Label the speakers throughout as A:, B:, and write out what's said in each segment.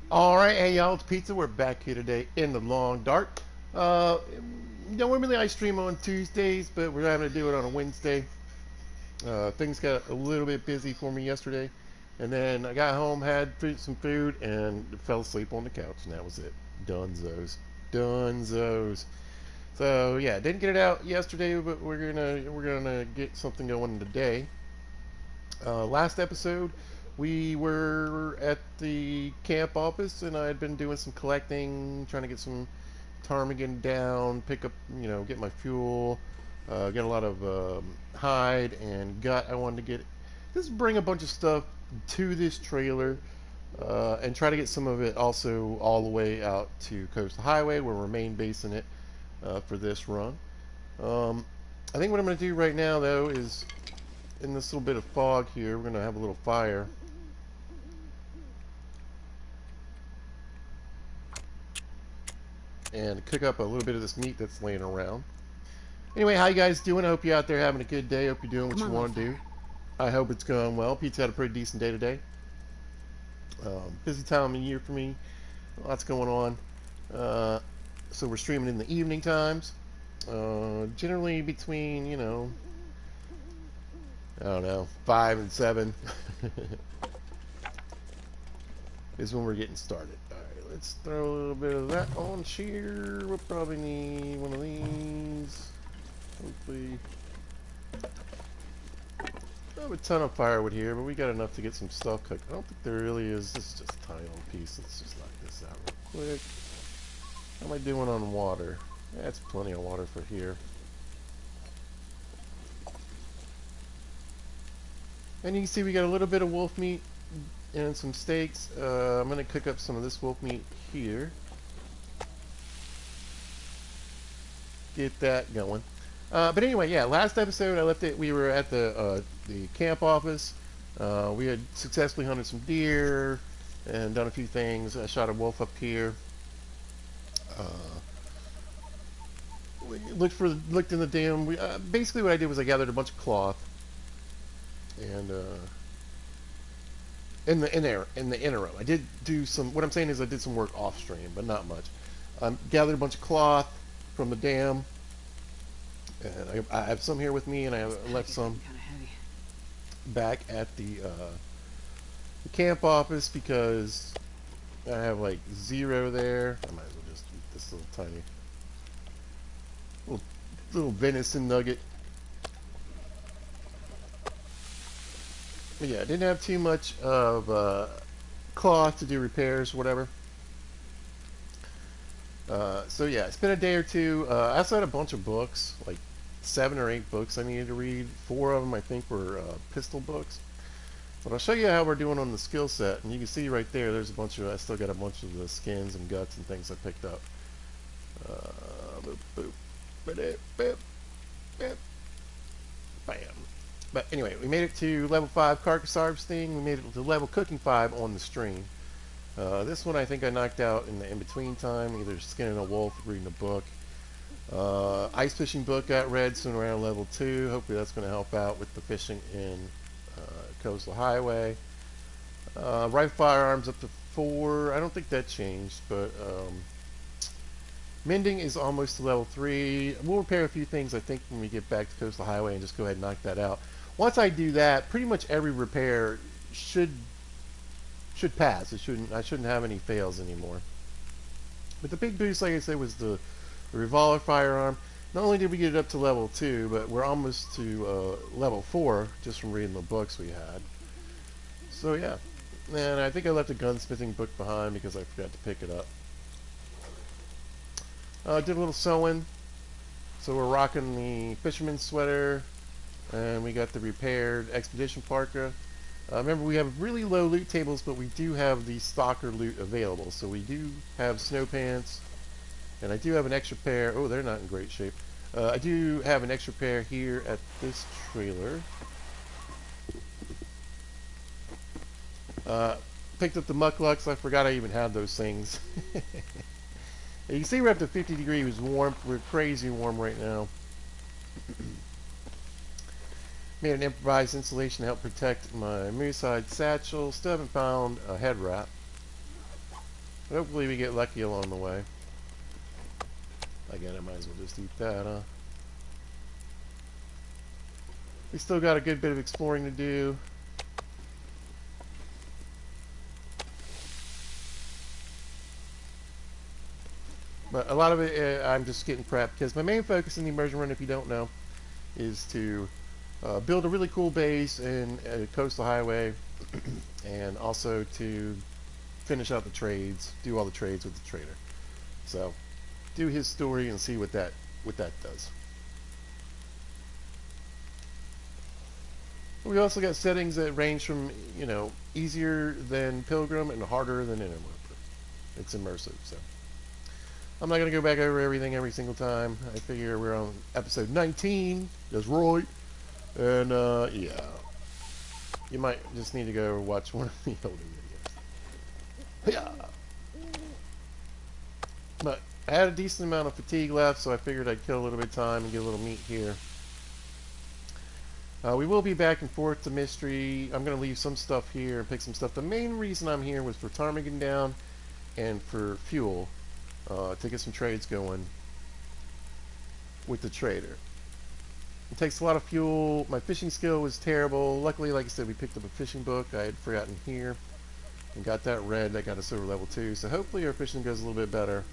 A: All right, hey y'all, it's Pizza. We're back here today in the long dark. Uh, normally I stream on Tuesdays, but we're having to do it on a Wednesday. Things got a little bit busy for me yesterday, and then I got home, had some food, and fell asleep on the couch, and that was it. Dunzos, dunzos. So yeah, didn't get it out yesterday, but we're gonna get something going today. Last episode, we were at the camp office, and I had been doing some collecting, trying to get some ptarmigan down, pick up, get my fuel, get a lot of hide and gut. I wanted to just bring a bunch of stuff to this trailer, and try to get some of it also all the way out to Coastal Highway, where we're main basing it for this run. Um, I think what I'm going to do right now, though, is in this little bit of fog here, we're going to have a little fire. And cook up a little bit of this meat that's laying around. Anyway, how you guys doing? I hope you're out there having a good day. I hope you're doing what you want to do. I hope it's going well. Pete's had a pretty decent day today. Busy time of year for me. Lots going on. So we're streaming in the evening times. Generally between, I don't know, 5 and 7 is when we're getting started. Alright, let's throw a little bit of that on here. We'll probably need one of these. Hopefully. I have a ton of firewood here, but we got enough to get some stuff cooked. I don't think there really is. This is just a tiny little piece. Let's just knock this out real quick. How am I doing on water? That's plenty of water for here. And you can see we got a little bit of wolf meat and some steaks. I'm going to cook up some of this wolf meat here. Get that going. But anyway, yeah, last episode I left it. We were at the camp office. We had successfully hunted some deer and done a few things. I shot a wolf up here. Looked in the dam. Basically, what I did was I gathered a bunch of cloth and in the interim, I did do some. What I'm saying is I did some work off stream, but not much. Gathered a bunch of cloth from the dam. And I have some here with me, and I left some back at the camp office because I have like 0 there. I might as well just eat this little tiny little venison nugget. But yeah, I didn't have too much of cloth to do repairs or whatever. So yeah, it's been a day or two. I also had a bunch of books, like 7 or 8 books I needed to read. 4 of them I think were pistol books. But I'll show you how we're doing on the skill set, and you can see right there. There's a bunch of. I still got a bunch of the skins and guts and things I picked up. Boop, boop, boop, boop, boop, bam. But anyway, we made it to level 5 carcass harvesting. We made it to level cooking 5 on the stream. This one I think I knocked out in the in-between time, either skinning a wolf, reading a book. Ice fishing book got read soon around level 2. Hopefully that's going to help out with the fishing in Coastal Highway. Rifle firearms up to 4. I don't think that changed, but mending is almost to level 3. We'll repair a few things I think when we get back to Coastal Highway and just go ahead and knock that out. Once I do that, pretty much every repair should pass. I shouldn't have any fails anymore. But the big boost, like I said, was the revolver firearm. Not only did we get it up to level 2, but we're almost to level 4 just from reading the books we had. So yeah, and I think I left a gunsmithing book behind because I forgot to pick it up. Did a little sewing. So we're rocking the fisherman's sweater, and we got the repaired expedition parka. Remember, we have really low loot tables, but we do have the stalker loot available. So we do have snow pants, and I do have an extra pair. Oh, they're not in great shape. I do have an extra pair here at this trailer. Picked up the mucklucks. I forgot I even had those things. You can see we're up to 50 degrees warm. We're crazy warm right now. Made an improvised insulation to help protect my moose hide satchel. Still haven't found a head wrap. But hopefully we get lucky along the way. Again, I might as well just eat that, huh? We still got a good bit of exploring to do. But a lot of it, I'm just getting prepped, because my main focus in the immersion run, if you don't know, is to build a really cool base in Coastal Highway, and also to finish out the trades, do all the trades with the trader. So, do his story and see what that does. We also got settings that range from, you know, easier than Pilgrim and harder than Interloper. It's immersive, so. I'm not going to go back over everything every single time. I figure we're on episode 19. That's right. And, yeah. You might just need to go watch one of the older videos. Yeah. But I had a decent amount of fatigue left, so I figured I'd kill a little bit of time and get a little meat here. We will be back and forth to Mystery. I'm going to leave some stuff here and pick some stuff. The main reason I'm here was for ptarmigan down and for fuel. To get some trades going with the trader. It takes a lot of fuel. My fishing skill was terrible. Luckily, like I said, we picked up a fishing book I had forgotten here and got that red. That got us over level 2. So hopefully our fishing goes a little bit better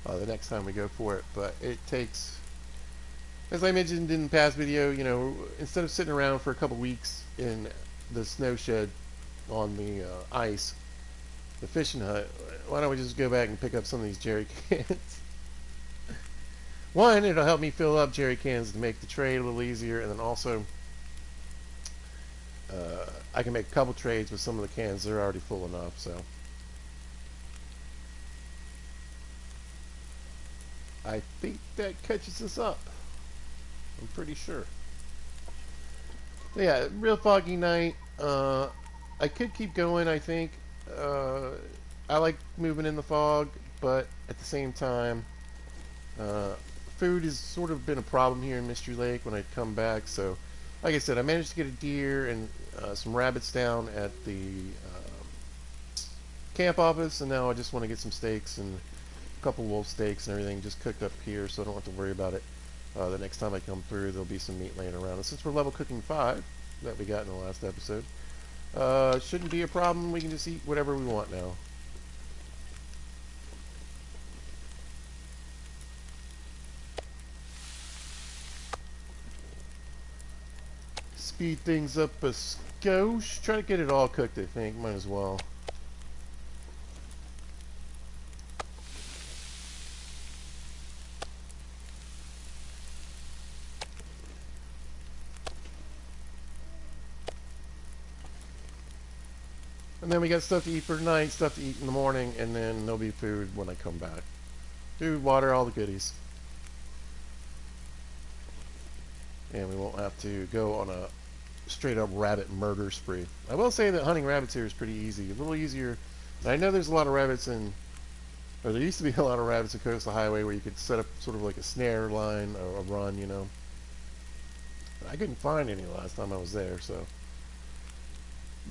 A: the next time we go for it. But it takes, as I mentioned in the past video, you know, instead of sitting around for a couple weeks in the snow shed on the ice, the fishing hut, why don't we just go back and pick up some of these jerry cans? One, it'll help me fill up jerry cans to make the trade a little easier, and then also I can make a couple trades with some of the cans. They're already full enough, so I think that catches us up. I'm pretty sure. But yeah, real foggy night. I could keep going, I think. I like moving in the fog, but at the same time, food has sort of been a problem here in Mystery Lake when I come back. So, like I said, I managed to get a deer and some rabbits down at the camp office, and now I just want to get some steaks and a couple wolf steaks and everything just cooked up here, so I don't have to worry about it. The next time I come through, there'll be some meat laying around. And since we're level cooking 5 that we got in the last episode, shouldn't be a problem. We can just eat whatever we want now. Speed things up a skosh. Try to get it all cooked, I think. Might as well. And then we got stuff to eat for tonight, stuff to eat in the morning, and then there'll be food when I come back. Food, water, all the goodies. And we won't have to go on a straight up rabbit murder spree. I will say that hunting rabbits here is pretty easy. A little easier. And I know there's a lot of rabbits in, or there used to be a lot of rabbits in Coastal Highway where you could set up sort of like a snare line or a run, you know. But I couldn't find any last time I was there, so.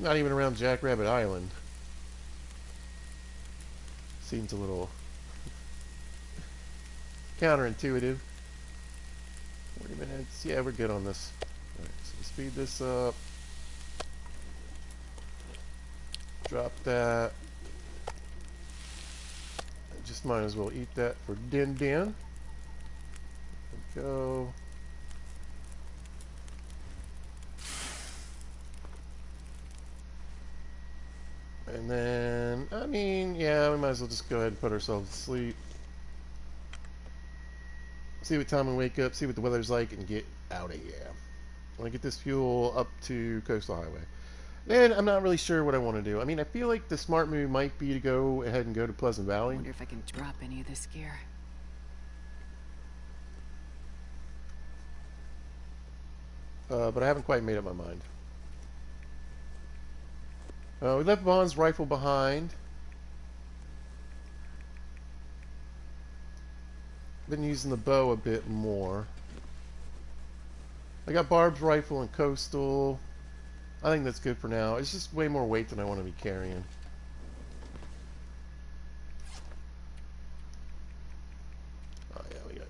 A: Not even around Jackrabbit Island. Seems a little counterintuitive. 40 minutes. Yeah, we're good on this. Alright, so speed this up. Drop that. Just might as well eat that for Din Din. There we go. And then, I mean, yeah, we might as well just go ahead and put ourselves to sleep. See what time we wake up, see what the weather's like, and get out of here. I want to get this fuel up to Coastal Highway. Then I'm not really sure what I want to do. I mean, I feel like the smart move might be to go ahead and go to Pleasant Valley.
B: I wonder if I can drop any of this gear.
A: But I haven't quite made up my mind. We left Vaughn's rifle behind. been using the bow a bit more. I got Barb's rifle and coastal. I think that's good for now. It's just way more weight than I want to be carrying. Oh yeah, we got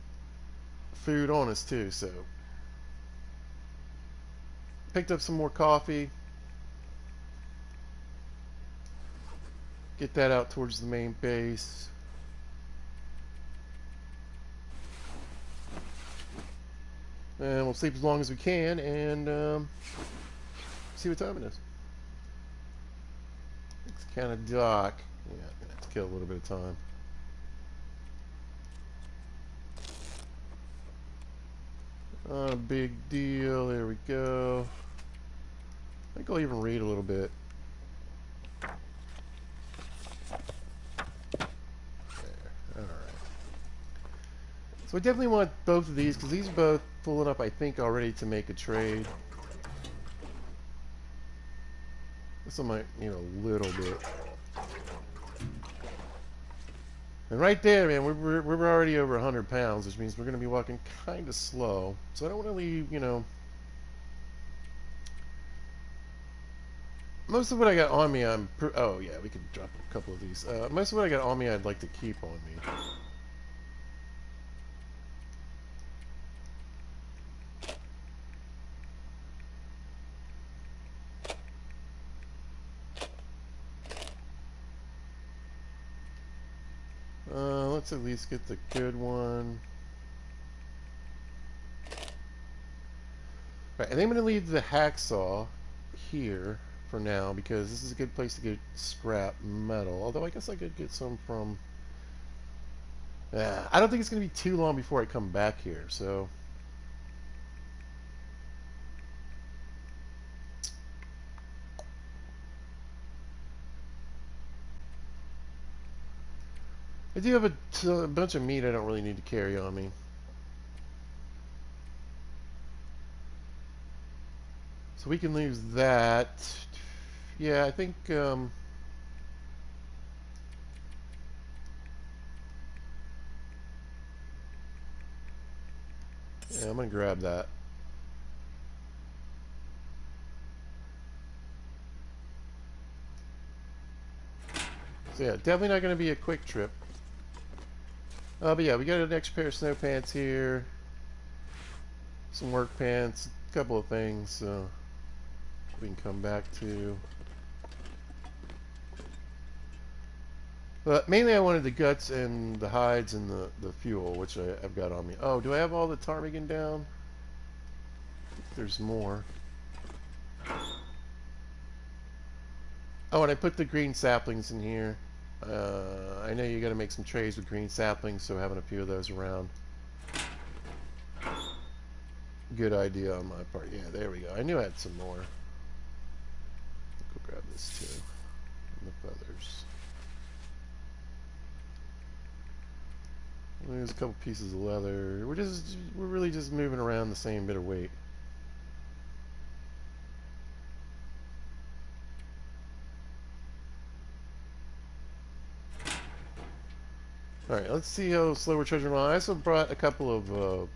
A: food on us too, so. Picked up some more coffee. Get that out towards the main base. And we'll sleep as long as we can and see what time it is. It's kind of dark. Yeah, I'm going to have to kill a little bit of time. Not a big deal. There we go. I think I'll even read a little bit. There. Alright. So I definitely want both of these because these are both full enough, I think, already to make a trade. This one might need a little bit. And right there, man, we're already over 100 pounds, which means we're going to be walking kind of slow. So I don't want to leave, you know... Most of what I got on me, oh, yeah, we could drop a couple of these. Most of what I got on me, I'd like to keep on me. Let's at least get the good one. Right, and I'm going to leave the hacksaw here for now because this is a good place to get scrap metal. Although I guess I could get some from... I don't think it's going to be too long before I come back here, so... I do have a bunch of meat I don't really need to carry on me. So we can lose that. Yeah, I think... yeah, I'm going to grab that. So yeah, definitely not going to be a quick trip. But yeah, we got an extra pair of snow pants here. Some work pants, a couple of things we can come back to. But mainly I wanted the guts and the hides and the fuel, which I've got on me. Oh, do I have all the ptarmigan down? There's more. Oh, and I put the green saplings in here. I know you got to make some trays with green saplings, so having a few of those around. Good idea on my part. Yeah, there we go. I knew I had some more. Go grab this too. And the feathers. There's a couple pieces of leather. We're really just moving around the same bit of weight. Alright, let's see how slow we're trudging along. I also brought a couple of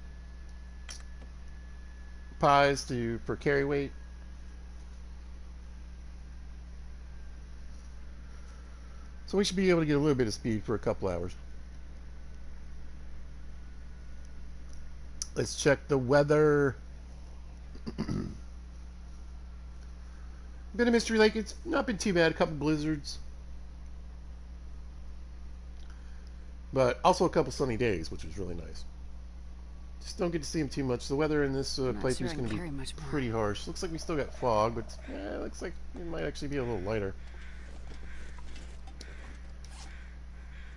A: pies for carry weight. So we should be able to get a little bit of speed for a couple hours. Let's check the weather. Been a Mystery Lake. It's not been too bad. A couple blizzards. But also a couple sunny days, which was really nice. Just don't get to see them too much. The weather in this playthrough is going to be pretty harsh. Looks like we still got fog, but it looks like it might actually be a little lighter.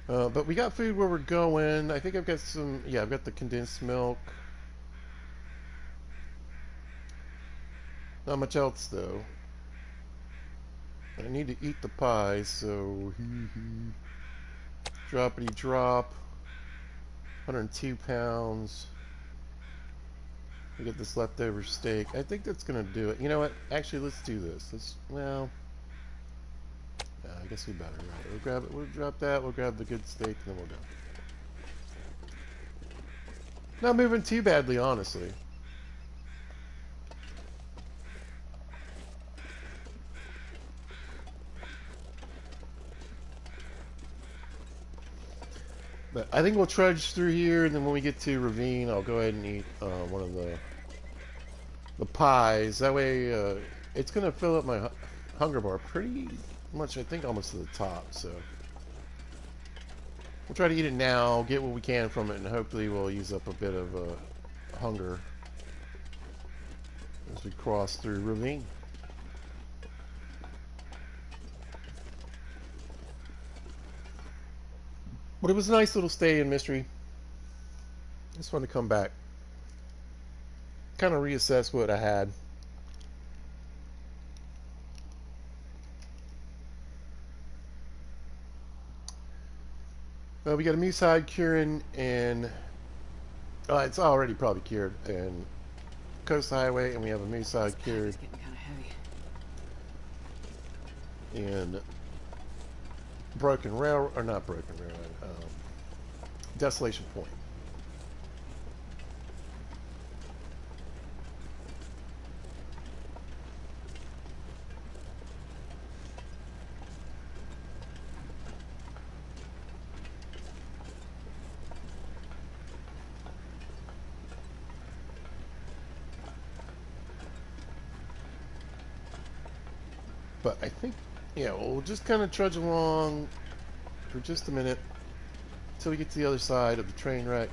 A: But we got food where we're going. I think I've got some... Yeah, I've got the condensed milk. Not much else, though. I need to eat the pie, so... Droppity drop. 102 pounds. We get this leftover steak. I think that's gonna do it. You know what? Actually, let's do this. Well... Yeah, I guess we better. Right. We'll grab it. We'll drop that. We'll grab the good steak, and then we'll go. Not moving too badly, honestly. But I think we'll trudge through here, and then when we get to Ravine, I'll go ahead and eat one of the pies. That way, it's gonna fill up my hunger bar pretty much. I think almost to the top. So we'll try to eat it now, get what we can from it, and hopefully we'll use up a bit of hunger as we cross through Ravine. But it was a nice little stay in Mystery. Just wanted to come back, kind of reassess what I had. We got a moose hide curing, and it's already probably cured, and Coast Highway, and we have a moose hide cured.
B: It's getting kind of heavy.
A: And Broken Railroad, or not Broken Railroad, Desolation Point. But I think, yeah, we'll just kind of trudge along for just a minute until we get to the other side of the train wreck.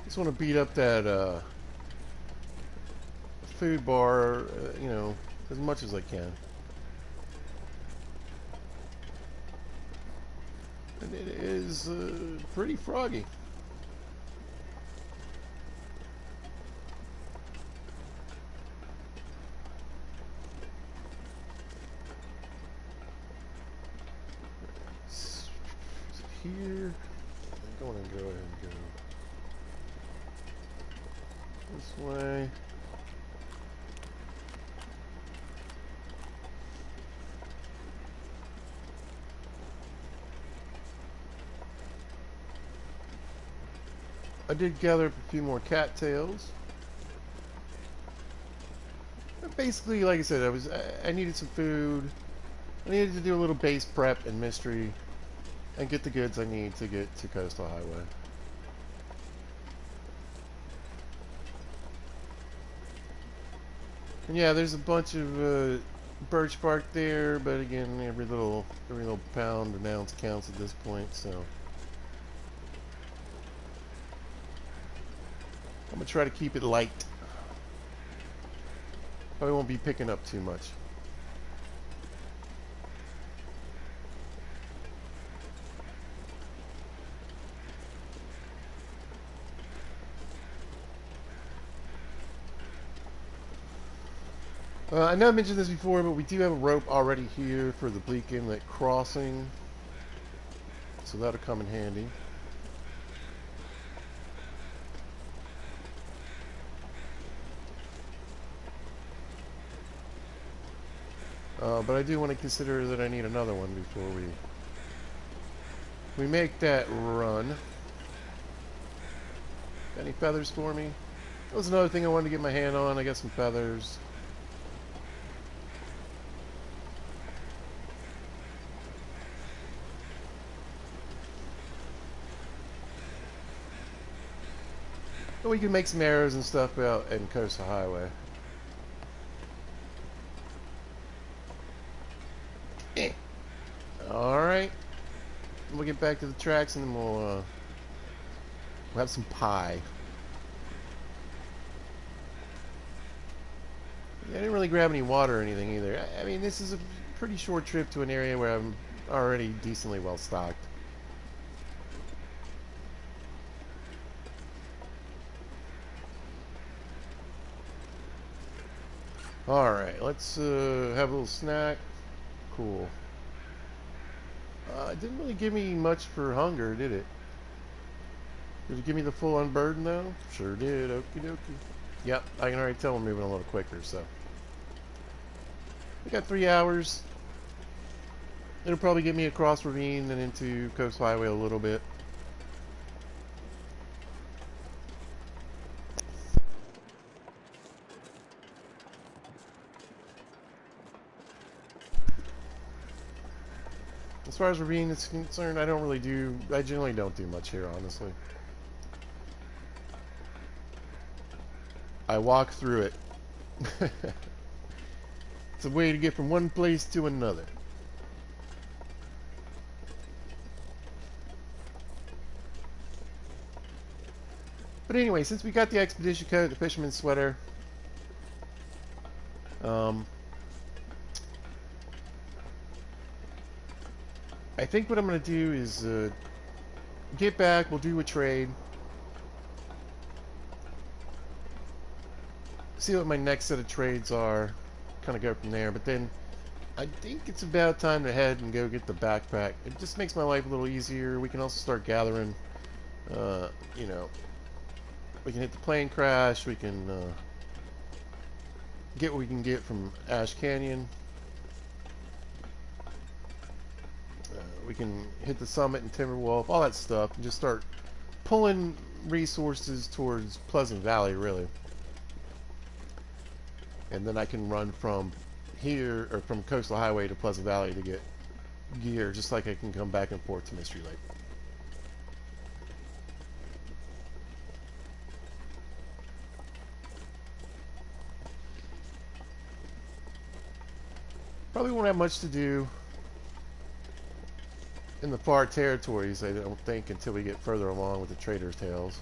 A: Just want to beat up that food bar, you know, as much as I can. And it is pretty froggy. Here, I'm going to go ahead and go this way. I did gather up a few more cattails. But basically, like I said, I needed some food. I needed to do a little base prep and mystery, and get the goods I need to get to Coastal Highway. And yeah, there's a bunch of birch bark there, but again, every little pound and ounce counts at this point, so I'm gonna try to keep it light. Probably won't be picking up too much. I know I mentioned this before, but we do have a rope already here for the Bleak Inlet crossing, so that'll come in handy. But I do want to consider that I need another one before we make that run. Got any feathers for me? That was another thing I wanted to get my hand on. I got some feathers. But we can make some arrows and stuff out in Coastal Highway. Alright. We'll get back to the tracks and then we'll have some pie. Yeah, I didn't really grab any water or anything either. I mean, this is a pretty short trip to an area where I'm already decently well stocked. Alright, let's have a little snack. Cool. It didn't really give me much for hunger, did it? Did it give me the full unburden though? Sure did. Okie dokie. Yep, I can already tell we're moving a little quicker, so. We got 3 hours. It'll probably get me across Ravine and into Coast Highway a little bit. As far as ravine is concerned, I generally don't do much here, honestly. I walk through it. It's a way to get from one place to another. But anyway, since we got the expedition coat, the fisherman's sweater, I think what I'm going to do is get back, we'll do a trade, see what my next set of trades are, kind of go from there. But then I think it's about time to head and go get the backpack. It just makes my life a little easier. We can also start gathering, you know, we can hit the plane crash, we can get what we can get from Ash Canyon. We can hit the summit and Timberwolf, all that stuff, and just start pulling resources towards Pleasant Valley, really. And then I can run from here, or from Coastal Highway to Pleasant Valley to get gear, just like I can come back and forth to Mystery Lake. Probably won't have much to do in the far territories, I don't think, until we get further along with the Trader's Tales.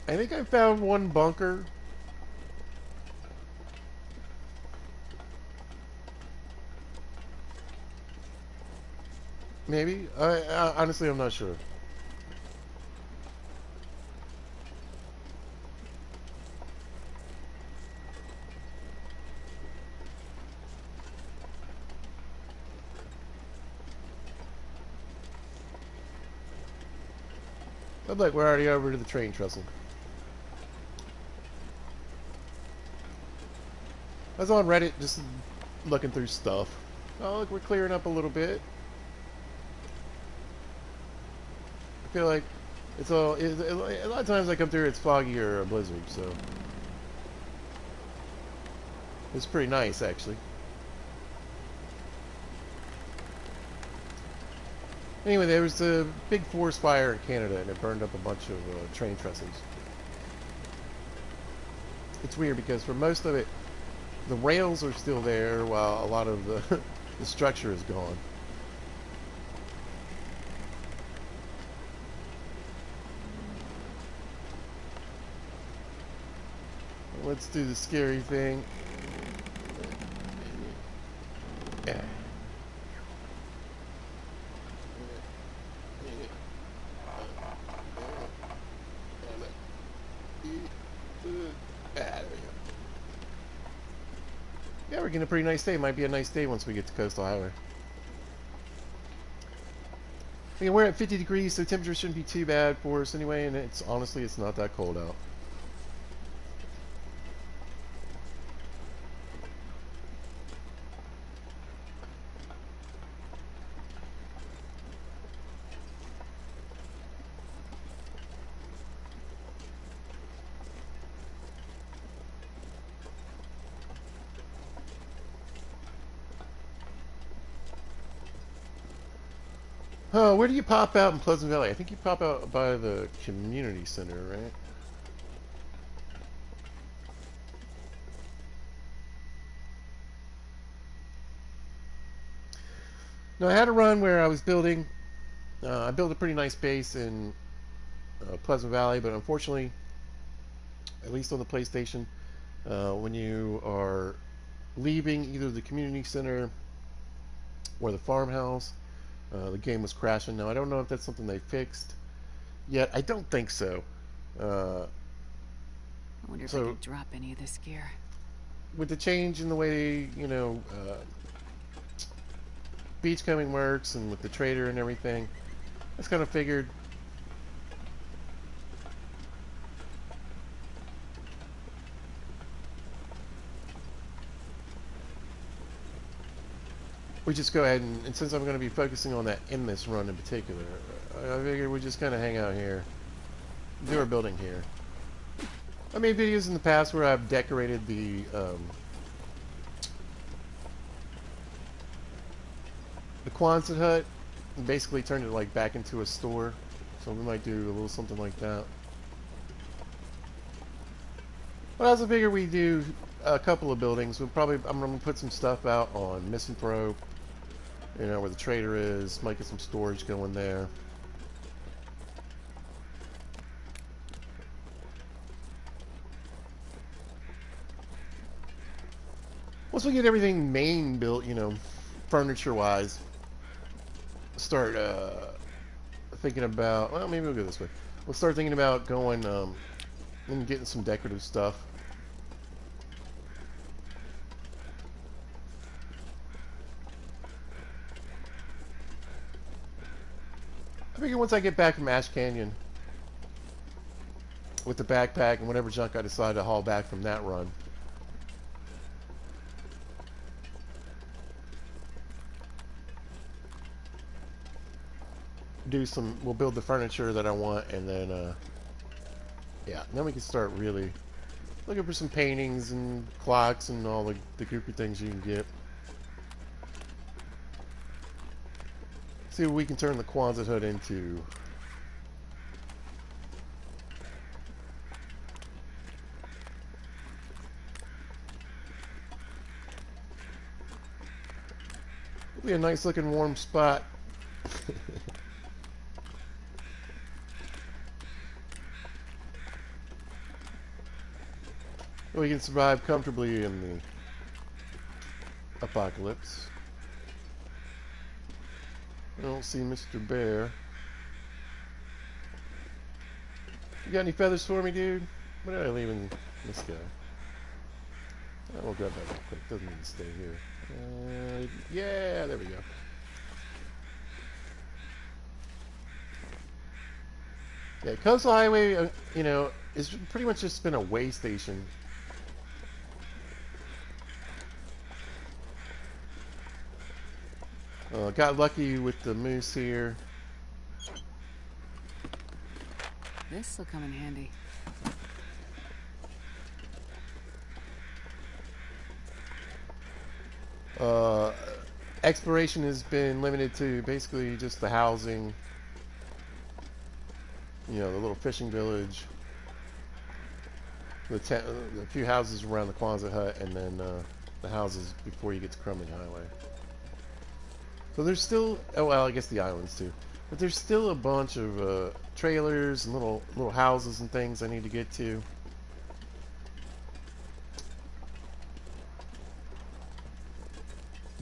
A: I think I found one bunker. Maybe? Honestly, I'm not sure. Looks like we're already over to the train trestle. I was on Reddit just looking through stuff. Oh, look, we're clearing up a little bit. I feel like it's all... a lot of times I come through, it's foggy or a blizzard, so... It's pretty nice, actually. Anyway, there was a big forest fire in Canada, and it burned up a bunch of train trestles. It's weird, because for most of it, the rails are still there, while a lot of the, the structure is gone. Let's do the scary thing. Yeah. Yeah, we're getting a pretty nice day. Might be a nice day once we get to Coastal Highway. I mean, we're at 50 degrees, so temperature shouldn't be too bad for us anyway, and it's honestly, it's not that cold out. Oh, where do you pop out in Pleasant Valley? I think you pop out by the community center, right? No, I had a run where I was building. I built a pretty nice base in Pleasant Valley, but unfortunately, at least on the PlayStation, when you are leaving either the community center or the farmhouse, the game was crashing. Now, I don't know if that's something they fixed yet. I don't think so.
B: I wonder if I can drop any of this gear.
A: With the change in the way, you know, beachcombing works and with the trader and everything, I just kind of figured we just go ahead and since I'm going to be focusing on that in this run in particular, I figured we just kind of hang out here, do our building here. I made videos in the past where I've decorated the Quonset hut and basically turned it like back into a store. So we might do a little something like that. But I also figure we do a couple of buildings. I'm gonna put some stuff out on Misanthrope, you know, where the trader is. Might get some storage going there. Once we get everything main built, you know, furniture-wise, start thinking about, well, maybe we'll go this way. We'll start thinking about going and getting some decorative stuff. I figure once I get back from Ash Canyon with the backpack and whatever junk I decide to haul back from that run, we'll build the furniture that I want, and then yeah, then we can start really looking for some paintings and clocks and all the goofy things you can get. See what we can turn the Quonset hut into. It'll be a nice looking warm spot. We can survive comfortably in the apocalypse. I don't see Mr. Bear. You got any feathers for me, dude? What did I leave in this guy? I'll grab that real quick. Doesn't need to stay here. Yeah, there we go. Yeah, Coastal Highway, you know, it's pretty much just been a way station. Got lucky with the moose here.
B: This'll come in handy.
A: Exploration has been limited to basically just the housing. You know, the little fishing village. The few houses around the Quonset hut, and then the houses before you get to Crumbling Highway. So there's still, oh well, I guess the islands too, but there's still a bunch of trailers and little houses and things I need to get to.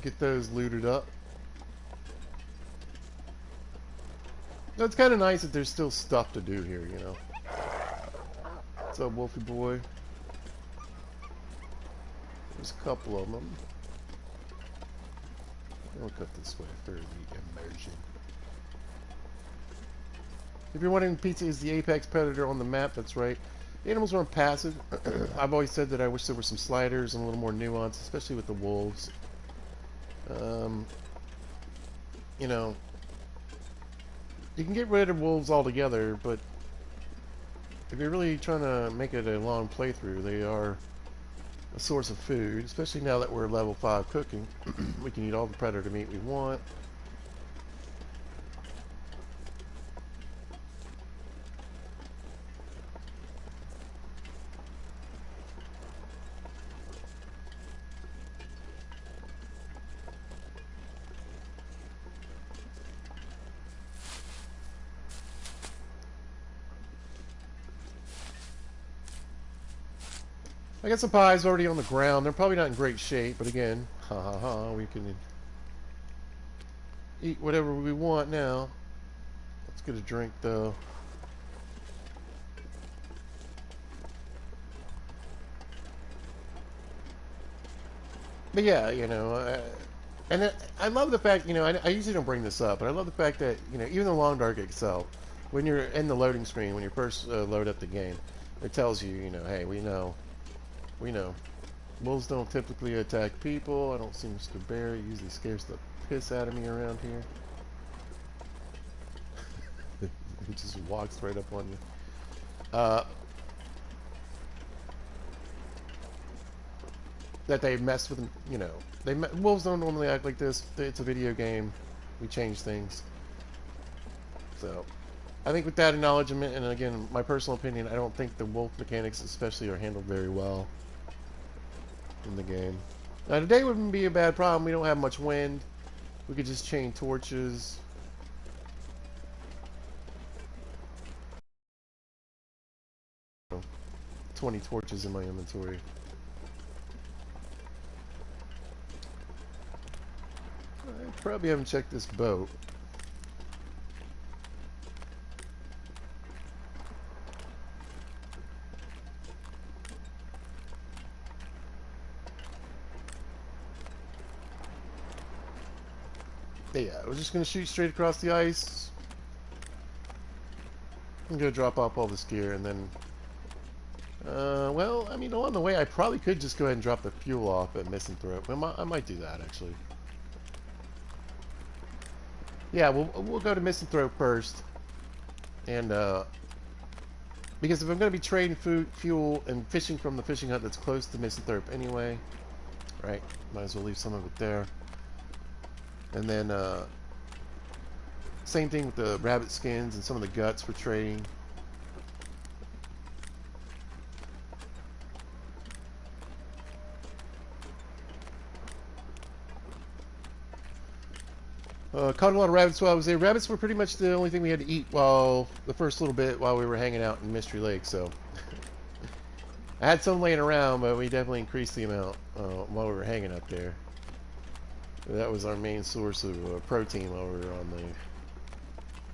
A: Get those looted up. No, it's kind of nice that there's still stuff to do here, you know. What's up, Wolfie boy? There's a couple of them. I'll cut this way for the immersion. If you're wondering, pizza is the apex predator on the map. That's right. The animals aren't passive. I've always said that I wish there were some sliders and a little more nuance, especially with the wolves. You know, you can get rid of wolves altogether, but if you're really trying to make it a long playthrough, they are a source of food, especially now that we're level 5 cooking. We can eat all the predator meat we want. I got some pies already on the ground. They're probably not in great shape, but again, ha ha ha, we can eat whatever we want now. Let's get a drink though. But yeah, you know, I love the fact, you know, I usually don't bring this up, but I love the fact that, you know, even the Long Dark itself, when you're in the loading screen, when you first load up the game, it tells you, you know, hey, we know. Wolves don't typically attack people. I don't see Mr. Bear. He usually scares the piss out of me around here. It just walks right up on you. That they mess with them, you know. Wolves don't normally act like this. It's a video game. We change things. So, I think with that acknowledgement, and again, my personal opinion, I don't think the wolf mechanics especially are handled very well in the game. Now, today wouldn't be a bad problem. We don't have much wind. We could just chain torches. 20 torches in my inventory. I probably haven't checked this boat. Yeah, we're just going to shoot straight across the ice. I'm going to drop off all this gear and then... well, I mean, along the way, I probably could just go ahead and drop the fuel off at Misanthrope. I might do that, actually. Yeah, we'll go to Misanthrope first. And, because if I'm going to be trading fuel and fishing from the fishing hut that's close to Misanthrope anyway, right, might as well leave some of it there. And then, same thing with the rabbit skins and some of the guts for trading. Caught a lot of rabbits while I was there. Rabbits were pretty much the only thing we had to eat while the first little bit while we were hanging out in Mystery Lake. So I had some laying around, but we definitely increased the amount while we were hanging up there. That was our main source of protein while we were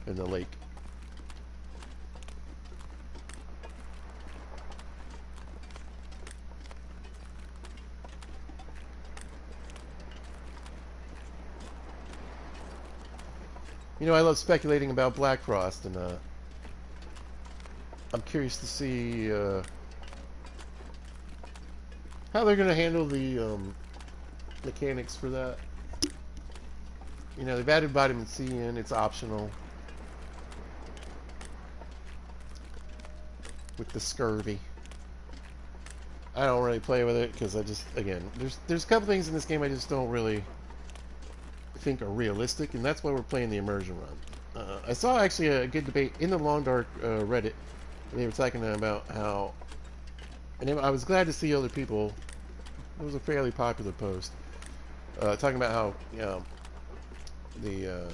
A: in the lake. You know, I love speculating about Black Frost, and I'm curious to see how they're going to handle the mechanics for that. You know, they've added vitamin C in, it's optional. With the scurvy. I don't really play with it because I just, again, there's a couple things in this game I just don't really think are realistic, and that's why we're playing the immersion run. I saw actually a good debate in the Long Dark Reddit. They were talking about how, and I was glad to see other people. It was a fairly popular post talking about how, you know, the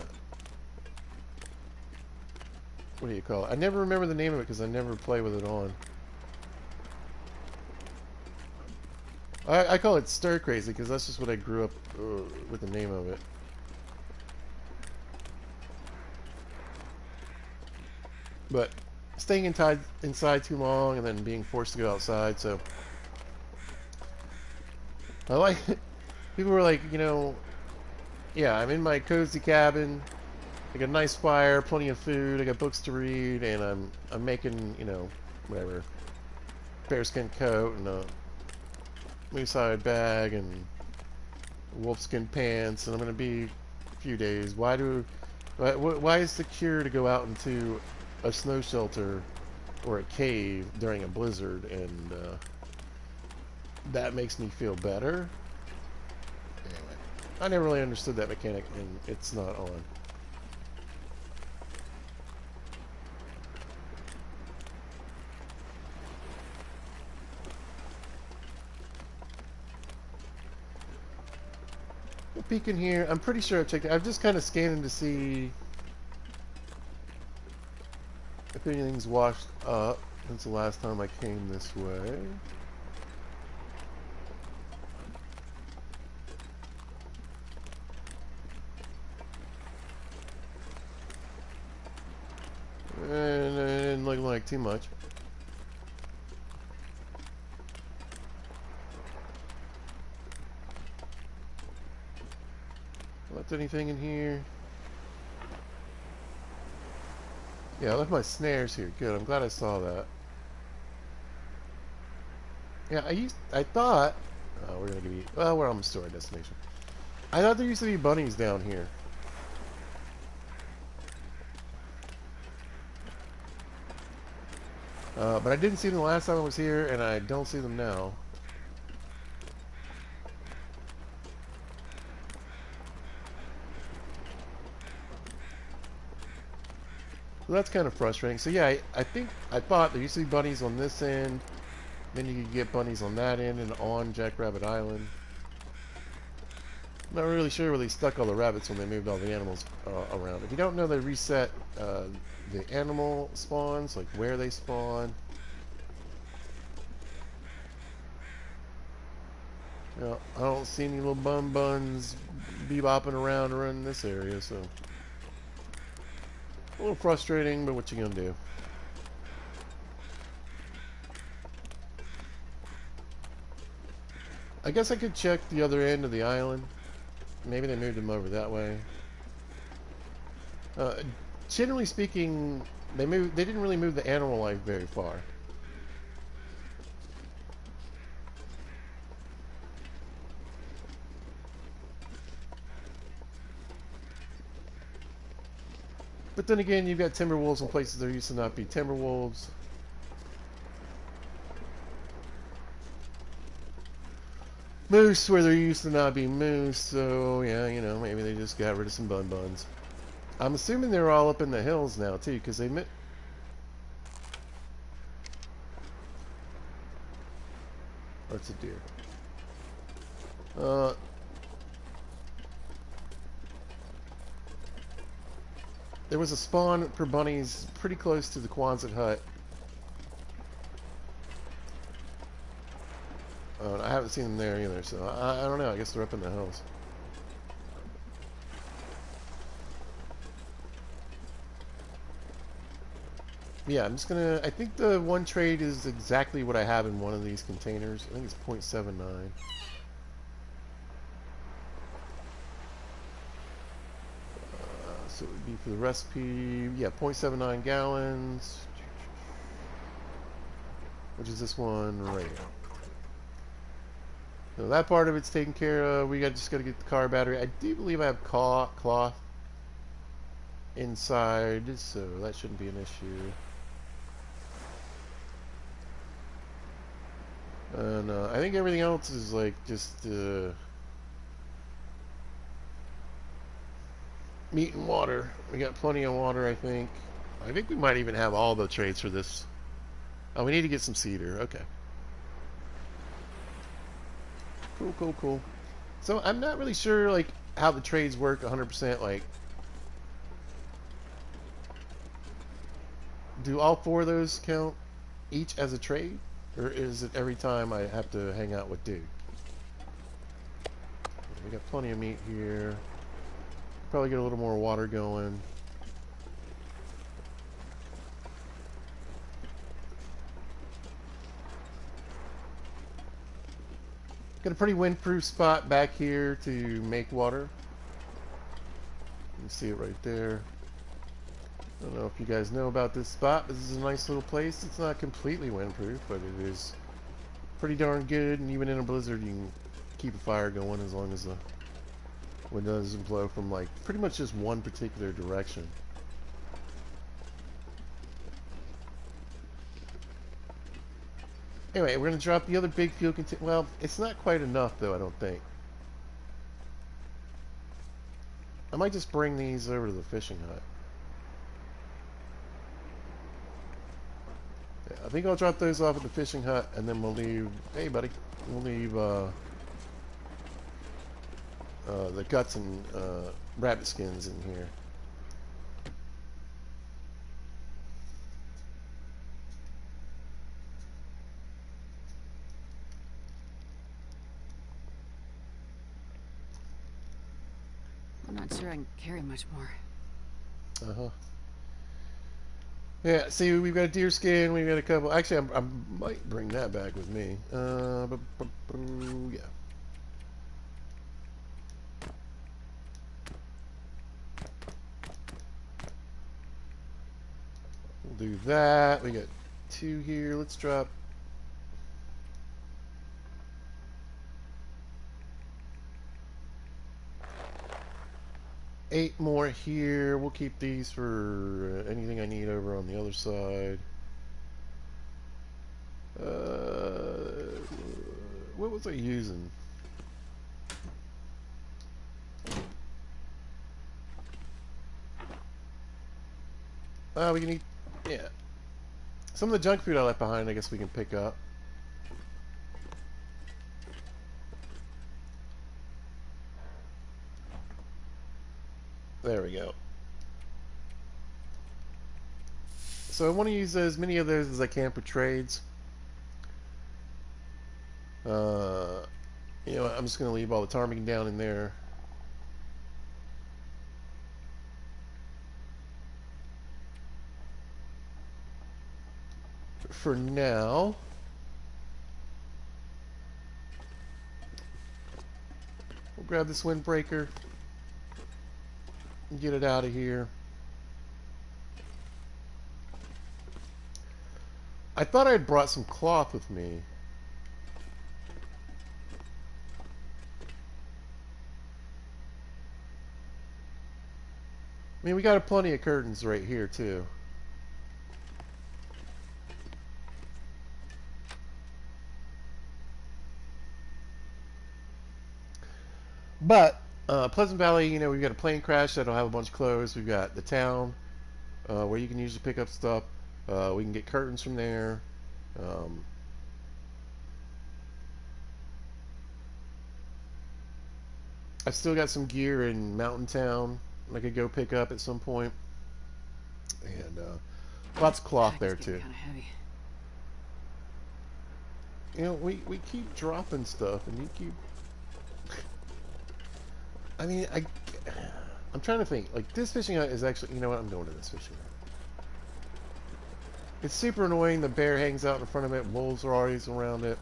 A: what do you call it? I never remember the name of it because I never play with it on. I call it Stir Crazy because that's just what I grew up with the name of it. But staying inside too long and then being forced to go outside, so I like people were like, you know, yeah, I'm in my cozy cabin, I got a nice fire, plenty of food, I got books to read, and I'm making, you know, whatever, bearskin coat and a moose-hide bag and wolfskin pants, and I'm gonna be a few days. Why is the cure to go out into a snow shelter or a cave during a blizzard, and that makes me feel better? Anyway, I never really understood that mechanic, and it's not on. We'll peek in here. I'm pretty sure I've checked it. I'm just kind of scanning to see if anything's washed up since the last time I came this way. And it didn't look like too much. Left anything in here? Yeah, I left my snares here. Good, I'm glad I saw that. Yeah, I thought... Oh, we're gonna give you... Well, we're almost to our destination. I thought there used to be bunnies down here. But I didn't see them the last time I was here, and I don't see them now. So that's kind of frustrating. So yeah, I thought there used to be bunnies on this end. Then you could get bunnies on that end and on Jackrabbit Island. I'm not really sure where they stuck all the rabbits when they moved all the animals around. If you don't know, they reset the animal spawns, like where they spawn. You know, I don't see any little buns bebopping around around this area, so a little frustrating, but what you gonna do? I guess I could check the other end of the island. Maybe they moved them over that way. Uh, Generally speaking, they didn't really move the animal life very far. But then again, you've got timber wolves in places there used to not be timber wolves. Moose where there used to not be moose, so yeah, you know, maybe they just got rid of some buns. I'm assuming they're all up in the hills now too, because they met. Or it's a deer. There was a spawn for bunnies pretty close to the Quonset hut. I haven't seen them there either, so I don't know. I guess they're up in the hills. Yeah, I'm just gonna. I think the one trade is exactly what I have in one of these containers. I think it's 0.79. So it would be for the recipe. Yeah, 0.79 gallons. Which is this one right here. So that part of it's taken care of. Just got to get the car battery. I do believe I have cloth inside, so that shouldn't be an issue. And I think everything else is like just meat and water. We got plenty of water, I think. I think we might even have all the trades for this. Oh, we need to get some cedar. Okay. Cool. So I'm not really sure like how the trades work 100%. Like, do all four of those count each as a trade? Or is it every time I have to hang out with Dude? We got plenty of meat here. Probably get a little more water going. Got a pretty windproof spot back here to make water. You can see it right there. I don't know if you guys know about this spot. This is a nice little place. It's not completely windproof, but it is pretty darn good. And even in a blizzard, you can keep a fire going as long as the wind doesn't blow from like pretty much just one particular direction. Anyway, we're going to drop the other big fuel container. Well, it's not quite enough, though, I don't think. I might just bring these over to the fishing hut. Yeah, I think I'll drop those off at the fishing hut, and then we'll leave... Hey, buddy. We'll leave the guts and rabbit skins in here.
B: I'm not sure I can carry much more.
A: Uh-huh. Yeah, see, we've got a deer skin, we've got a couple... Actually, I might bring that back with me. Yeah. We'll do that. We got 2 here. Let's drop... 8 more here. We'll keep these for anything I need over on the other side. What was I using? We can eat, yeah. Some of the junk food I left behind, I guess we can pick up. There we go. So I want to use as many of those as I can for trades. You know, I'm just going to leave all the ptarmigan down in there. For now. We'll grab this windbreaker and get it out of here. I thought I had brought some cloth with me. I mean, we got plenty of curtains right here, too. But, Pleasant Valley, you know, we've got a plane crash that'll have a bunch of clothes. We've got the town, where you can usually pick up stuff. We can get curtains from there. I've still got some gear in Mountain Town I could go pick up at some point. And lots of cloth there too.
B: Kind of heavy.
A: You know, we keep dropping stuff, and you keep. I mean, I'm trying to think. Like, this fishing hut is actually. You know what? I'm going to this fishing hut. It's super annoying. The bear hangs out in front of it. Wolves are always around it.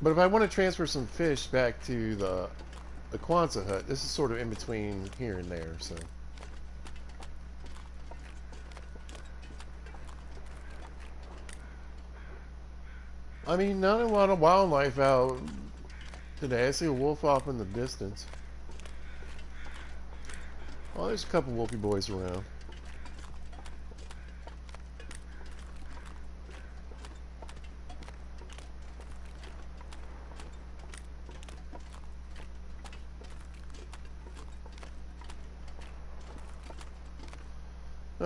A: But if I want to transfer some fish back to the Kwanzaa hut, this is sort of in between here and there, so. I mean, not a lot of wildlife out today. I see a wolf off in the distance. Oh, there's a couple wolfy boys around.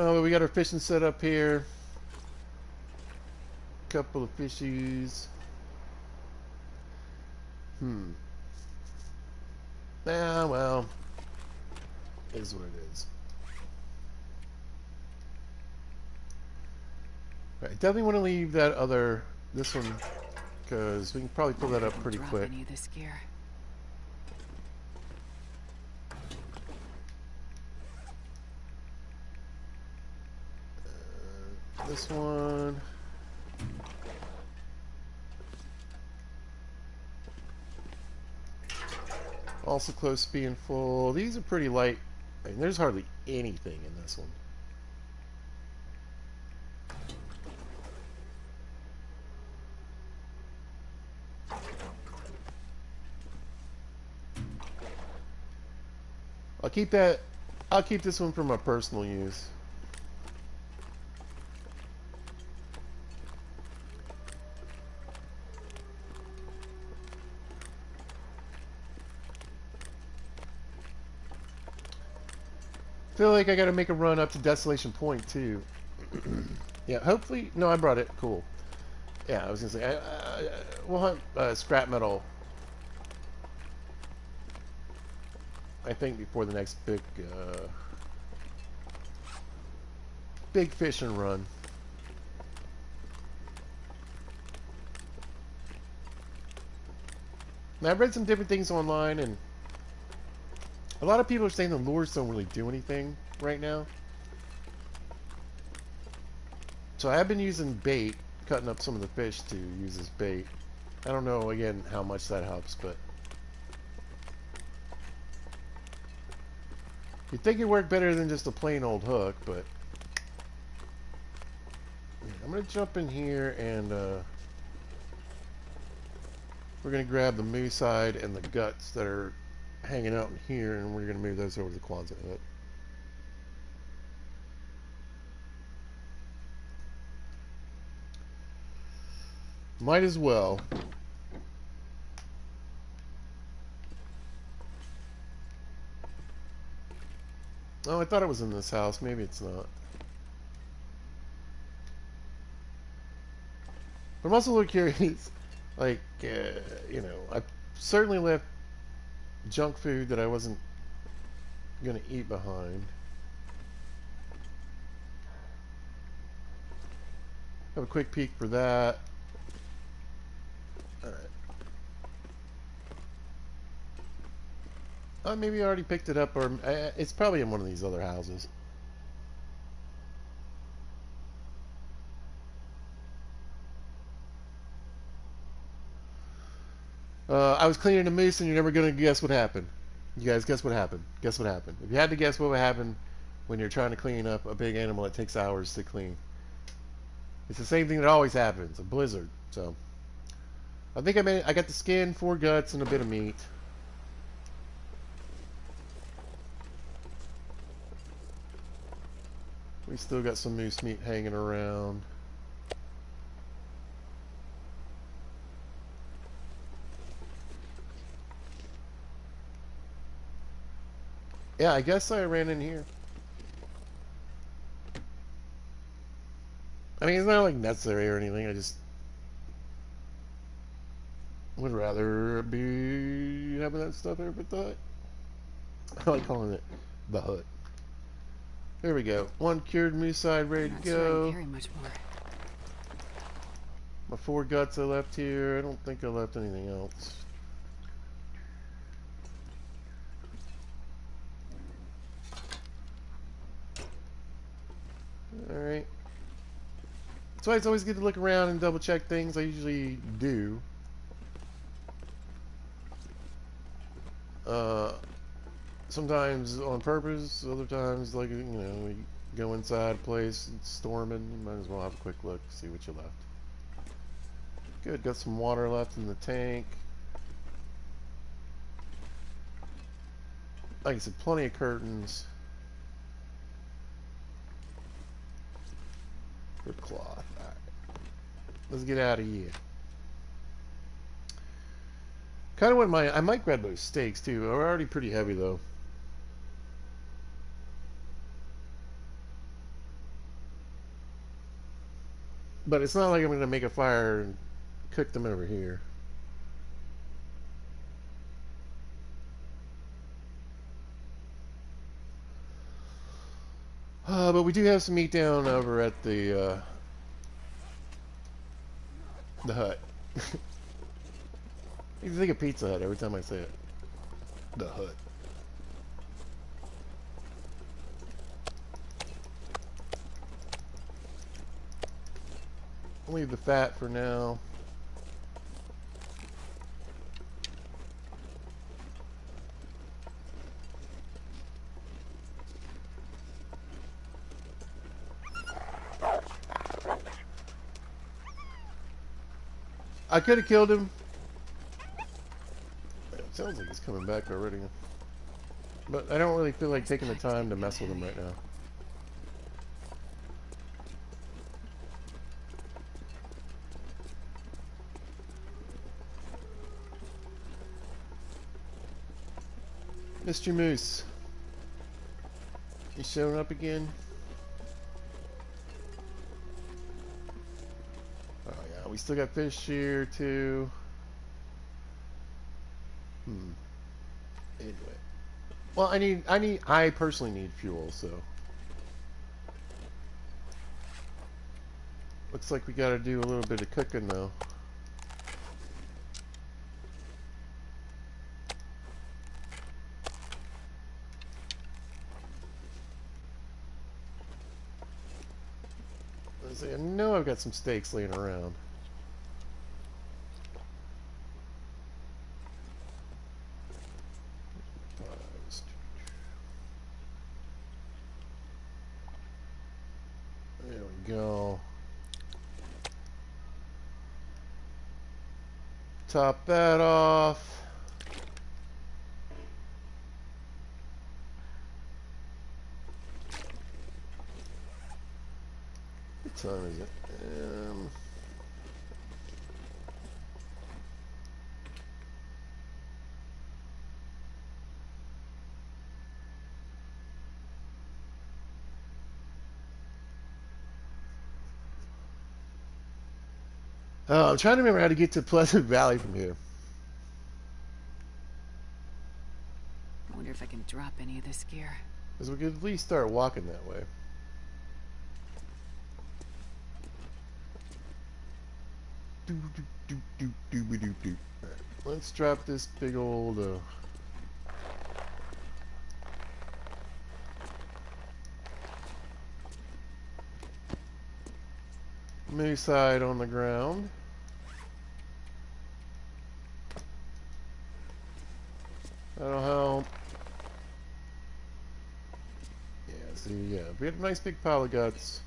A: Oh, we got our fishing set up here. Couple of fishies. Ah, well, it is what it is. Right, definitely want to leave that this one, because we can probably pull that up pretty quick.
B: Any of this gear.
A: This one. Also close to being full. These are pretty light. I mean, there's hardly anything in this one. I'll keep this one for my personal use. Feel like I gotta make a run up to Desolation Point too. Yeah, hopefully. No, I brought it. Cool. Yeah, I was gonna say we'll hunt scrap metal. I think before the next big fishing run. Now, I've read some different things online, and a lot of people are saying the lures don't really do anything right now. So I have been using bait, cutting up some of the fish to use as bait. I don't know, again, how much that helps, but you'd think it'd work better than just a plain old hook, but I'm gonna jump in here and we're gonna grab the moose side and the guts that are hanging out in here, and we're gonna move those over to the closet hut. Might as well. Oh, I thought it was in this house. Maybe it's not. But I'm also a little curious. Like, you know, I certainly left junk food that I wasn't gonna eat behind. Have a quick peek for that. Alright. Maybe I already picked it up, or it's probably in one of these other houses. I was cleaning the moose, and you're never gonna guess what happened. You guys, guess what happened? Guess what happened? If you had to guess what would happen when you're trying to clean up a big animal that takes hours to clean, it's the same thing that always happens: a blizzard. So, I think I got the skin, 4 guts, and a bit of meat. We still got some moose meat hanging around. Yeah, I guess I ran in here. I mean, it's not like necessary or anything. I just would rather be having that stuff there, but the hut. I like calling it the hut. There we go. 1 cured moose side ready to
B: Not
A: go.
B: sure I can carry much more.
A: My 4 guts I left here. I don't think I left anything else. Alright. That's why it's always good to look around and double check things. I usually do. Sometimes on purpose, other times, like, you know, you go inside a place, it's storming, you might as well have a quick look, see what you left. Good, got some water left in the tank. Like I said, plenty of curtains. For cloth. Alright. Let's get out of here. Kind of wouldn't mind. I might grab those steaks too. They're already pretty heavy though. But it's not like I'm going to make a fire and cook them over here. But we do have some meat down over at the hut. You think of Pizza Hut every time I say it. The hut. I'll leave the fat for now. I could have killed him. It sounds like he's coming back already. But I don't really feel like taking the time to mess with him right now. Mr. Moose. You showing up again? Oh yeah, we still got fish here too. Anyway. Well, I personally need fuel, so. Looks like we gotta do a little bit of cooking though. I know I've got some steaks laying around. There we go. Top that off. What time is it? I'm trying to remember how to get to Pleasant Valley from here.
B: I wonder if I can drop any of this gear.
A: Because we could at least start walking that way. Alright, let's drop this big old moose hide on the ground. That'll help. Yeah, see, yeah, we had a nice big pile of guts.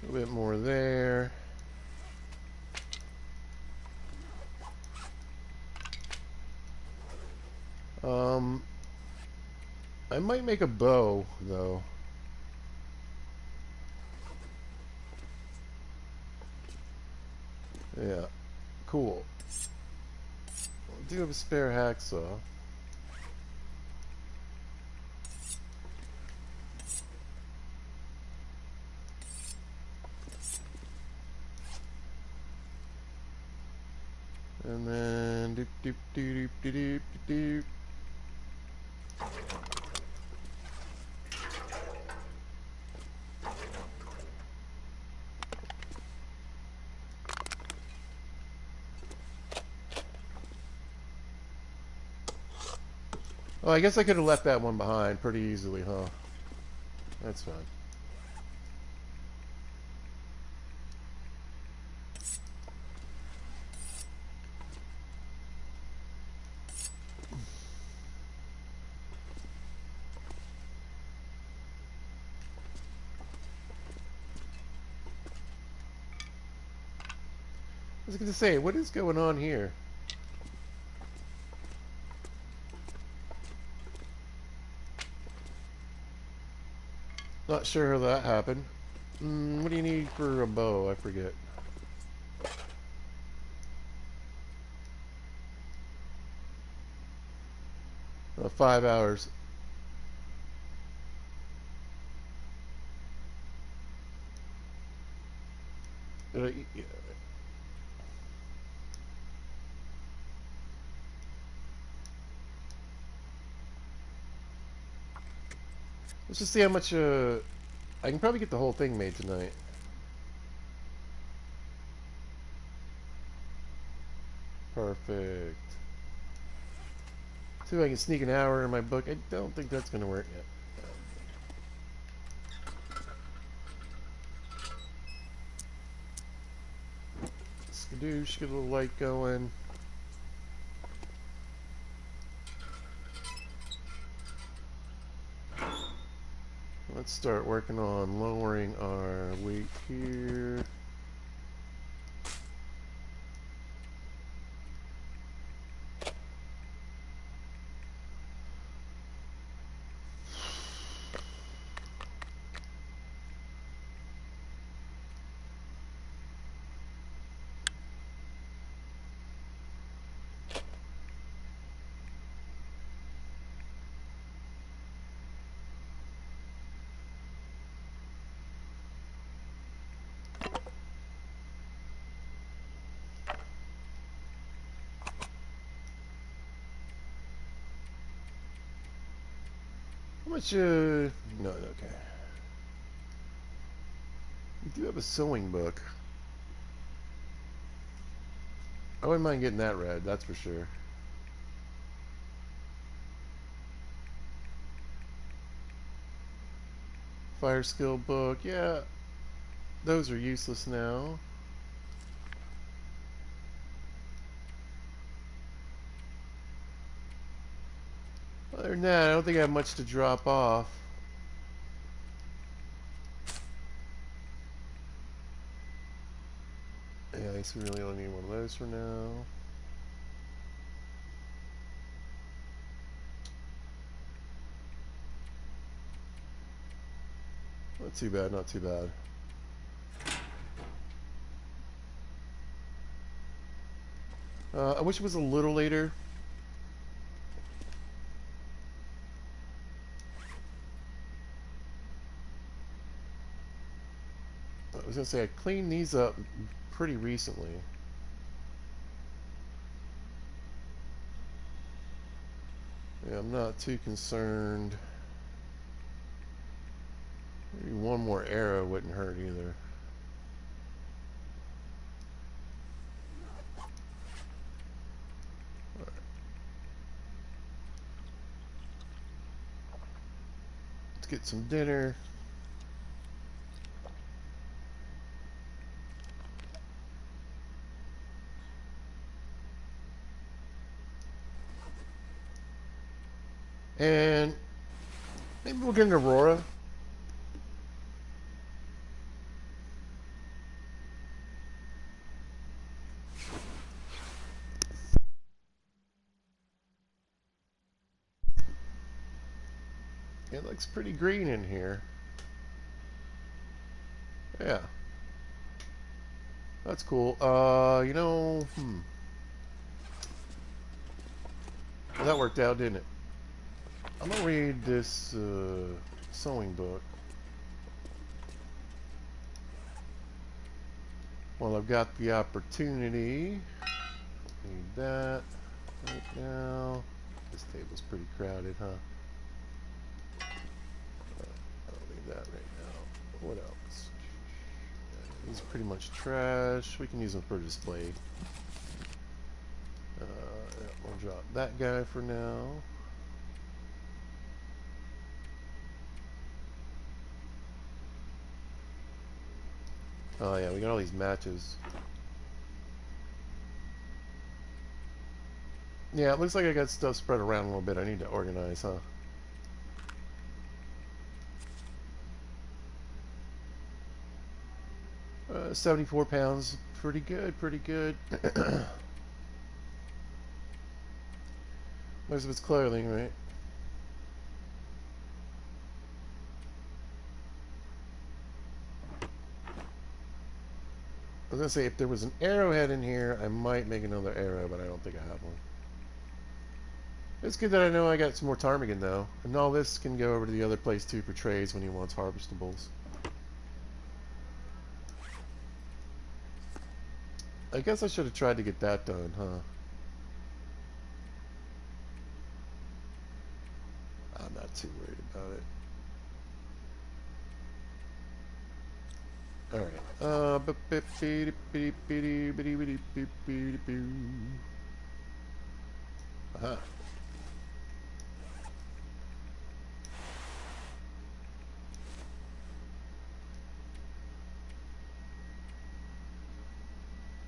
A: A little bit more there. I might make a bow, though. Yeah, cool. I do have a spare hacksaw. And then doop doop doop doop doop doop. Oh, I guess I could have left that one behind pretty easily, huh? That's fine. I was going to say, what is going on here? Not sure how that happened. What do you need for a bow? I forget. 5 hours. Yeah. Let's just see how much, I can probably get the whole thing made tonight. Perfect. See if I can sneak an hour in my book. I don't think that's going to work yet. Skadoosh, get a little light going. Let's start working on lowering our weight here. How much, no, okay. We do have a sewing book. I wouldn't mind getting that read, that's for sure. Fire skill book, yeah. Those are useless now. Other than that, I don't think I have much to drop off. guess we really only need one of those for now. Not too bad, not too bad. I wish it was a little later. I was gonna say I cleaned these up pretty recently. Yeah, I'm not too concerned. Maybe one more arrow wouldn't hurt either. Right. Let's get some dinner. And maybe we'll get an Aurora. It looks pretty green in here. Yeah. That's cool. You know, well, that worked out, didn't it? I'm gonna read this sewing book. Well, I've got the opportunity. Need that right now. This table's pretty crowded, huh? I don't need that right now. What else? These are pretty much trash. We can use them for display. We'll drop that guy for now. Oh yeah, we got all these matches. Yeah, it looks like I got stuff spread around a little bit. I need to organize, huh? 74 pounds. Pretty good, pretty good. Most of it's clothing, right? I was gonna say, if there was an arrowhead in here, I might make another arrow, but I don't think I have one. It's good that I know I got some more ptarmigan, though. And all this can go over to the other place, too, for trades when he wants harvestables. I guess I should have tried to get that done, huh? I'm not too worried about it. Alright. Aha.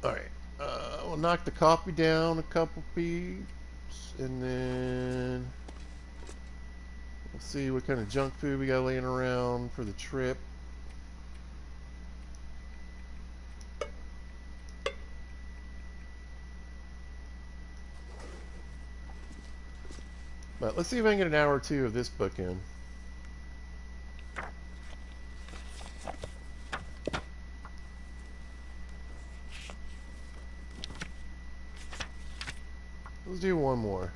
A: Alright. We'll knock the coffee down a couple beats. And then we'll see what kind of junk food we got laying around for the trip. But let's see if I can get an hour or two of this book in. Let's do one more.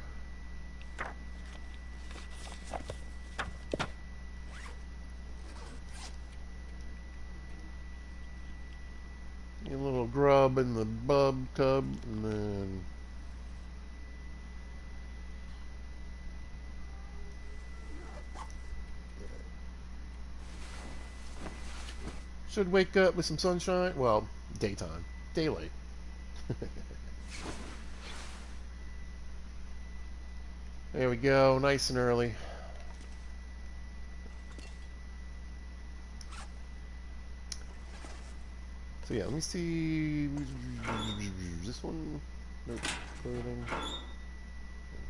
A: Get a little grub in the bub tub, and then should wake up with some sunshine. Well, daytime, daylight. There we go, nice and early. So yeah, let me see. This one, nope, clothing. There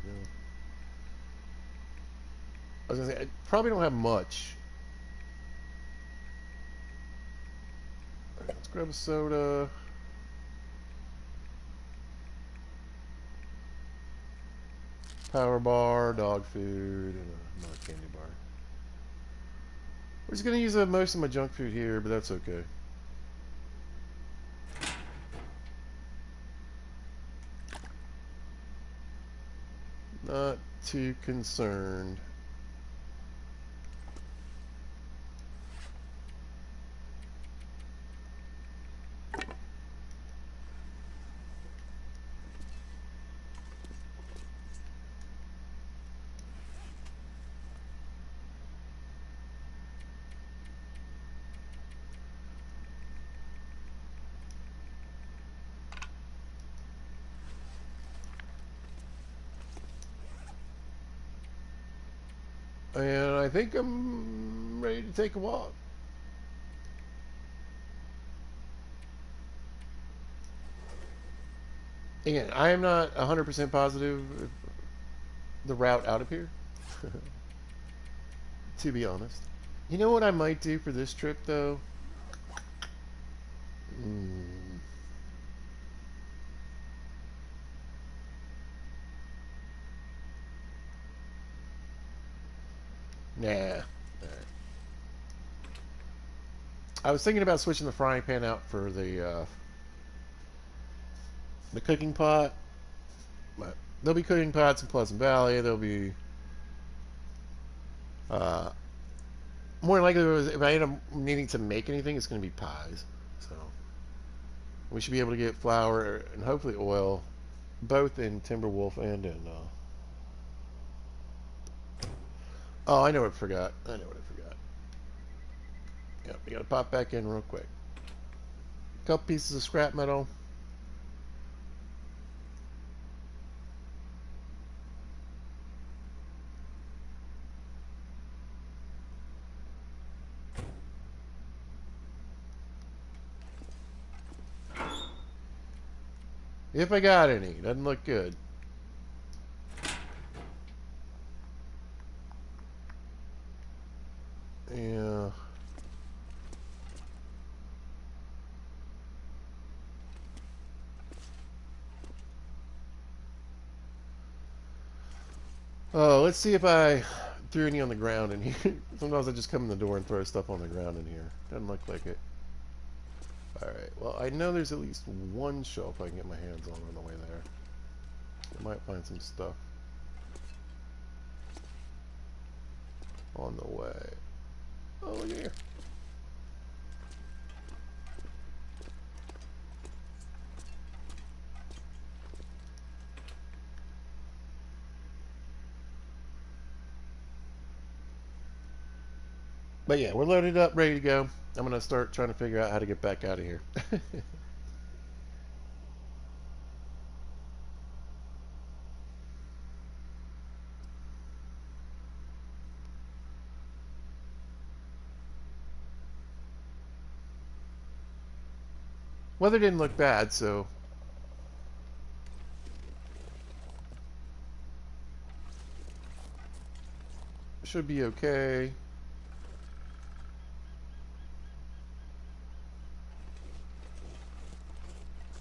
A: we go. I was gonna say, I probably don't have much. Alright, let's grab a soda. Power bar, dog food, and another candy bar. We're just gonna use most of my junk food here, but that's okay. Not too concerned. And I think I'm ready to take a walk. Again, I am not 100% positive the route out of here, to be honest. You know what I might do for this trip, though? Mm. Nah. Alright. I was thinking about switching the frying pan out for the cooking pot. But there'll be cooking pots in Pleasant Valley. There'll be uh, more than likely, if I end up needing to make anything, it's going to be pies. So we should be able to get flour and hopefully oil, both in Timberwolf and in. Oh, I know what I forgot. Yep, we got to pop back in real quick. A couple pieces of scrap metal. If I got any, doesn't look good. Yeah. Oh, let's see if I threw any on the ground in here. Sometimes I just come in the door and throw stuff on the ground in here. Doesn't look like it. Alright, well, I know there's at least one shelf I can get my hands on the way there. I might find some stuff on the way. Oh, look here. But yeah, we're loaded up, ready to go. I'm going to start trying to figure out how to get back out of here. Weather didn't look bad, so should be okay.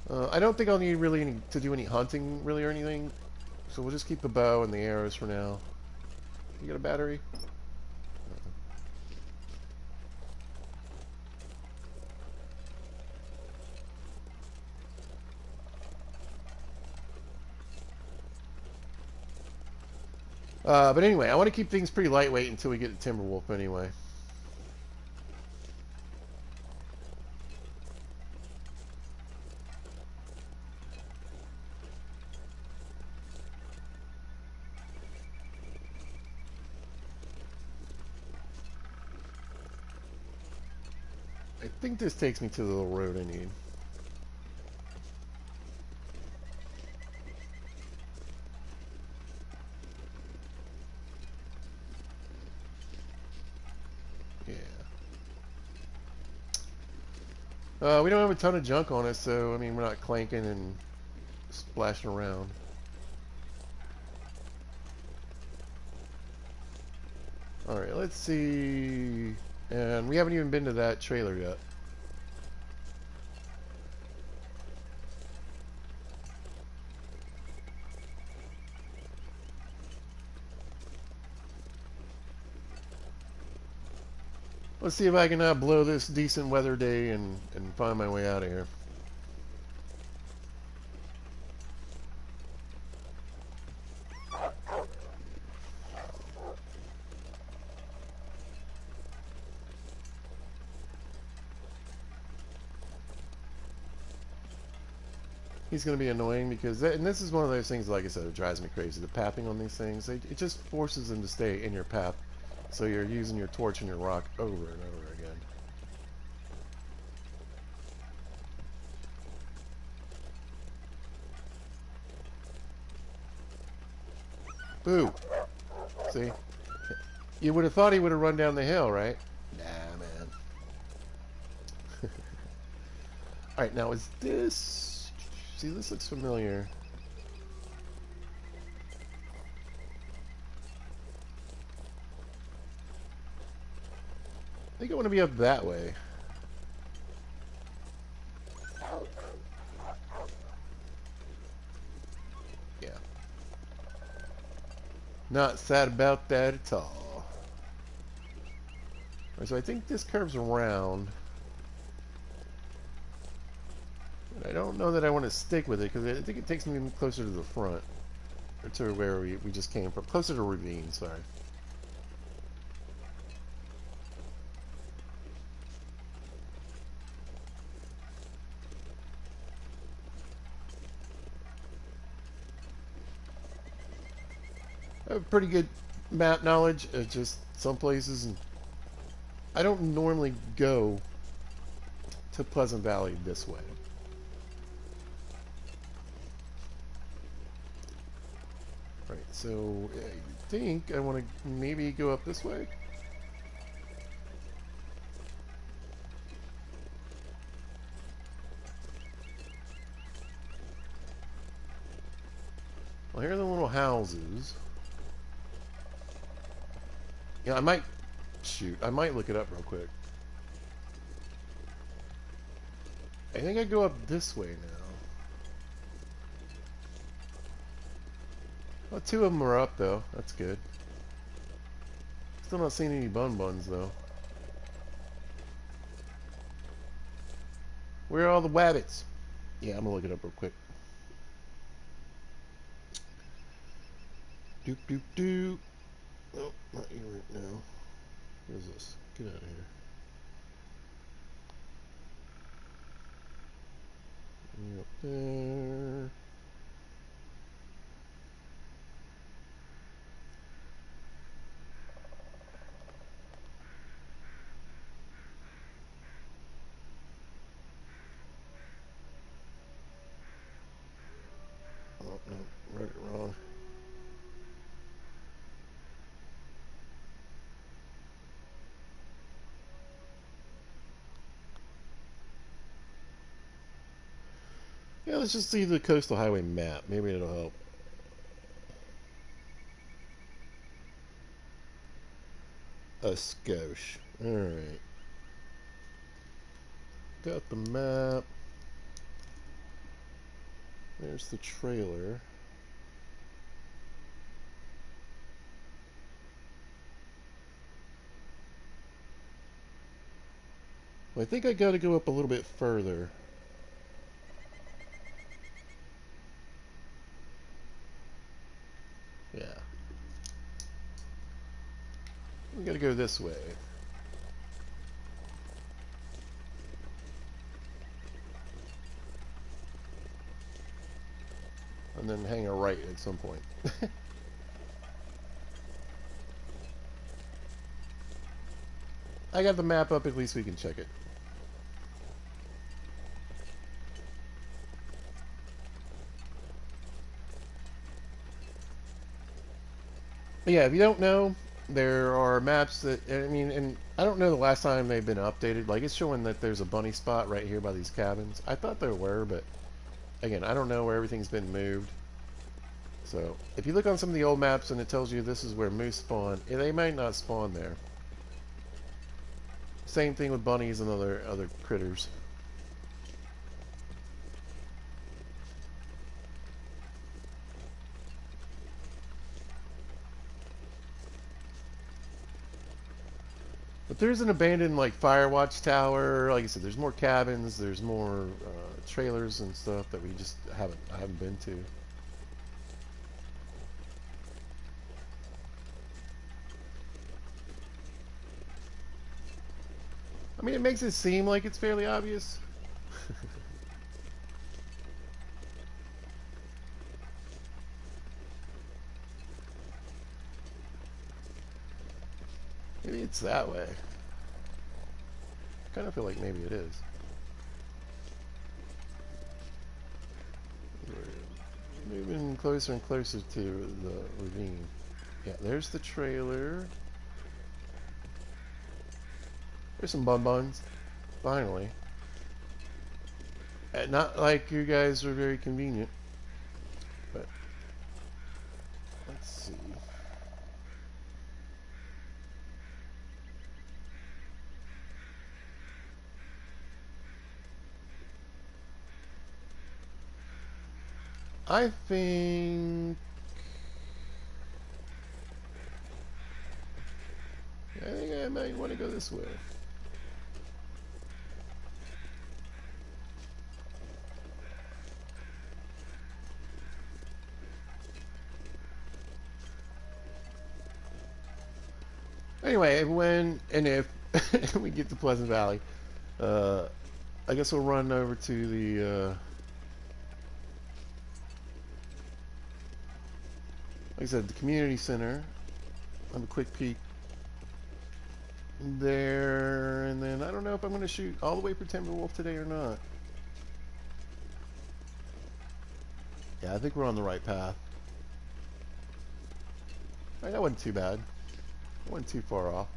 A: I don't think I'll need really to do any hunting, really, or anything. So we'll just keep the bow and the arrows for now. You got a battery? But anyway, I want to keep things pretty lightweight until we get to Timberwolf anyway. I think this takes me to the little road I need. Yeah. We don't have a ton of junk on us, so, I mean, we're not clanking and splashing around. Alright, let's see. And we haven't even been to that trailer yet. Let's see if I can blow this decent weather day and find my way out of here. He's going to be annoying because, and this is one of those things, like I said, it drives me crazy. The pathing on these things, it just forces them to stay in your path. So you're using your torch and your rock over and over again. Boo! See? You would have thought he would have run down the hill, right? Nah, man. Alright, now is this... See, this looks familiar. I think I want to be up that way. Yeah. Not sad about that at all. Alright, so I think this curves around. I don't know that I want to stick with it because I think it takes me closer to the front. Or to where we just came from. Closer to ravine, sorry. I have pretty good map knowledge. Just some places, and I don't normally go to Pleasant Valley this way. Right, so I think I want to maybe go up this way. Well, here are the little houses. Yeah, I might... Shoot, I might look it up real quick. I think I go up this way now. Well, two of them are up, though. That's good. Still not seeing any buns, though. Where are all the wabbits? Yeah, I'm gonna look it up real quick. Doop, doop, doop. Oh, not you right now. What is this? Get out of here. You up there. Oh, no, read it wrong. Yeah, let's just see the coastal highway map. Maybe it'll help. A skosh. Alright. Got the map. There's the trailer. Well, I think I gotta go up a little bit further. Yeah. We gotta go this way. And then hang a right at some point. I got the map up, at least we can check it. But yeah, if you don't know, there are maps that, I mean, and I don't know the last time they've been updated. Like, it's showing that there's a bunny spot right here by these cabins. I thought there were, but again, I don't know where everything's been moved. So, if you look on some of the old maps and it tells you this is where moose spawn, they might not spawn there. Same thing with bunnies and other critters. But there's an abandoned like fire watch tower. Like I said, there's more cabins, there's more trailers and stuff that we just I haven't been to. I mean, it makes it seem like it's fairly obvious. Maybe it's that way. I kind of feel like maybe it is. We're moving closer and closer to the ravine. Yeah, there's the trailer. There's some buns. Finally. Not like you guys are very convenient. But let's see. I think I might want to go this way. Anyway, when and if we get to Pleasant Valley, I guess we'll run over to the like I said, the community center. Have a quick peek there, and then I don't know if I'm going to shoot all the way for Timberwolf today or not. Yeah, I think we're on the right path. Alright, that wasn't too bad. I wasn't too far off.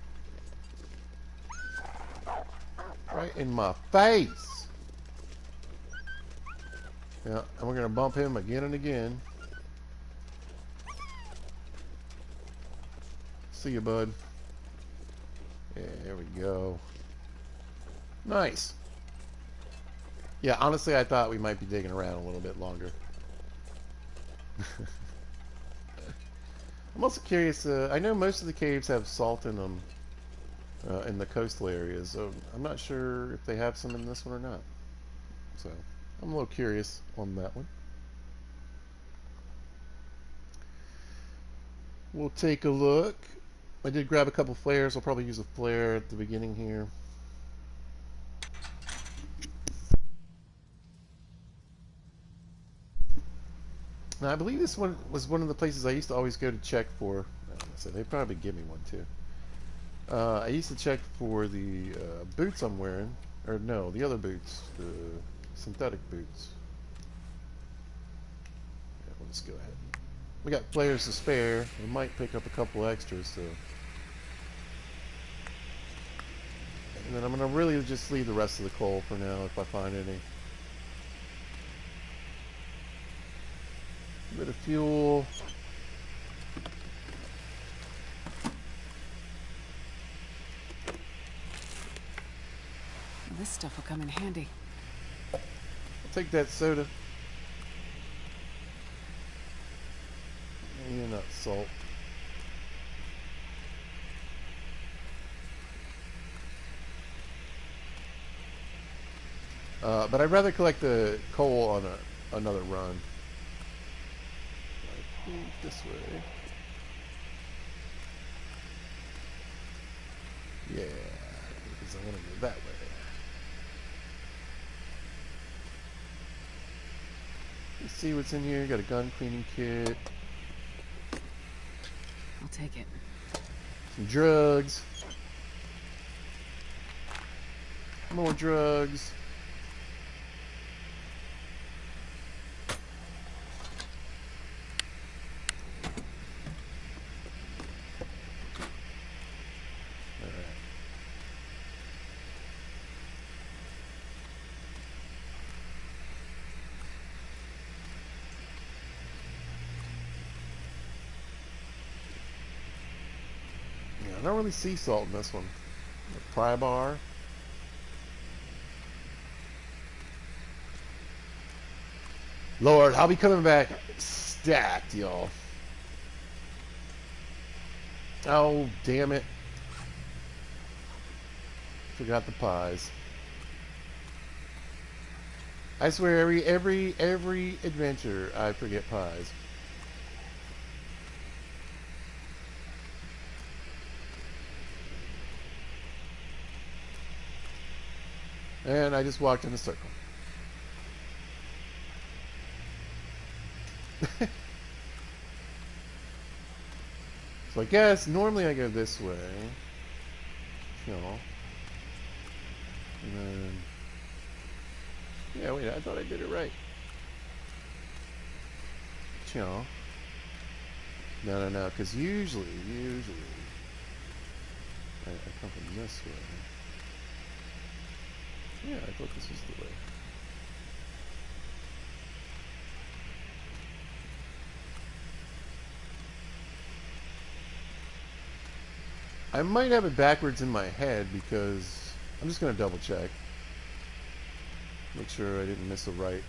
A: Right in my face! Yeah, and we're going to bump him again and again. See you, bud. Yeah, there we go. Nice. Yeah, honestly, I thought we might be digging around a little bit longer. I'm also curious. I know most of the caves have salt in them in the coastal areas, so I'm not sure if they have some in this one or not. So I'm a little curious on that one. We'll take a look. I did grab a couple flares. I'll probably use a flare at the beginning here. Now, I believe this one was one of the places I used to always go to check for. So they'd probably give me one too. I used to check for the boots I'm wearing. Or no, the other boots. The synthetic boots. Yeah, we'll just go ahead. We got flares to spare. We might pick up a couple extras, so. And then I'm going to really just leave the rest of the coal for now if I find any. A bit of fuel.
B: This stuff will come in handy.
A: I'll take that soda. Yeah, not salt. But I'd rather collect the coal on another run. I think this way. Yeah, because I want to go that way. Let's see what's in here. Got a gun cleaning kit.
B: I'll take it.
A: Some drugs. More drugs. I don't really see salt in this one. Pry bar. Lord, I'll be coming back stacked, y'all. Oh, damn it. Forgot the pies. I swear, every adventure, I forget pies. And I just walked in a circle. So I guess normally I go this way. You know. And then, yeah, wait, I thought I did it right. You know. No, because usually, I come from this way. Yeah, I thought this was the way. I might have it backwards in my head because I'm just going to double check. Make sure I didn't miss a right.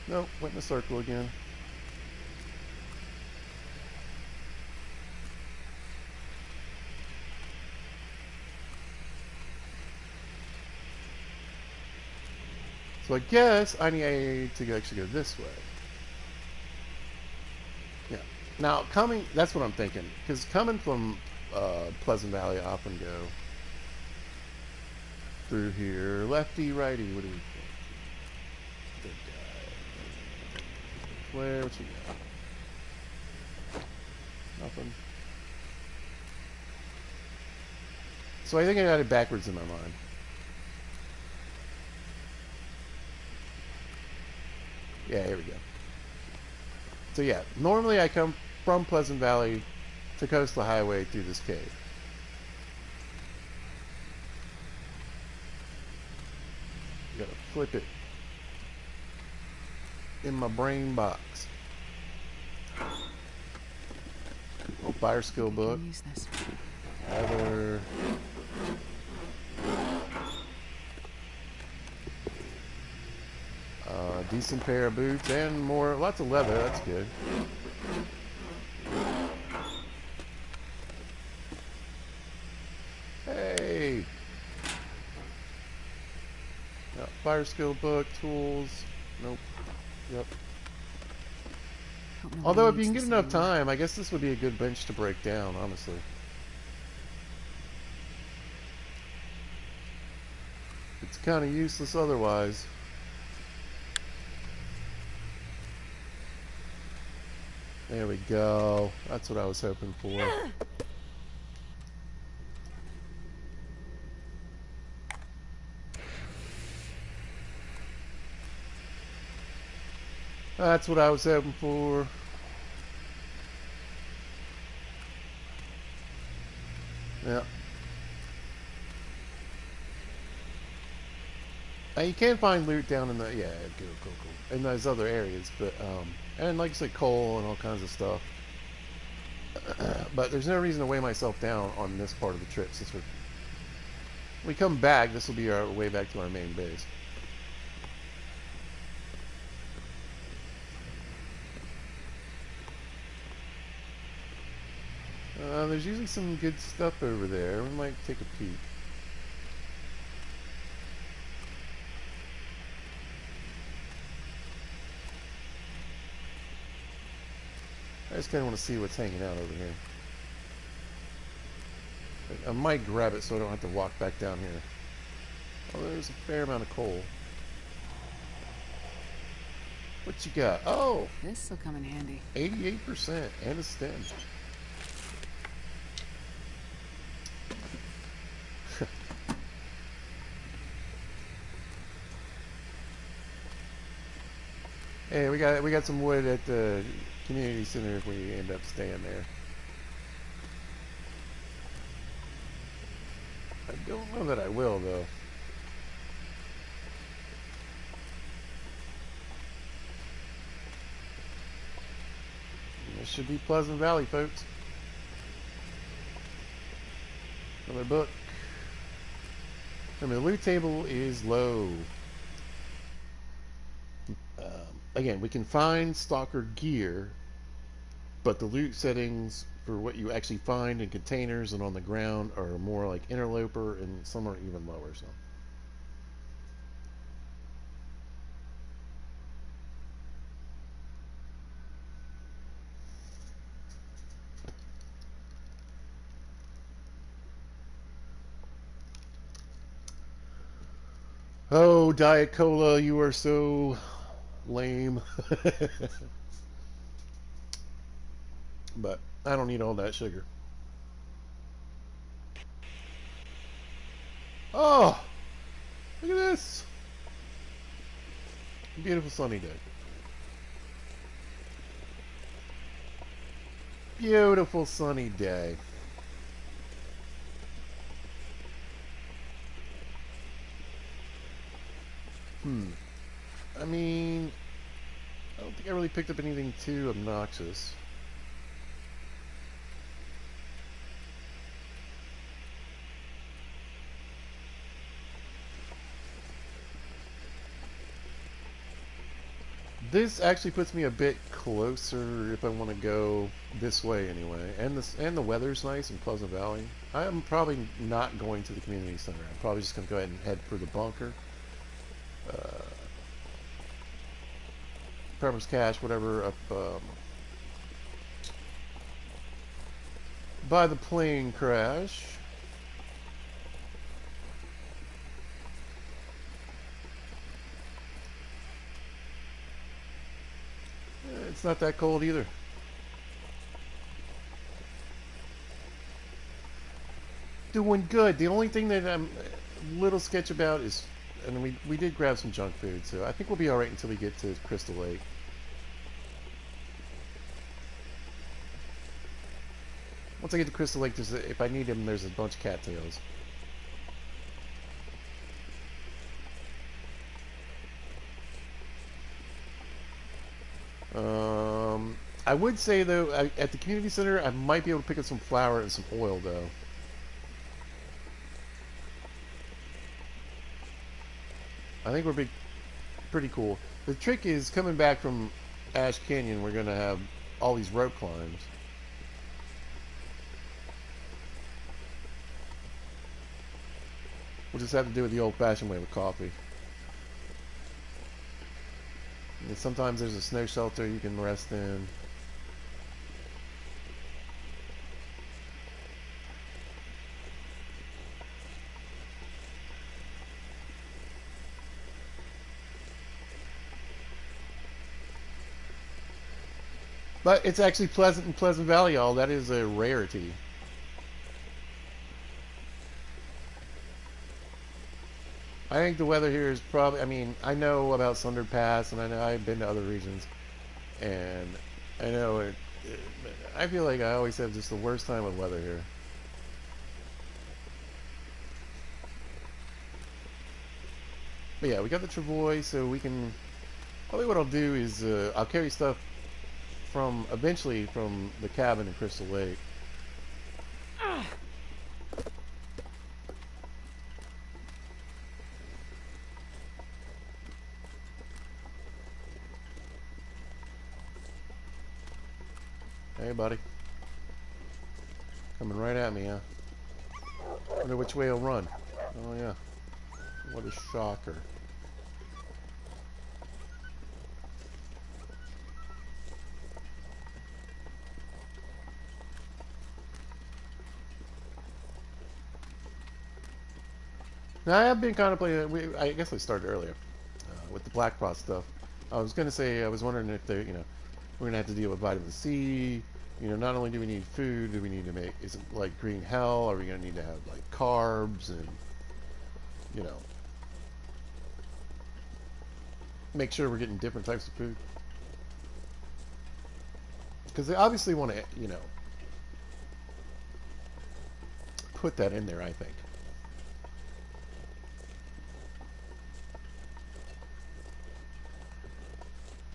A: Nope, went in a circle again. So I guess I need to actually go this way. Yeah. Now, that's what I'm thinking. Because coming from Pleasant Valley, I often go through here. Lefty, righty, what do we think? Good guy. Where, what you got? Nothing. So I think I got it backwards in my mind. Yeah, here we go. So yeah, normally I come from Pleasant Valley to Coastal Highway through this cave. Gotta flip it in my brain box. Oh, fire skill book.
B: Use this.
A: Leather. Decent pair of boots and more, lots of leather. That's good. Hey. Fire skill book, tools. Nope. Yep. Although if you can get enough time, I guess this would be a good bench to break down, honestly. It's kind of useless otherwise. There we go. That's what I was hoping for. That's what I was hoping for. Yeah. You can find loot down in the cool. In those other areas, but and like I said, coal and all kinds of stuff. But there's no reason to weigh myself down on this part of the trip since we come back. This will be our way back to our main base. There's usually some good stuff over there. We might take a peek. I just kind of want to see what's hanging out over here. I might grab it so I don't have to walk back down here. Oh, there's a fair amount of coal. What you got? Oh!
B: This'll come in handy.
A: 88% and a stem. Hey, we got some wood at the community center if we end up staying there. I don't know that I will though. This should be Pleasant Valley, folks. Another book. I mean, the loot table is low. Again, we can find stalker gear, but the loot settings for what you actually find in containers and on the ground are more like interloper, and some are even lower. So. Oh, Diet Cola, you are so lame. But I don't need all that sugar. Oh, look at this. Beautiful sunny day. Beautiful sunny day. I mean, I don't think I really picked up anything too obnoxious. This actually puts me a bit closer if I want to go this way anyway. And the weather's nice in Pleasant Valley. I am probably not going to the community center. I'm probably just going to go ahead and head for the bunker. Pepper's Cache, whatever, up by the plane crash. It's not that cold either. Doing good. The only thing that I'm a little sketch about is, and we did grab some junk food, so I think we'll be all right until we get to Crystal Lake. Once I get to Crystal Lake, if I need him, there's a bunch of cattails. I would say though, at the community center, I might be able to pick up some flour and some oil though. I think we're pretty cool. The trick is coming back from Ash Canyon, we're gonna have all these rope climbs. We'll just have to do it the old-fashioned way with coffee. And sometimes there's a snow shelter you can rest in. But it's actually pleasant in Pleasant Valley, y'all. That is a rarity. I think the weather here is probably, I mean, I know about Thunder Pass, and I know I've been to other regions, and I know I feel like I always have just the worst time with weather here. But yeah, we got the travois, so we can, probably what I'll do is, I'll carry stuff eventually from the cabin in Crystal Lake. Hey, buddy. Coming right at me, huh? Wonder which way he'll run. Oh, yeah. What a shocker. Now, I have been contemplating, I guess I started earlier, with the black spot stuff. I was going to say, I was wondering if we're going to have to deal with vitamin C. Not only do we need food, do we need to is it like green hell? Are we going to need to have like carbs and, make sure we're getting different types of food? Because they obviously want to, put that in there, I think.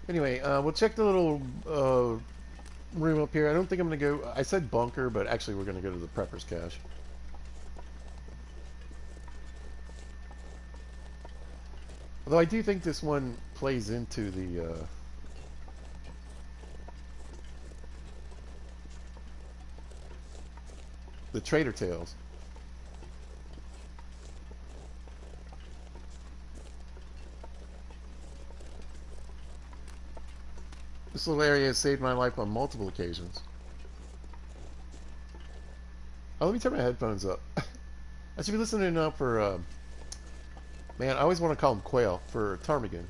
A: Anyway, we'll check the little room up here. I don't think I'm going to go... I said bunker, but actually we're going to go to the Prepper's Cache. Although I do think this one plays into the Trader Tales. This little area has saved my life on multiple occasions. Oh, let me turn my headphones up. I should be listening now for, man, I always want to call him Quail, for ptarmigan.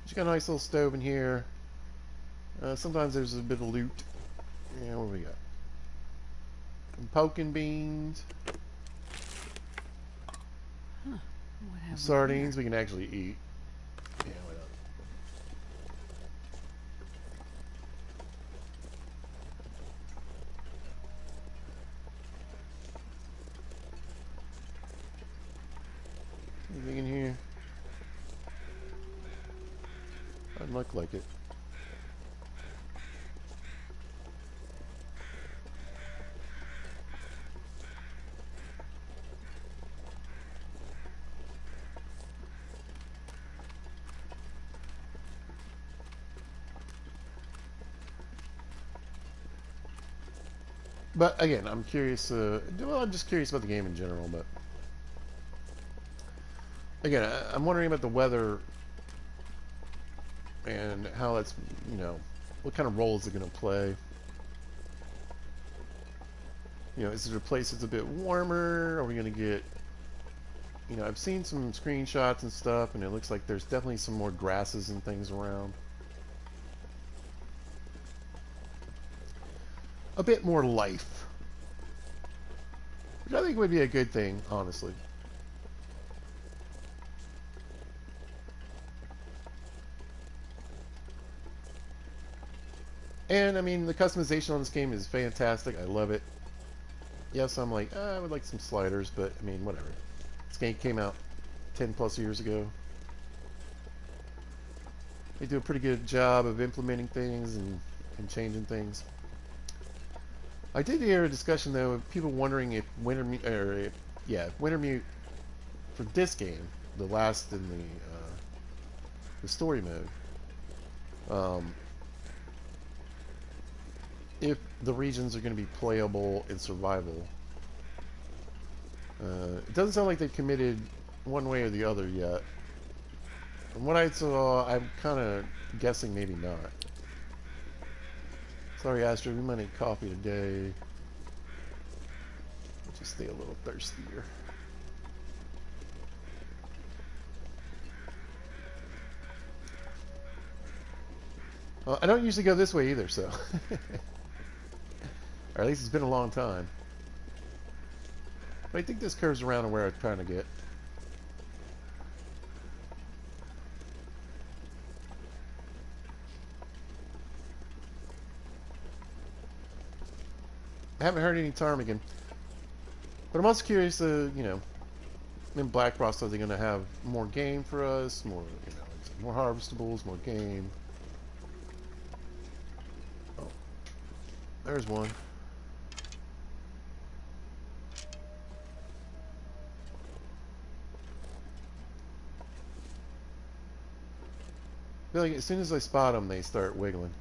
A: Just got a nice little stove in here. Sometimes there's a bit of loot. Yeah, what do we got? Some poking beans.
B: Huh. What have
A: Sardines we can actually eat. Yeah, why not? Anything in here? Doesn't look like it. But again, I'm curious. Well, I'm just curious about the game in general. But again, I'm wondering about the weather and how that's, what kind of role is it going to play? Is it a place that's a bit warmer? Are we going to get, I've seen some screenshots and stuff, and it looks like there's definitely some more grasses and things around. A bit more life, which I think would be a good thing, honestly. And I mean, the customization on this game is fantastic. I love it. Yes, I'm like, I would like some sliders, but I mean, whatever. This game came out 10 plus years ago. They do a pretty good job of implementing things and changing things. I did hear a discussion though of people wondering if Wintermute for this game, the last in the story mode, if the regions are going to be playable in survival. It doesn't sound like they've committed one way or the other yet. From what I saw, I'm kind of guessing maybe not. Sorry, Astrid, we might need coffee today. Let's just stay a little thirstier. Well, I don't usually go this way either, so. Or at least it's been a long time. But I think this curves around to where I'm trying to get. I haven't heard any ptarmigan. But I'm also curious, in Black Frost, are they going to have more game for us? More, more harvestables, more game? Oh, there's one. I feel like as soon as I spot them, they start wiggling.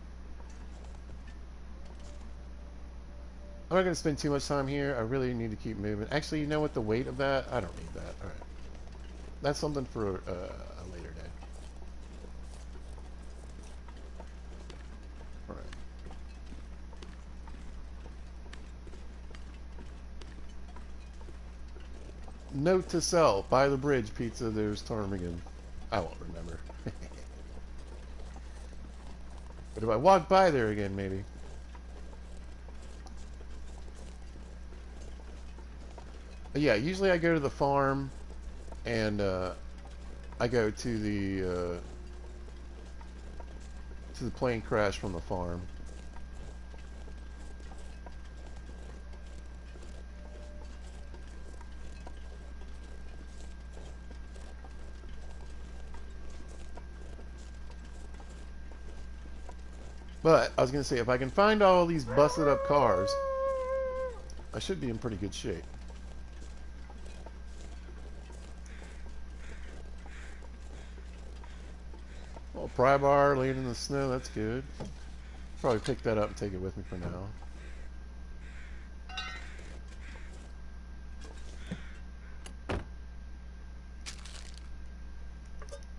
A: I'm not going to spend too much time here. I really need to keep moving. Actually, you know what? The weight of that? I don't need that. Alright. That's something for a later day. Alright. Note to self. By the bridge, pizza, there's ptarmigan. I won't remember. But if I walk by there again, maybe. But yeah, usually I go to the farm, and I go to the plane crash from the farm. But I was gonna say, if I can find all these busted up cars, I should be in pretty good shape. Oh, pry bar laying in the snow. That's good. Probably pick that up and take it with me for now.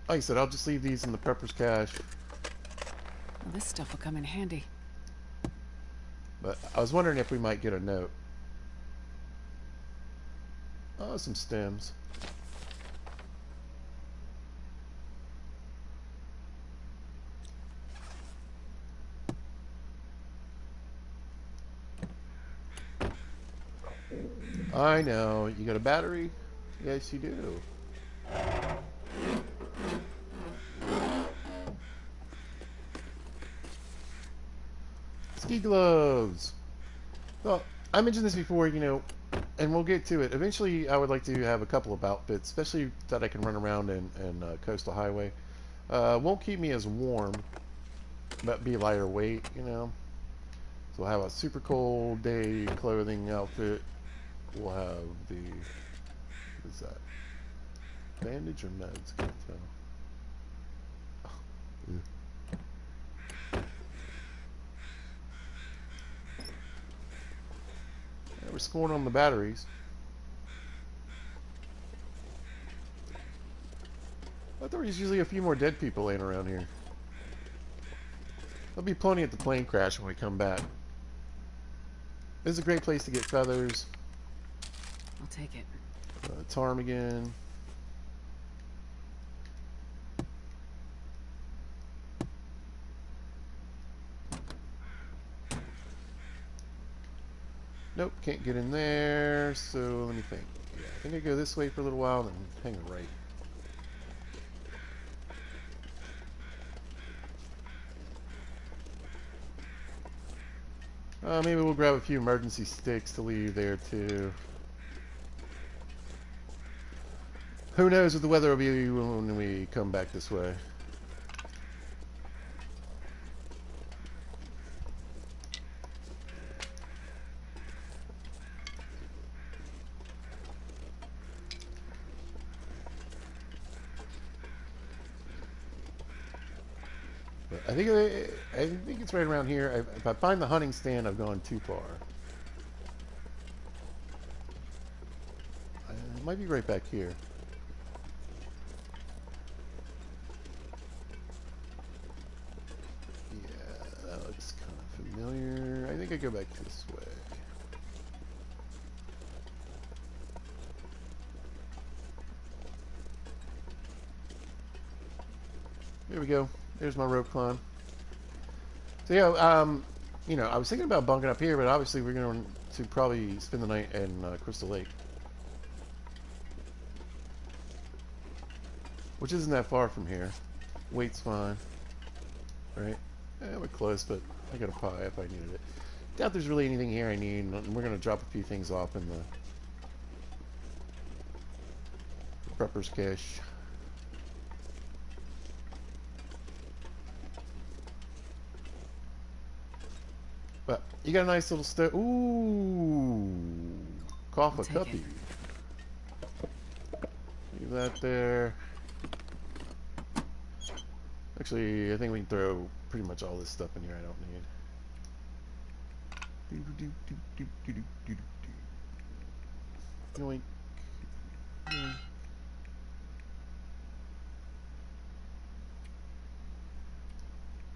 A: Like I said, I'll just leave these in the prepper's cache.
B: Well, this stuff will come in handy.
A: But I was wondering if we might get a note. Oh, some stems. I know. You got a battery? Yes, you do. Ski gloves. Well, I mentioned this before, and we'll get to it. Eventually, I would like to have a couple of outfits, especially that I can run around in coastal highway. Won't keep me as warm, but be lighter weight. So we'll have a super cold day clothing outfit. We'll have the, what is that? Bandage or meds? Can't tell. Oh, yeah, we're scoring on the batteries. I thought there was usually a few more dead people laying around here. There'll be plenty at the plane crash when we come back. This is a great place to get feathers.
B: I'll take it.
A: Ptarmigan. Nope, can't get in there, so let me think. Yeah, I think I go this way for a little while, then hang a right. Maybe we'll grab a few emergency sticks to leave there, too. Who knows what the weather will be when we come back this way. But I think it's right around here. If I find the hunting stand, I've gone too far. It might be right back here. Yeah, that looks kind of familiar. I think I go back this way. There we go. There's my rope climb. So yeah, I was thinking about bunking up here, but obviously we're going to probably spend the night in Crystal Lake, which isn't that far from here. Weight's fine, right? We're close, but I got a pie if I needed it. Doubt there's really anything here I need. We're going to drop a few things off in the prepper's cache. But you got a nice little stove. Ooh, coffee cuppy. Leave that there. Actually, I think we can throw pretty much all this stuff in here I don't need. Yoink. Yoink.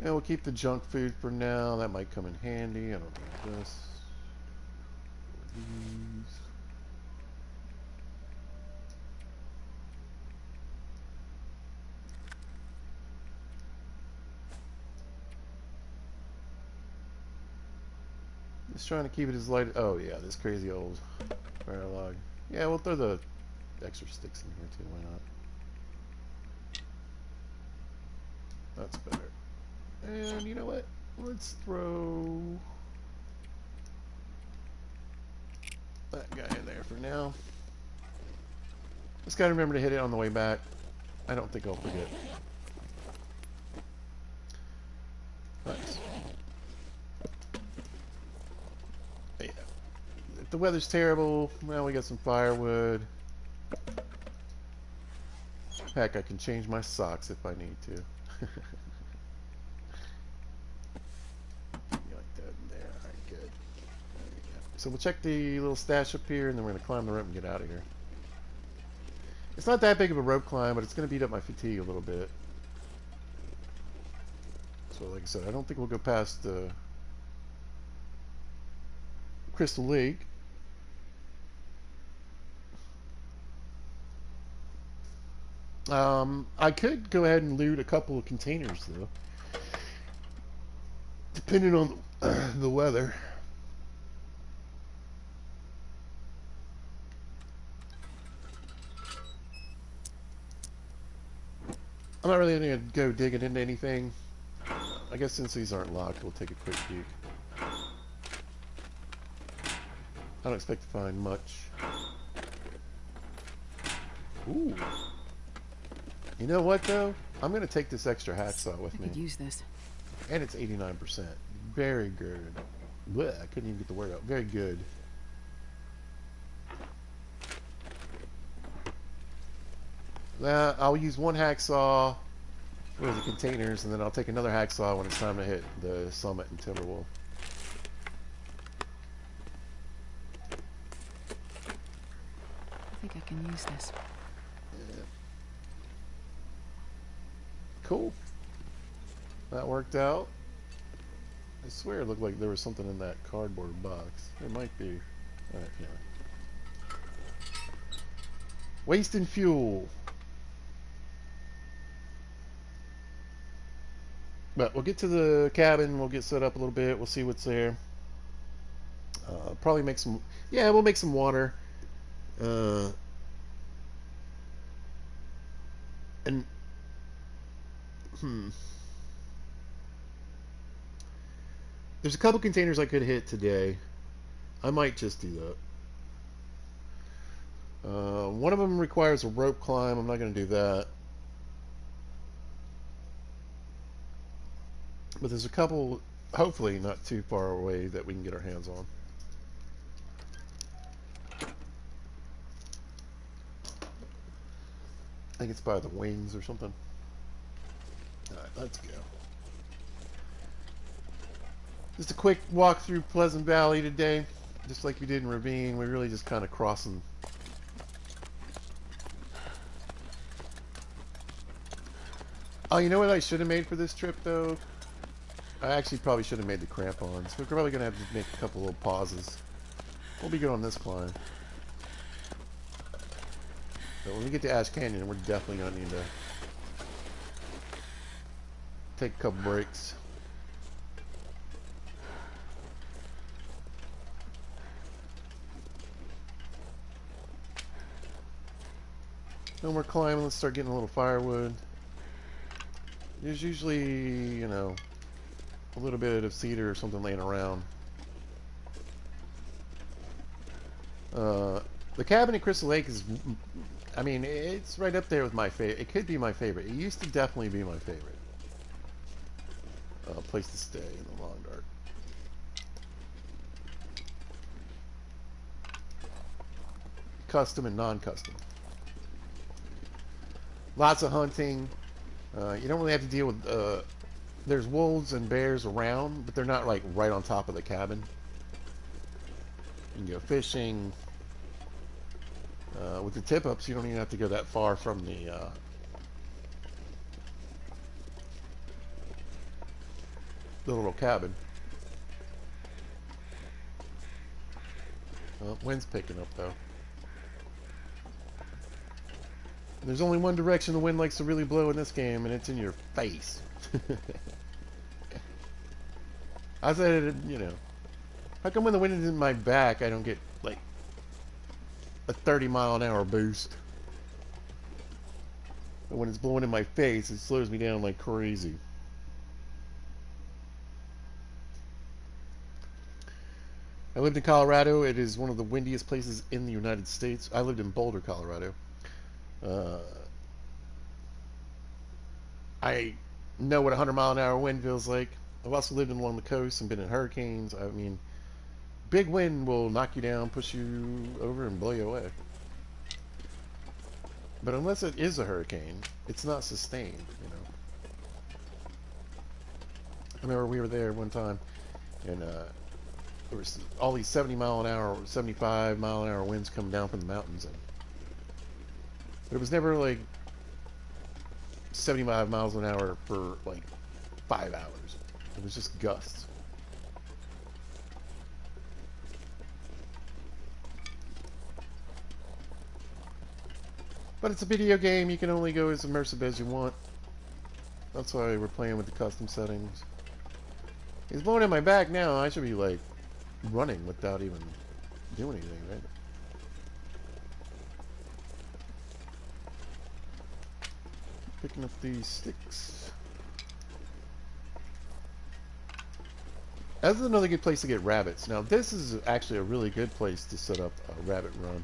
A: Yeah, we'll keep the junk food for now. That might come in handy. I don't need this. These. Just trying to keep it as light. Oh yeah, this crazy old fire log. Yeah, we'll throw the extra sticks in here too. Why not? That's better. And you know what? Let's throw that guy in there for now. Just gotta remember to hit it on the way back. I don't think I'll forget. Nice. Yeah. If the weather's terrible, well, we got some firewood. Heck, I can change my socks if I need to. Like that in there. All right, good. So we'll check the little stash up here, and then we're going to climb the rope and get out of here. It's not that big of a rope climb, but it's going to beat up my fatigue a little bit. So like I said, I don't think we'll go past Crystal Lake. I could go ahead and loot a couple of containers, though. Depending on the weather. I'm not really going to go digging into anything. I guess since these aren't locked, we'll take a quick peek. I don't expect to find much. Ooh. You know what, though? I'm going to take this extra hacksaw with me.
B: I could use this.
A: And it's 89%. Very good. Blech, I couldn't even get the word out. Very good. I'll use one hacksaw for the containers, and then I'll take another hacksaw when it's time to hit the summit in Timberwolf.
B: I think I can use this.
A: Yeah. Cool. That worked out. I swear it looked like there was something in that cardboard box. There might be. Alright, yeah. Wasting fuel. But we'll get to the cabin. We'll get set up a little bit. We'll see what's there. Probably make some... Yeah, we'll make some water. And... There's a couple containers I could hit today. I might just do that. One of them requires a rope climb. I'm not going to do that. But there's a couple, hopefully not too far away, that we can get our hands on. I think it's by the wings or something. Alright, let's go. Just a quick walk through Pleasant Valley today. Just like we did in Ravine. We're really just kind of crossing. Oh, you know what I should have made for this trip, though? I actually probably should have made the crampons. We're probably going to have to make a couple little pauses. We'll be good on this climb. But when we get to Ash Canyon, we're definitely going to need to take a couple breaks. No more climbing. Let's start getting a little firewood. There's usually, you know, a little bit of cedar or something laying around. The cabin at Crystal Lake is, I mean, it's right up there with my favorite. It could be my favorite. It used to definitely be my favorite place to stay in the Long Dark. Custom and non-custom. Lots of hunting. You don't really have to deal with... there's wolves and bears around, but they're not like right on top of the cabin. You can go fishing. With the tip-ups, you don't even have to go that far from the little cabin. Wind's picking up, though. There's only one direction the wind likes to really blow in this game, and it's in your face. I said, you know, how come when the wind is in my back, I don't get, like, a 30-mile-an-hour boost? But when it's blowing in my face, it slows me down like crazy. I lived in Colorado. It is one of the windiest places in the United States. I lived in Boulder, Colorado. I know what a 100-mile-an-hour wind feels like. I've also lived along the coast and been in hurricanes. I mean, big wind will knock you down, push you over, and blow you away. But unless it is a hurricane, it's not sustained, you know. I remember we were there one time, and there was all these 70 mile an hour, 75 mile an hour winds coming down from the mountains, and but it was never like 75 miles an hour for like 5 hours. It was just gusts. But it's a video game. You can only go as immersive as you want. That's why we're playing with the custom settings. He's blowing in my back now. I should be like running without even doing anything, right? Picking up these sticks. That's another good place to get rabbits. Now this is actually a really good place to set up a rabbit run.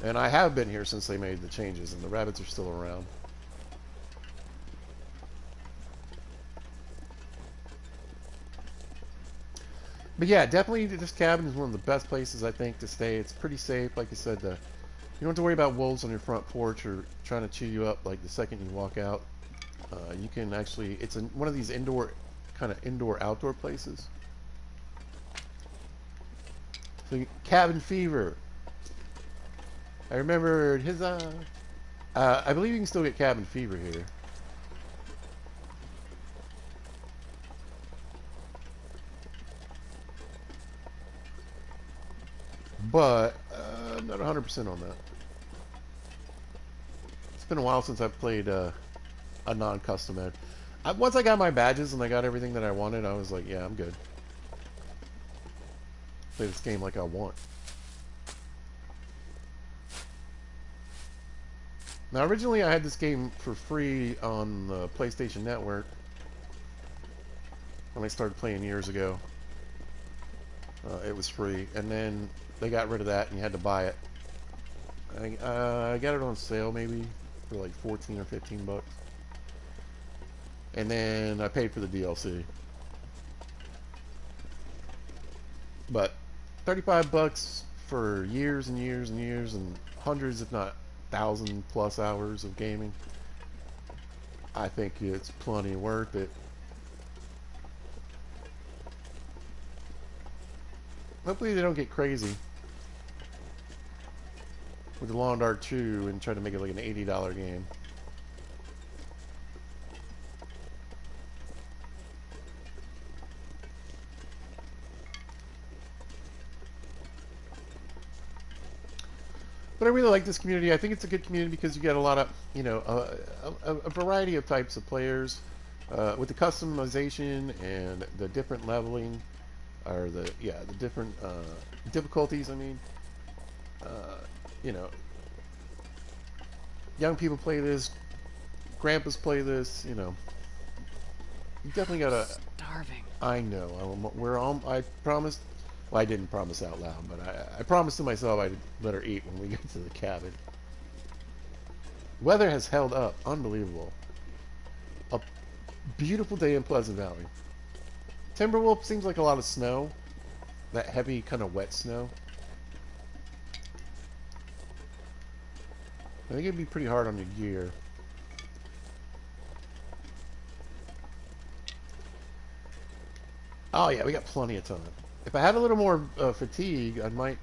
A: And I have been here since they made the changes, and the rabbits are still around. But yeah, definitely this cabin is one of the best places, I think, to stay. It's pretty safe. Like I said, you don't have to worry about wolves on your front porch or trying to chew you up like the second you walk out. You can actually, it's one of these kind of indoor-outdoor places. So cabin fever. I remember his, I believe you can still get cabin fever here. But I'm not 100% on that. It's been a while since I've played a non-custom mode. Once I got my badges and I got everything that I wanted, I was like, yeah, I'm good. Play this game like I want. Now, originally I had this game for free on the PlayStation Network when I started playing years ago. It was free, and then they got rid of that and you had to buy it. I got it on sale maybe for like 14 or 15 bucks. And then I paid for the DLC. But 35 bucks for years and years and years and hundreds, if not 1,000+ hours of gaming, I think it's plenty worth it. Hopefully they don't get crazy with the Long Dark 2 and try to make it like an $80 game. But I really like this community. I think it's a good community because you get a lot of, you know, a variety of types of players with the customization and the different leveling, or the different difficulties. I mean, you know, young people play this, grandpas play this. You know, you definitely gotta.
B: Starving.
A: I know. I promised. Well, I didn't promise out loud, but I promised to myself I'd let her eat when we get to the cabin. Weather has held up. Unbelievable. A beautiful day in Pleasant Valley. Timberwolf seems like a lot of snow. That heavy, kind of wet snow. I think it'd be pretty hard on your gear. Oh yeah, we got plenty of time. If I had a little more fatigue, I might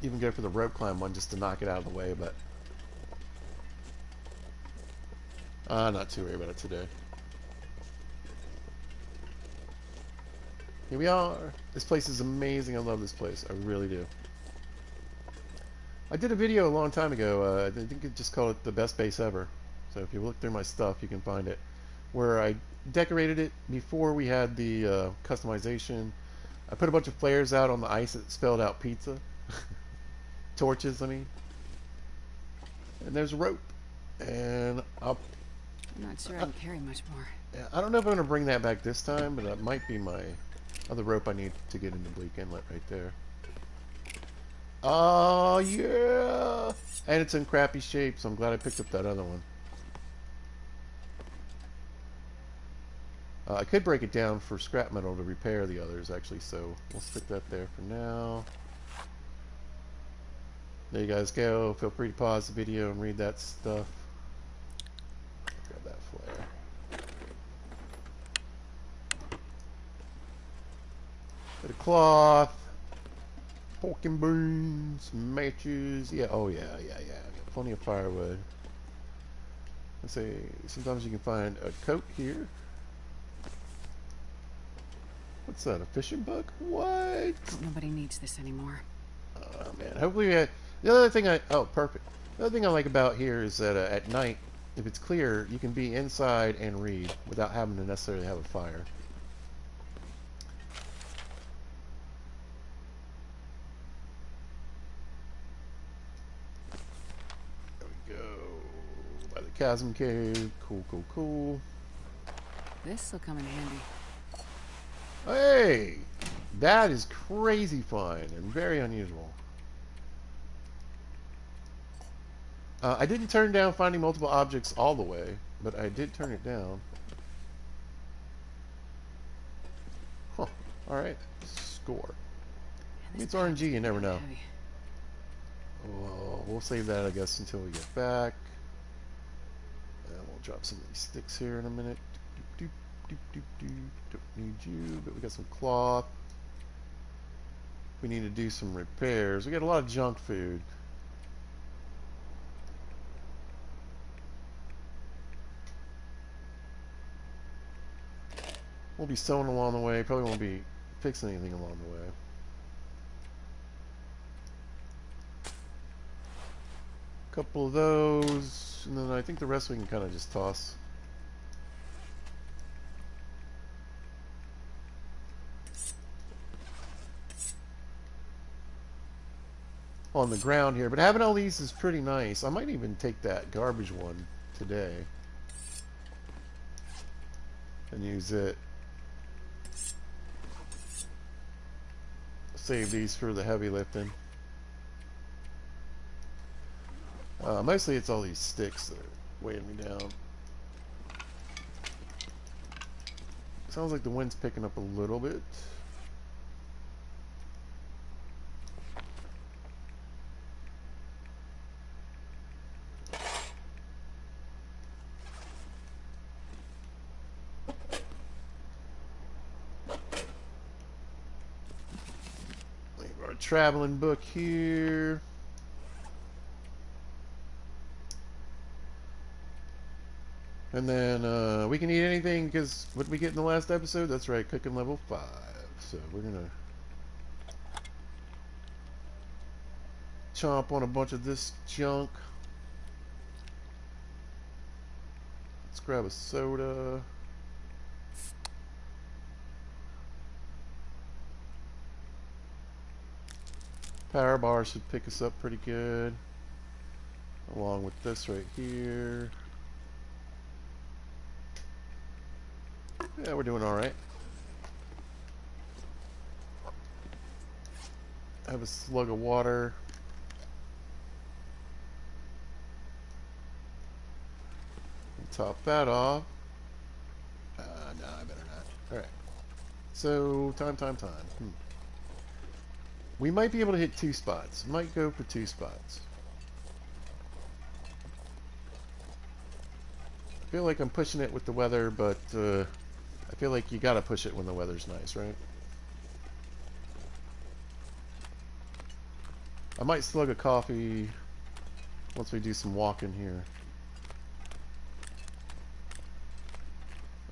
A: even go for the rope climb one just to knock it out of the way, but not too worried about it today. Here we are. This place is amazing. I love this place. I really do. I did a video a long time ago. I think it just called it the best base ever. So if you look through my stuff, you can find it. Where I decorated it before we had the customization. I put a bunch of flares out on the ice that spelled out pizza. Torches, I mean. And there's a rope. And
B: I'm not sure I can carry much more.
A: I don't know if I'm going to bring that back this time, but that might be my other rope I need to get into Bleak Inlet right there. Oh, yeah! And it's in crappy shape, so I'm glad I picked up that other one. I could break it down for scrap metal to repair the others, actually, so we'll stick that there for now. There you guys go. Feel free to pause the video and read that stuff. cloth, pork and beans, matches. Yeah, oh yeah, yeah, yeah. I got plenty of firewood. Let's see. Sometimes you can find a coat here. What's that? A fishing bug? What?
B: Nobody needs this anymore.
A: Oh man. Hopefully, the other thing oh, perfect. The other thing I like about here is that at night, if it's clear, you can be inside and read without having to necessarily have a fire. There we go. By the chasm cave. Cool, cool, cool.
B: This'll come in handy.
A: Hey! That is crazy fun and very unusual. I didn't turn down finding multiple objects all the way, but I did turn it down. Huh. Alright. Score. It's RNG, you never know. Well, we'll save that, I guess, until we get back. And we'll drop some of these sticks here in a minute. Doop, doop, doop, doop. Don't need you, but we got some cloth. We need to do some repairs. We got a lot of junk food. We'll be sewing along the way. Probably won't be fixing anything along the way. A couple of those, and then I think the rest we can kind of just toss. On the ground here, but having all these is pretty nice. I might even take that garbage one today and use it. Save these for the heavy lifting. Mostly it's all these sticks that are weighing me down. Sounds like the wind's picking up a little bit. Leave our traveling book here. And then we can eat anything because what did we get in the last episode? That's right, cooking level 5. So we're gonna chomp on a bunch of this junk. Let's grab a soda. Power bar should pick us up pretty good, along with this right here. Yeah, we're doing alright. Have a slug of water. And top that off. No, I better not. Alright. So, time. We might be able to hit 2 spots. Might go for 2 spots. I feel like I'm pushing it with the weather, but I feel like you gotta push it when the weather's nice, right? I might slug a coffee once we do some walking here.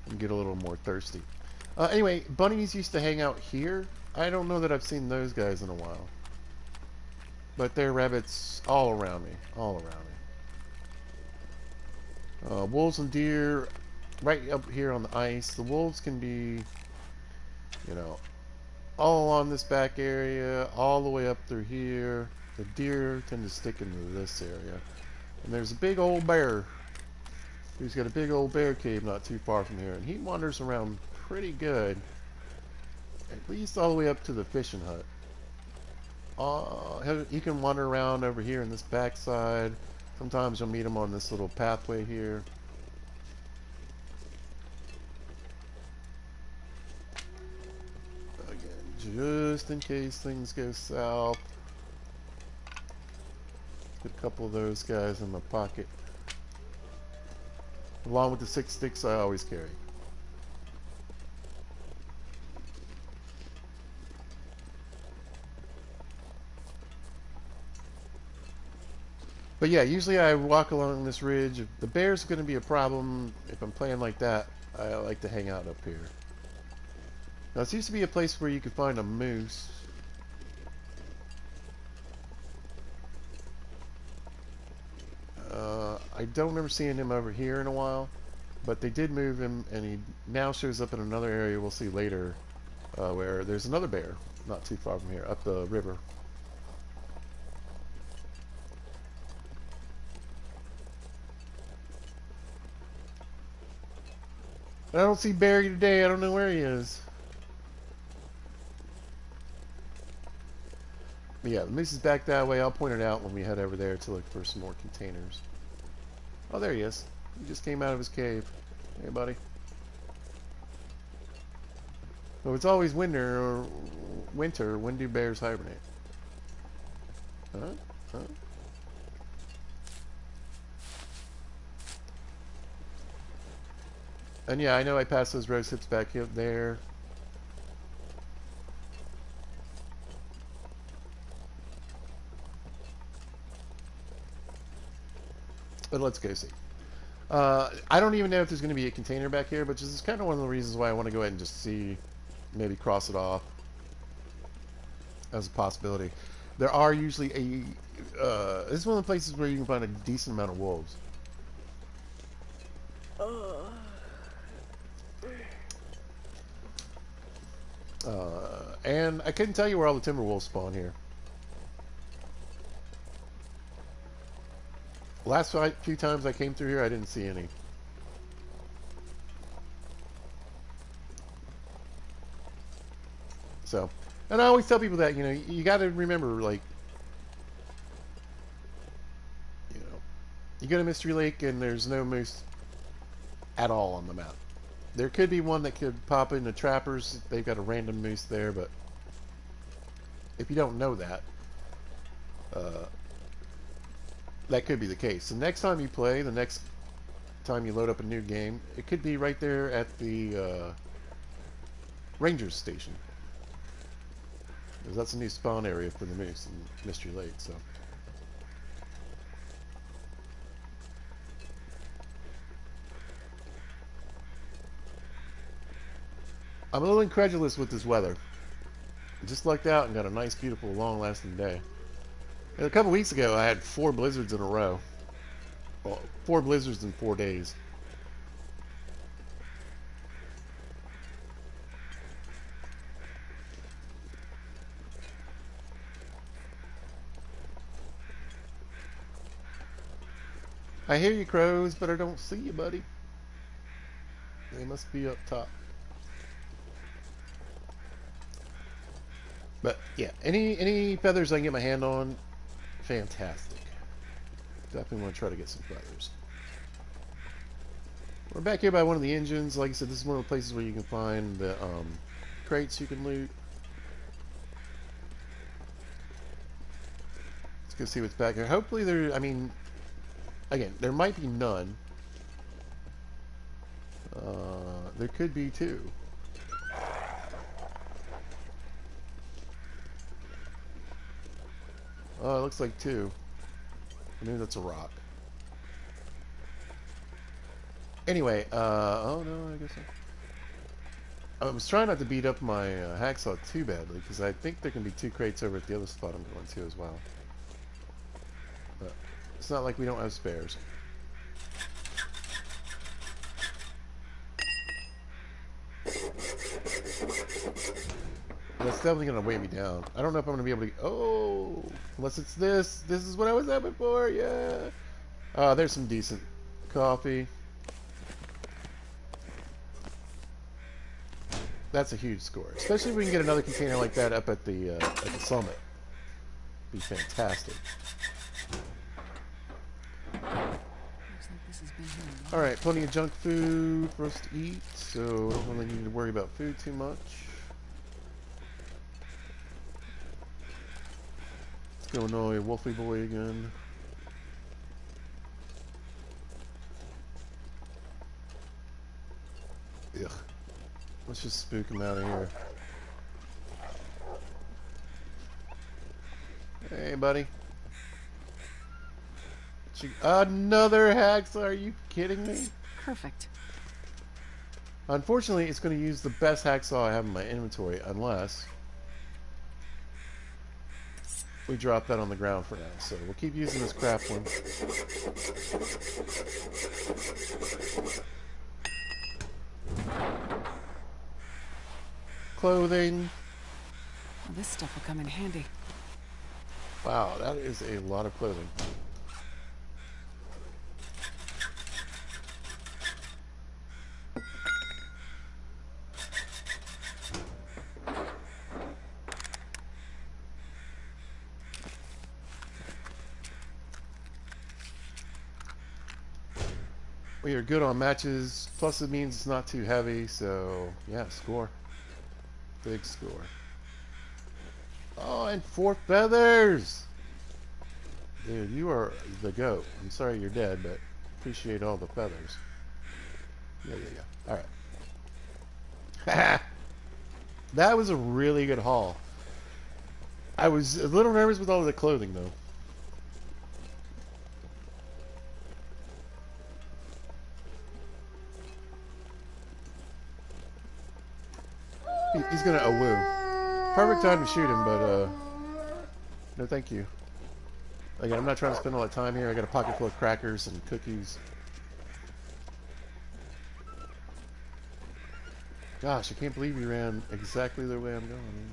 A: And get a little more thirsty. Anyway, bunnies used to hang out here. I don't know that I've seen those guys in a while. But there are rabbits all around me. All around me. Wolves and deer right up here on the ice. The wolves can be, you know, all along this back area, all the way up through here. The deer tend to stick into this area. And there's a big old bear who's got a big old bear cave not too far from here. And he wanders around pretty good. At least all the way up to the fishing hut. He can wander around over here in this backside. Sometimes you'll meet him on this little pathway here. Again, just in case things go south. Put a couple of those guys in my pocket. Along with the 6 sticks I always carry. But yeah, usually I walk along this ridge. If the bear's going to be a problem if I'm playing like that, I like to hang out up here. Now, this used to be a place where you could find a moose. I don't remember seeing him over here in a while, but they did move him, and he now shows up in another area we'll see later, where there's another bear not too far from here, up the river. I don't see Barry today. I don't know where he is. But yeah, the moose is back that way. I'll point it out when we head over there to look for some more containers. Oh, there he is. He just came out of his cave. Hey, buddy. So it's always winter. When do bears hibernate? Huh? Huh? And yeah, I know I passed those rose hips back there. But let's go see. I don't even know if there's going to be a container back here, but this is kind of one of the reasons why I want to go ahead and just see, maybe cross it off as a possibility. There are usually this is one of the places where you can find a decent amount of wolves. And I couldn't tell you where all the timber wolves spawn here. Last few times I came through here, I didn't see any. So, and I always tell people that, you know, you got to remember, like, you know, you go to Mystery Lake and there's no moose at all on the map. There could be one that could pop into trappers. They've got a random moose there, but if you don't know that, that could be the case. The next time you play, the next time you load up a new game, it could be right there at the Rangers station. Because that's a new spawn area for the moose in Mystery Lake, so. I'm a little incredulous with this weather. I just lucked out and got a nice, beautiful, long-lasting day. And a couple weeks ago, I had 4 blizzards in a row. Well, 4 blizzards in 4 days. I hear you, crows, but I don't see you, buddy. They must be up top. But yeah, any feathers I can get my hand on, fantastic. Definitely want to try to get some feathers. We're back here by one of the engines. Like I said, this is one of the places where you can find the crates you can loot. Let's go see what's back here. Hopefully there, I mean, again, there might be none. There could be 2. Oh, it looks like 2. Maybe that's a rock. Anyway, oh no, I guess I was trying not to beat up my hacksaw too badly, because I think there can be 2 crates over at the other spot I'm going to as well. But it's not like we don't have spares. That's definitely going to weigh me down. I don't know if I'm going to be able to... Oh! Unless it's this. This is what I was having for, yeah! There's some decent coffee. That's a huge score. Especially if we can get another container like that up at the summit. Be fantastic. Alright, plenty of junk food for us to eat, so don't really need to worry about food too much. Let's go annoy Wolfie Boy again. Ugh. Let's just spook him out of here. Hey, buddy. Another hacksaw? Are you kidding me?
B: Perfect.
A: Unfortunately, it's going to use the best hacksaw I have in my inventory, unless we drop that on the ground for now. So we'll keep using this craft one. Clothing.
B: Well, this stuff will come in handy.
A: Wow, that is a lot of clothing. We are good on matches. Plus it means it's not too heavy, so yeah, score. Big score. Oh, and 4 feathers! Dude, you are the GOAT. I'm sorry you're dead, but appreciate all the feathers. Yeah. Alright. That was a really good haul. I was a little nervous with all of the clothing, though. He's gonna woo. Perfect time to shoot him, but no thank you. Again, I'm not trying to spend all that time here. I got a pocket full of crackers and cookies. Gosh, I can't believe you ran exactly the way I'm going.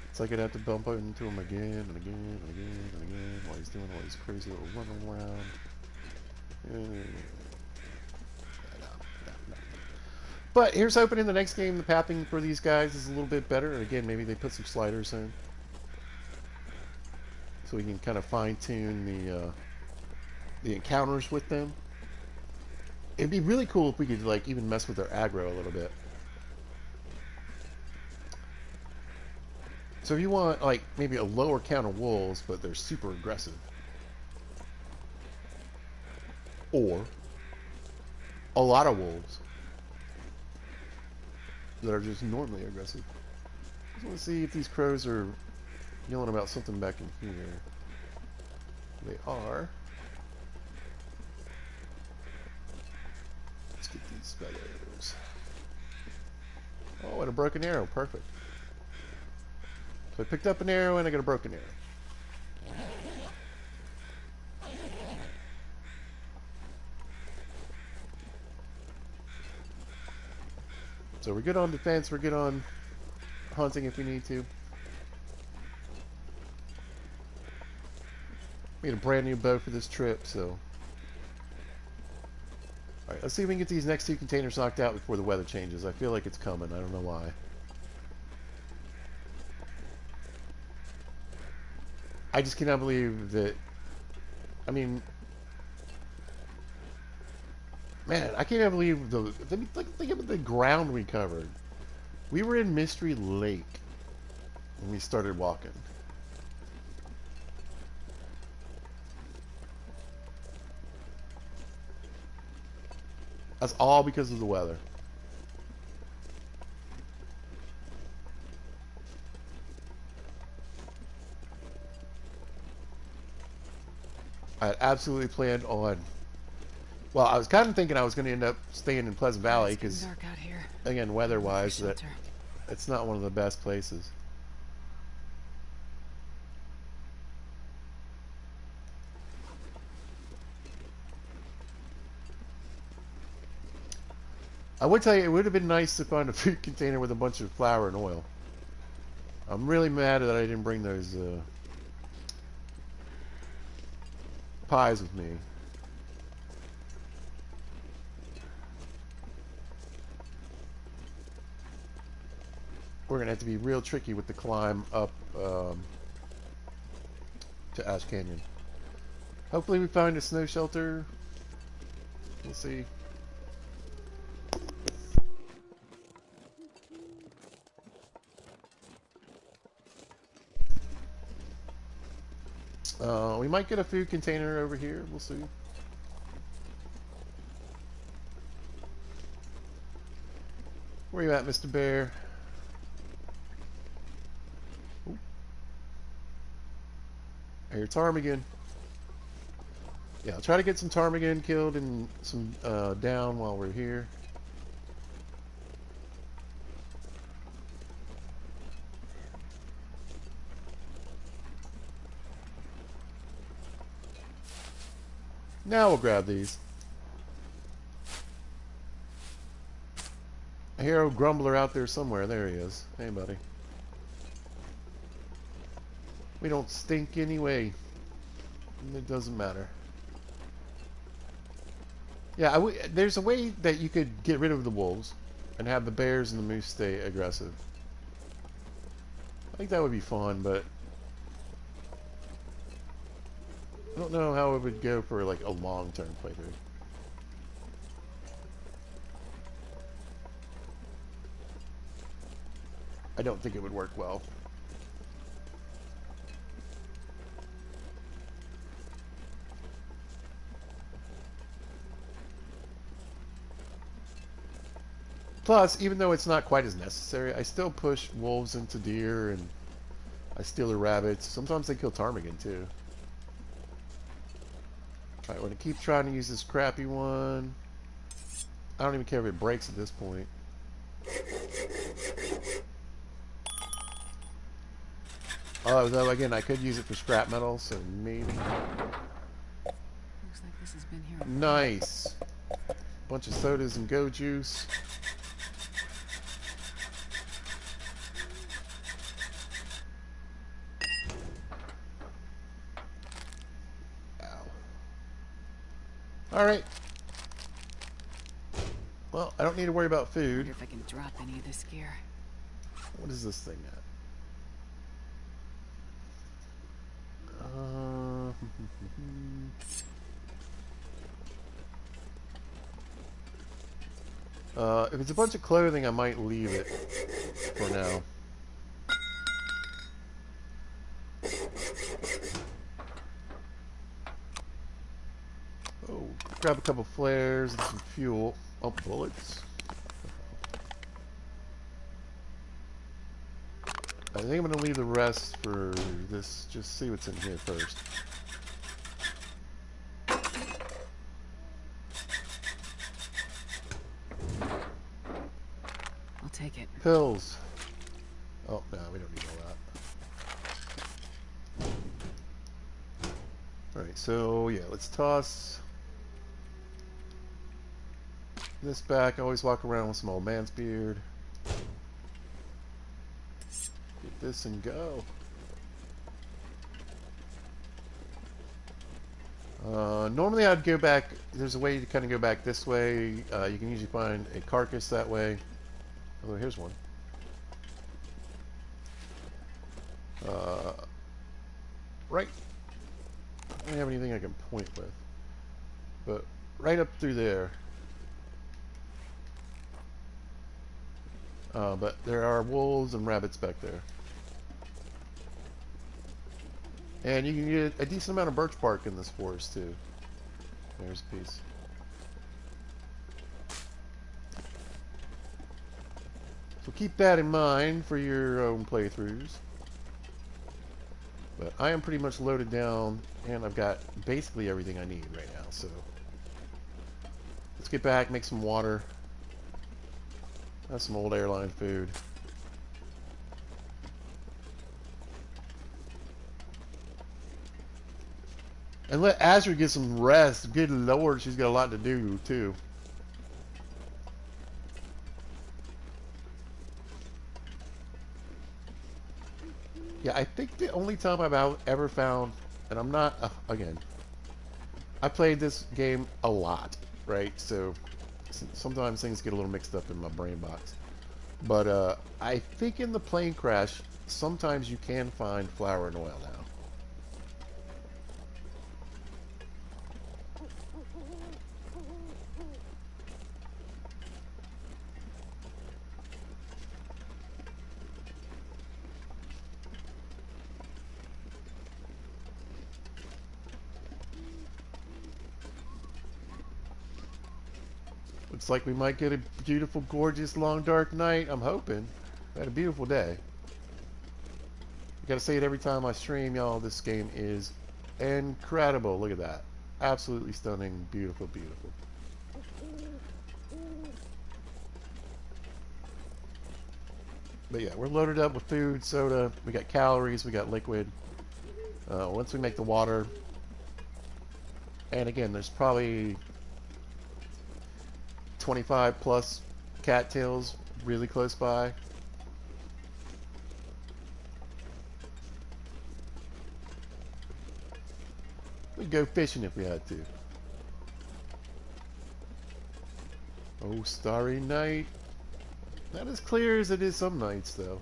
A: It's like I'd have to bump into him again and again and again and again while he's doing all these crazy little running around. But here's hoping in the next game the pathing for these guys is a little bit better. And again, maybe they put some sliders in, so we can kind of fine-tune the encounters with them. It'd be really cool if we could like even mess with their aggro a little bit. So if you want like maybe a lower count of wolves, but they're super aggressive, or a lot of wolves that are just normally aggressive. I just want to see if these crows are yelling about something back in here. They are. Let's get these feathers. Oh, and a broken arrow. Perfect. So I picked up an arrow and I got a broken arrow. So we're good on defense. We're good on hunting if we need to. Made a brand new bow for this trip, so. Alright, let's see if we can get these next 2 containers knocked out before the weather changes. I feel like it's coming. I don't know why. I just cannot believe that. I mean, man, I can't believe the. Think of the ground we covered. We were in Mystery Lake when we started walking. That's all because of the weather. I had absolutely planned on. Well, I was kind of thinking I was going to end up staying in Pleasant Valley because, again, weather-wise, that it's not one of the best places. I would tell you, it would have been nice to find a food container with a bunch of flour and oil. I'm really mad that I didn't bring those pies with me. We're going to have to be real tricky with the climb up to Ash Canyon. Hopefully we find a snow shelter. We'll see. We might get a food container over here. We'll see. Where you at, Mr. Bear? Ooh. I hear ptarmigan. Yeah, I'll try to get some ptarmigan killed and some down while we're here. Now we'll grab these. I hear a grumbler out there somewhere. There he is. Hey, buddy. We don't stink anyway. It doesn't matter. Yeah, there's a way that you could get rid of the wolves and have the bears and the moose stay aggressive. I think that would be fun, but I don't know how it would go for like a long-term playthrough. I don't think it would work well. Plus, even though it's not quite as necessary, I still push wolves into deer, and I steal their rabbits. Sometimes they kill ptarmigan, too. Alright, we're going to keep trying to use this crappy one. I don't even care if it breaks at this point. Though, again, I could use it for scrap metal, so maybe.
B: Looks like this has been here.
A: Nice. Bunch of sodas and go juice. Alright. Well, I don't need to worry about
B: I
A: food.
B: wonder if I can drop any of this gear.
A: What is this thing at? If it's a bunch of clothing, I might leave it for now. Oh, grab a couple flares and some fuel. Oh, bullets. I think I'm going to leave the rest for this. Just see what's in here first.
B: I'll take it.
A: Pills. Oh, no, we don't need all that. Alright, so yeah, let's toss this back. I always walk around with some old man's beard. Get this and go. Normally I'd go back, there's a way to kind of go back this way. You can usually find a carcass that way. Oh, here's one. Right. I don't have anything I can point with. But right up through there. But there are wolves and rabbits back there. And you can get a decent amount of birch bark in this forest too. There's a piece. So keep that in mind for your own playthroughs. But I am pretty much loaded down, and I've got basically everything I need right now. So let's get back, make some water. That's some old airline food. And let Azure get some rest. Good lord, she's got a lot to do, too. Yeah, I think the only time I've ever found, and I'm not, again, I played this game a lot, right? So sometimes things get a little mixed up in my brain box. But I think in the plane crash, sometimes you can find flour and oil now. Looks like we might get a beautiful, gorgeous, long, dark night. I'm hoping. We had a beautiful day. Gotta say it every time I stream, y'all. This game is incredible. Look at that. Absolutely stunning. Beautiful, beautiful. But yeah, we're loaded up with food, soda. We got calories. We got liquid. Once we make the water, and again, there's probably 25 plus cattails really close by. We'd go fishing if we had to. Oh, starry night. Not as clear as it is some nights, though.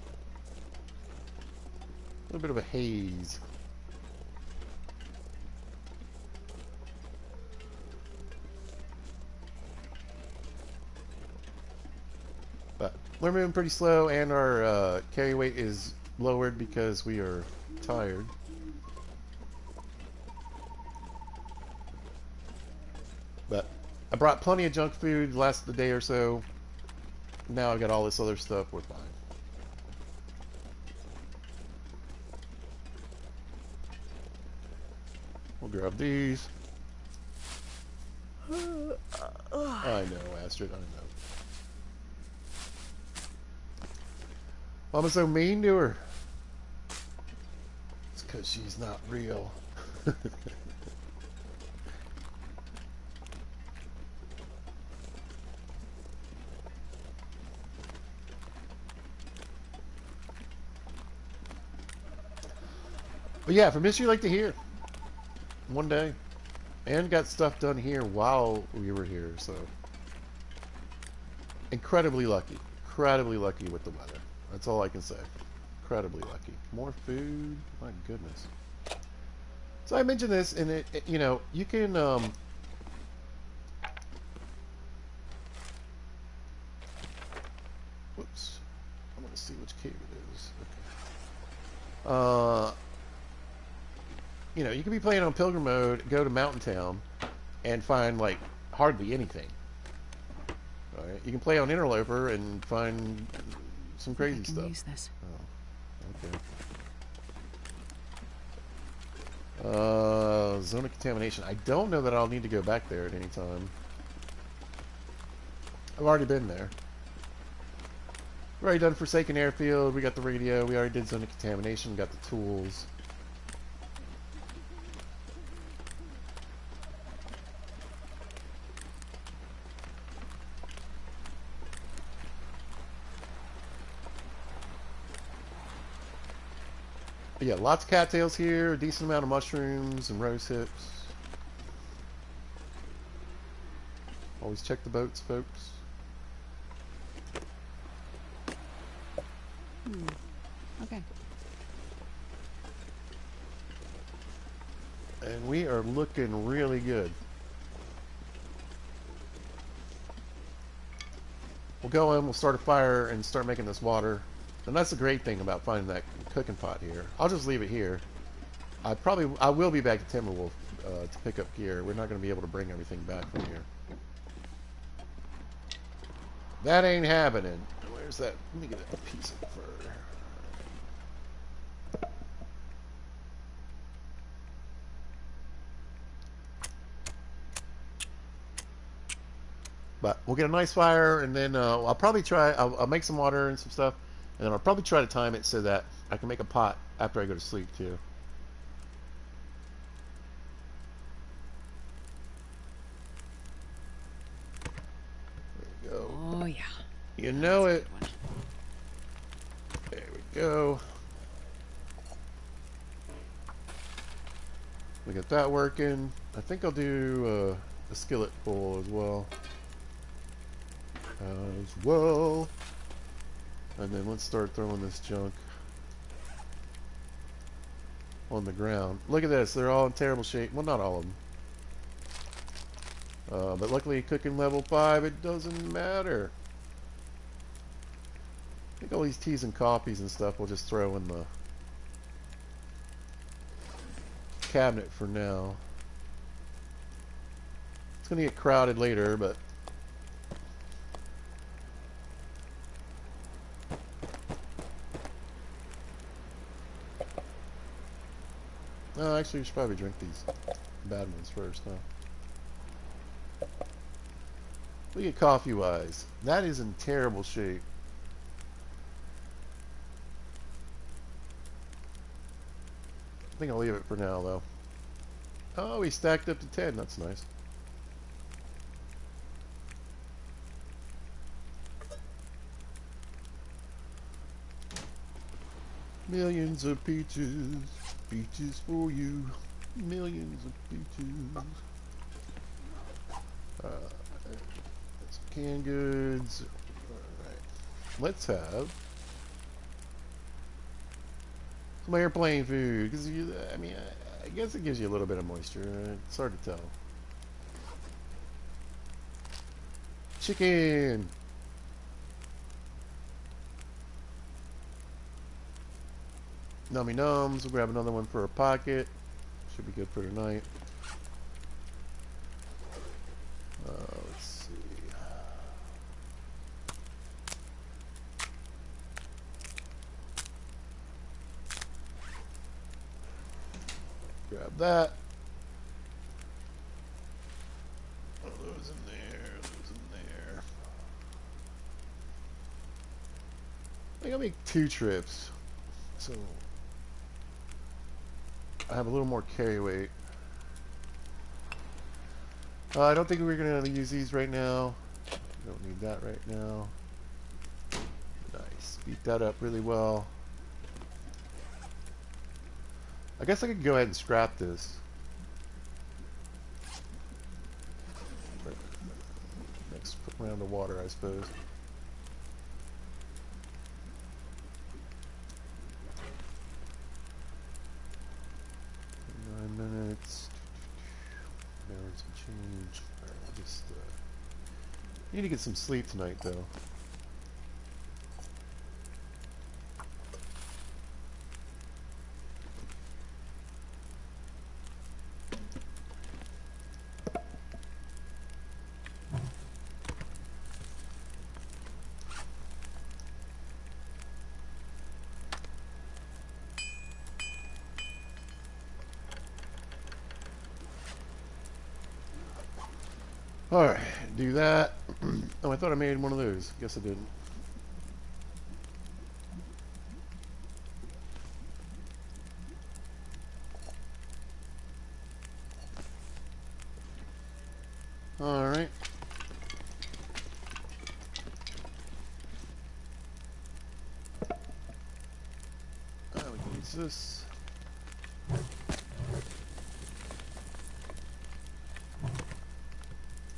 A: A little bit of a haze. But we're moving pretty slow, and our carry weight is lowered because we are tired. But I brought plenty of junk food last the day or so. Now I've got all this other stuff. We're fine. We'll grab these. I know, Astrid, I know. I'm so mean to her. It's because she's not real. But yeah, for Mystery Like to Hear. One day. And got stuff done here while we were here, so. Incredibly lucky. Incredibly lucky with the weather. That's all I can say. Incredibly lucky. More food. My goodness. So I mentioned this, and it you know, you can, whoops. I want to see which cave it is. Okay. You know, you can be playing on Pilgrim mode, go to Mountain Town, and find, like, hardly anything. Alright, you can play on Interloper and find some crazy stuff.
B: Use this.
A: Oh, okay. Zone of contamination. I don't know that I'll need to go back there at any time. I've already been there. We've already done Forsaken Airfield, we got the radio, we already did Zone of Contamination, got the tools. But yeah, lots of cattails here, a decent amount of mushrooms and rose hips. Always check the boats, folks.
B: Okay.
A: And we are looking really good. We'll go in, we'll start a fire and start making this water. And that's the great thing about finding that cooking pot here. I'll just leave it here. I will be back to Timberwolf to pick up gear. We're not going to be able to bring everything back from here. That ain't happening. Where's that? Let me get a piece of fur. But we'll get a nice fire, and then I'll probably try. I'll make some water and some stuff, and then I'll probably try to time it so that I can make a pot after I go to sleep too. There we go.
B: Oh yeah.
A: You know it. There we go. We got that working. I think I'll do a skillet full as well. And then let's start throwing this junk on the ground. Look at this. They're all in terrible shape. Well, not all of them. But luckily, cooking level 5, it doesn't matter. I think all these teas and coffees and stuff we'll just throw in the cabinet for now. It's going to get crowded later, but Oh, actually, we should probably drink these bad ones first, huh? Look at coffee-wise. That is in terrible shape. I think I'll leave it for now, though. Oh, we stacked up to 10. That's nice. Millions of peaches, peaches for you. Millions of peaches. Some canned goods. Alright. Let's have some airplane food. Because, I mean, I guess it gives you a little bit of moisture. It's hard to tell. Chicken! Nummy Nums. We'll grab another one for our pocket. Should be good for tonight. Let's see. Grab that. Oh, those in there. Those in there. I think I'll make 2 trips. So I have a little more carry weight. I don't think we're going to use these right now. We don't need that right now. Nice. Beat that up really well. I guess I could go ahead and scrap this. Next round of water, I suppose. 9 minutes. There's some change. Alright, I'll just need to get some sleep tonight, though. Alright, do that. Oh, I thought I made one of those. Guess I didn't. Alright. We can use this.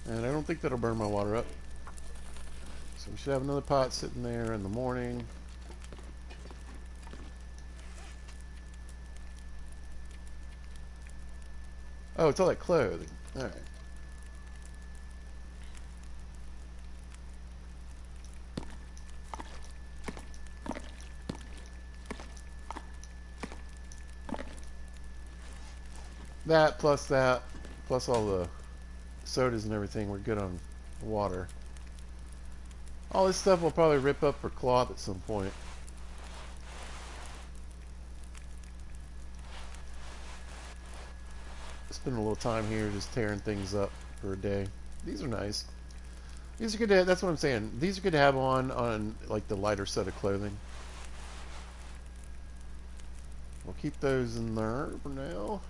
A: And I don't think that'll burn my water up. So we should have another pot sitting there in the morning. Oh, it's all that clothing. Alright. That, plus all the sodas and everything, we're good on water. All this stuff will probably rip up for cloth at some point. Spend a little time here just tearing things up for a day. These are nice. These are good to, that's what I'm saying. These are good to have on like the lighter set of clothing. We'll keep those in there for now.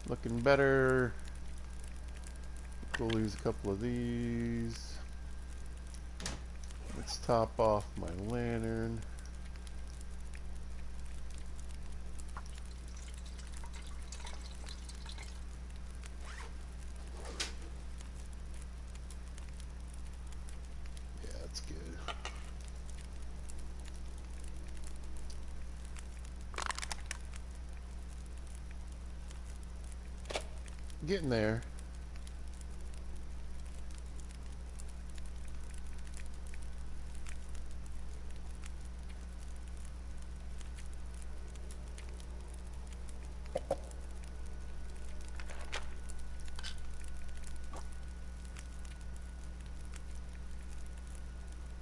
A: Looking better. We'll lose a couple of these. Let's top off my lantern. Yeah, that's good. Getting there.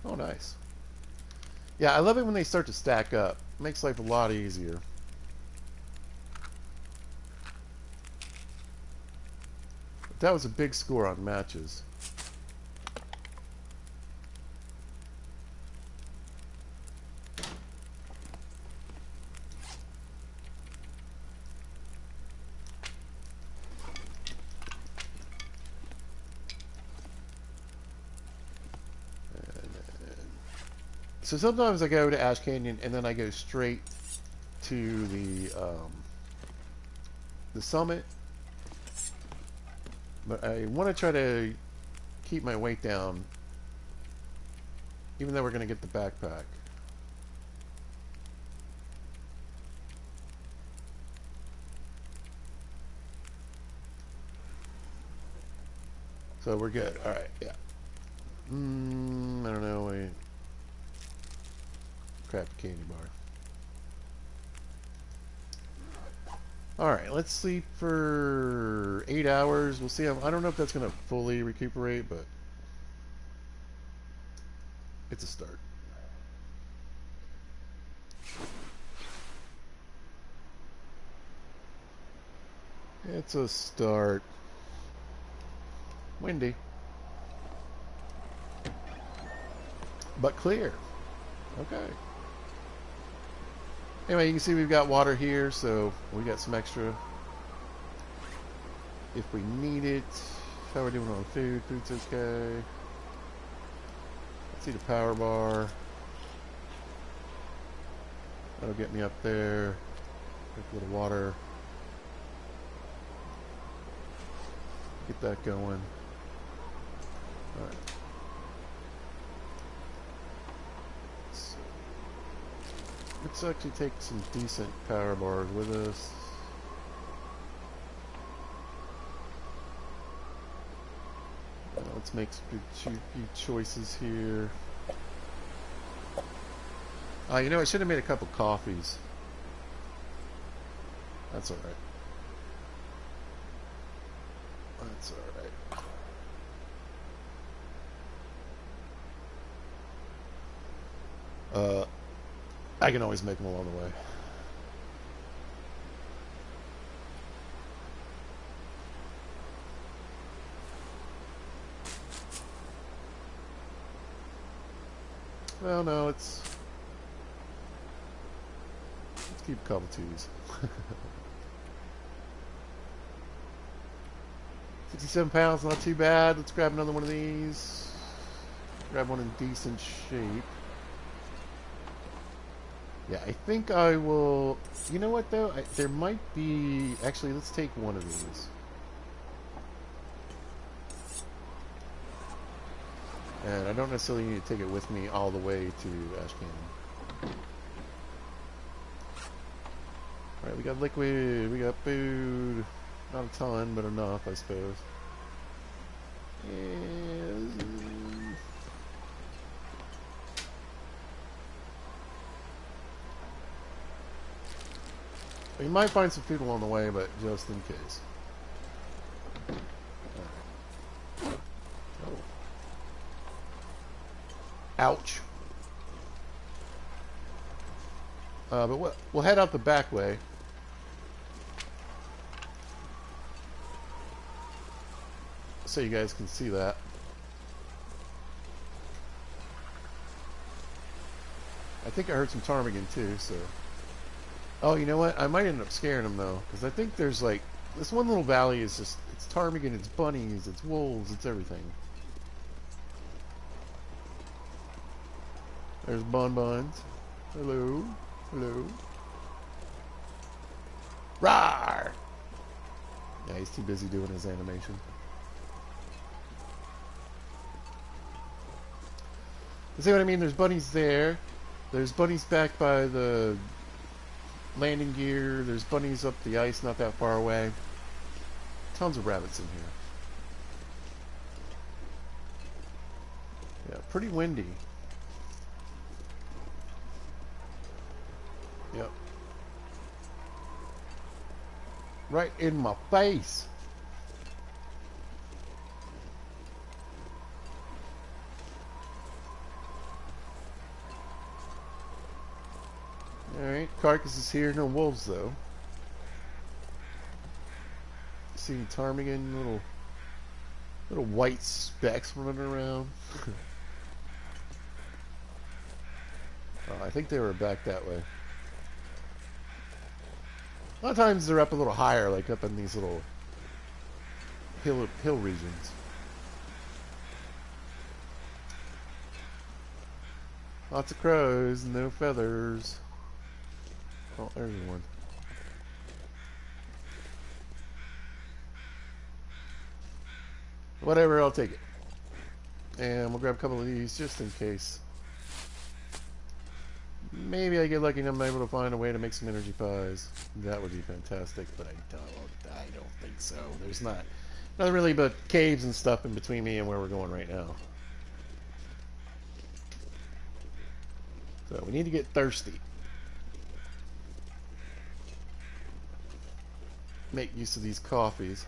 A: Oh, nice. Yeah, I love it when they start to stack up. It makes life a lot easier. That was a big score on matches. So sometimes I go to Ash Canyon and then I go straight to the summit. But I want to try to keep my weight down, even though we're going to get the backpack. So we're good. All right, yeah. I don't know. Wait. Crap candy bar. All right, let's sleep for 8 hours. We'll see. I don't know if that's going to fully recuperate, but it's a start. It's a start. Windy, but clear. Okay. Anyway, you can see we've got water here, so we got some extra if we need it. How are we doing on food? Food's okay. Let's see the power bar. That'll get me up there. Drink a little water. Get that going. Alright. Let's actually take some decent power bars with us. Let's make some few choices here. You know, I should have made a couple coffees. That's alright. That's alright. I can always make them along the way. Well, no, let's keep a couple twos. 67 pounds, not too bad. Let's grab another one of these. Grab one in decent shape. Yeah, I think I will... You know what, though? There might be... Actually, let's take one of these. And I don't necessarily need to take it with me all the way to Ash Canyon. Alright, we got liquid, we got food. Not a ton, but enough, I suppose. And... We might find some food along the way, but just in case. Right. Oh. Ouch. But we'll head out the back way. So you guys can see that. I think I heard some ptarmigan too, so... Oh, you know what? I might end up scaring them, though. Because I think there's, like... This one little valley is just... It's ptarmigan, it's bunnies, it's wolves, it's everything. There's Bonbons. Hello. Hello. Rawr! Yeah, he's too busy doing his animation. You see what I mean? There's bunnies there. There's bunnies back by the... landing gear. There's bunnies up the ice not that far away. Tons of rabbits in here. Yeah, pretty windy. Yep. Right in my face. Alright, carcass is here, no wolves though. See ptarmigan, little Little white specks running around. Oh, I think they were back that way. A lot of times they're up a little higher, like up in these little hill regions. Lots of crows, no feathers. Oh, there's one. Whatever, I'll take it. And we'll grab a couple of these just in case. Maybe I get lucky and I'm able to find a way to make some energy pies. That would be fantastic, but I don't think so. There's nothing really but caves and stuff in between me and where we're going right now. So we need to get thirsty. Make use of these coffees.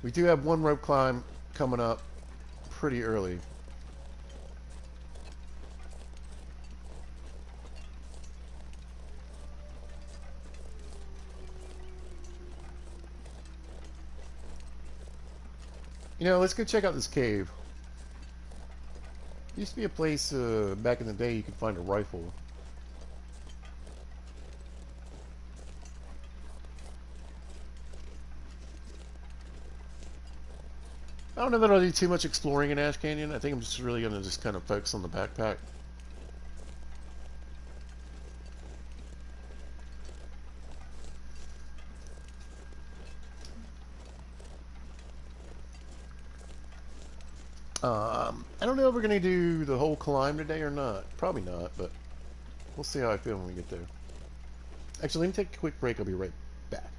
A: We do have one rope climb coming up pretty early. You know, let's go check out this cave. Used to be a place back in the day you could find a rifle. I don't know that I'll do too much exploring in Ash Canyon. I think I'm just really going to just kind of focus on the backpack. I don't know if we're going to do the whole climb today or not. Probably not, but we'll see how I feel when we get there. Actually, let me take a quick break. I'll be right back.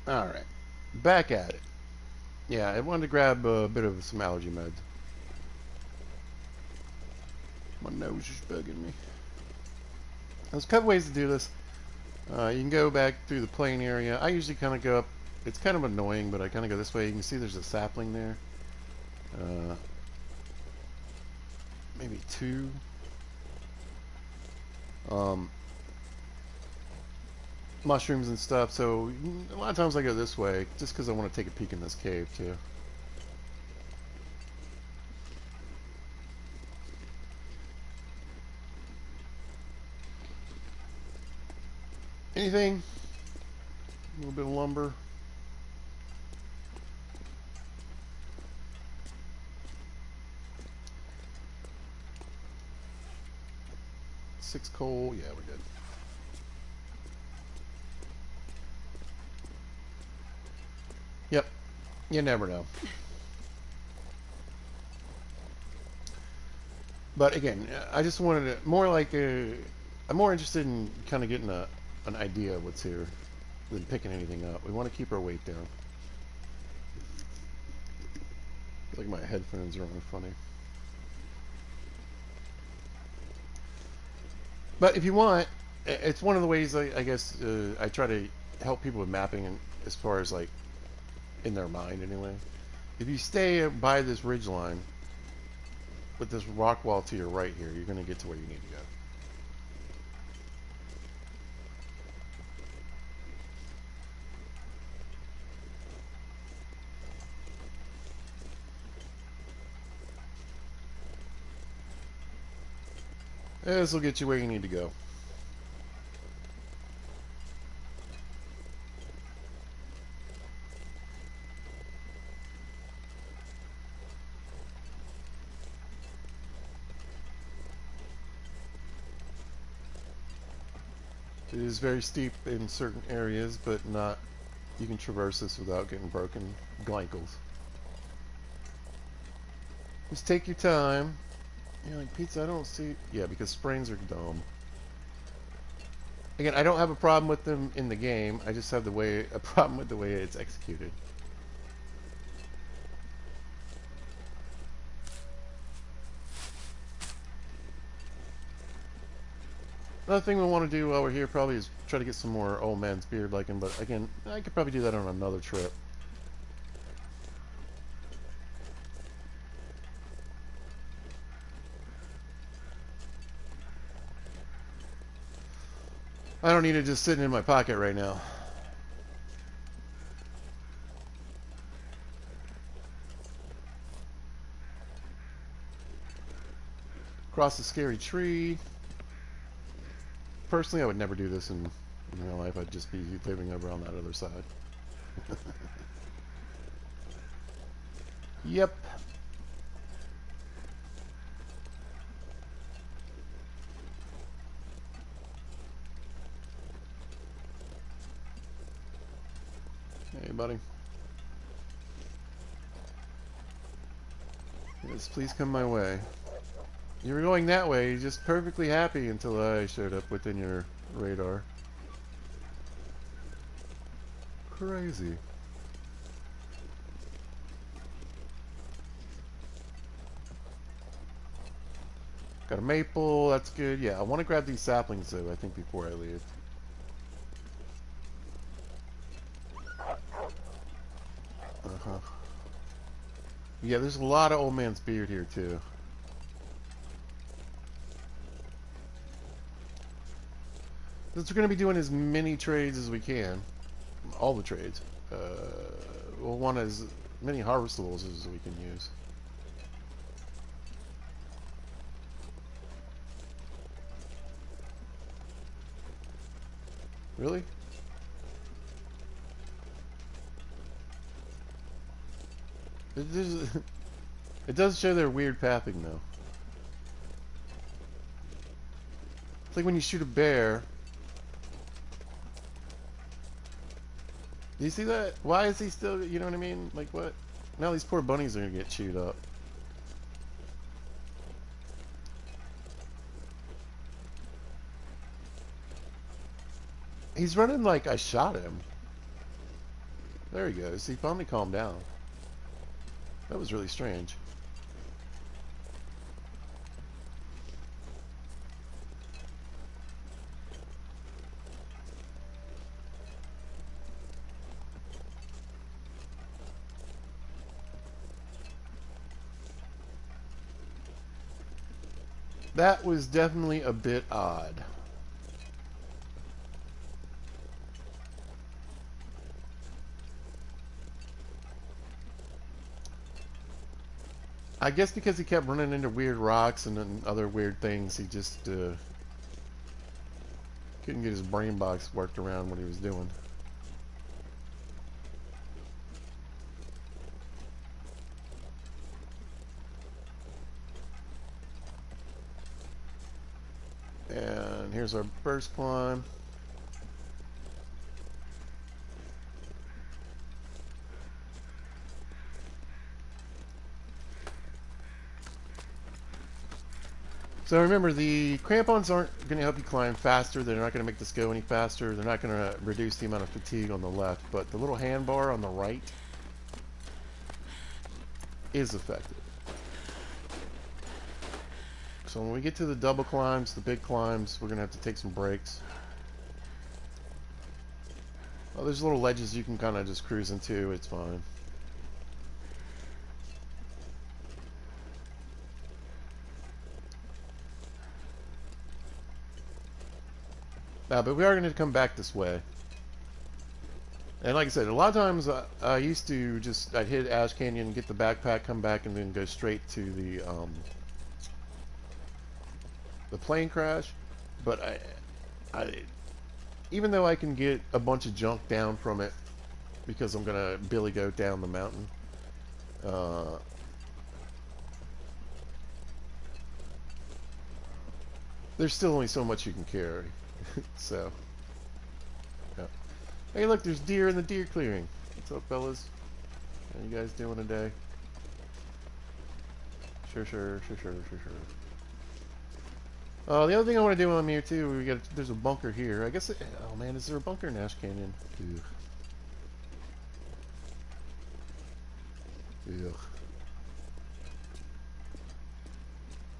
A: Alright. Back at it. Yeah, I wanted to grab a bit of some allergy meds. My nose is bugging me. There's a couple ways to do this. You can go back through the plain area. I usually kind of go up. It's kind of annoying, but I kind of go this way. You can see there's a sapling there. Maybe two. Mushrooms and stuff. So a lot of times I go this way just because I want to take a peek in this cave too. Anything? A little bit of lumber. Six coal. Yeah, we're good. Yep. You never know. But again, I just wanted to more like I'm more interested in kind of getting an idea of what's here than picking anything up. We want to keep our weight down. I feel like my headphones are on funny. But if you want, it's one of the ways I guess I try to help people with mapping, and as far as like in their mind anyway. If you stay by this ridge line with this rock wall to your right here, you're going to get to where you need to go. This will get you where you need to go. It is very steep in certain areas, but not. You can traverse this without getting broken glankles. Just take your time. You're like, pizza, I don't see... Yeah, because springs are dumb. Again, I don't have a problem with them in the game. I just have a problem with the way it's executed. Another thing we want to do while we're here probably is try to get some more old man's beard like him, but again, I could probably do that on another trip. I don't need it just sitting in my pocket right now. Cross a scary tree. Personally, I would never do this in real life. I'd just be living over on that other side. Yep. Hey, buddy. Yes, please come my way. You were going that way, just perfectly happy until I showed up within your radar. Crazy. Got a maple, that's good. Yeah, I want to grab these saplings though, I think, before I leave. Uh-huh. Yeah, there's a lot of old man's beard here too. Since we're going to be doing as many trades as we can, all the trades, we'll want as many harvestables as we can use. Really? It does show their weird pathing though. It's like when you shoot a bear. Do you see that? Why is he still, you know what I mean? Like what? Now these poor bunnies are gonna get chewed up. He's running like I shot him. There he goes. He finally calmed down. That was really strange. That was definitely a bit odd. I guess because he kept running into weird rocks and other weird things, he just couldn't get his brain box worked around what he was doing. And here's our first climb. So remember, the crampons aren't going to help you climb faster. They're not going to make this go any faster. They're not going to reduce the amount of fatigue on the left. But the little handbar on the right is effective. So when we get to the double climbs, the big climbs, we're going to have to take some breaks. Oh, there's little ledges you can kind of just cruise into. It's fine. But we are going to come back this way. And like I said, a lot of times I used to just, I'd hit Ash Canyon, get the backpack, come back, and then go straight to the plane crash. But even though I can get a bunch of junk down from it, because I'm going to billy goat down the mountain, there's still only so much you can carry. So, yeah. Hey, look, there's deer in the deer clearing. What's up, fellas? How you guys doing today? Sure. The other thing I want to do on here too, there's a bunker here. I guess. Oh man, is there a bunker in Ash Canyon? Ugh. Ugh.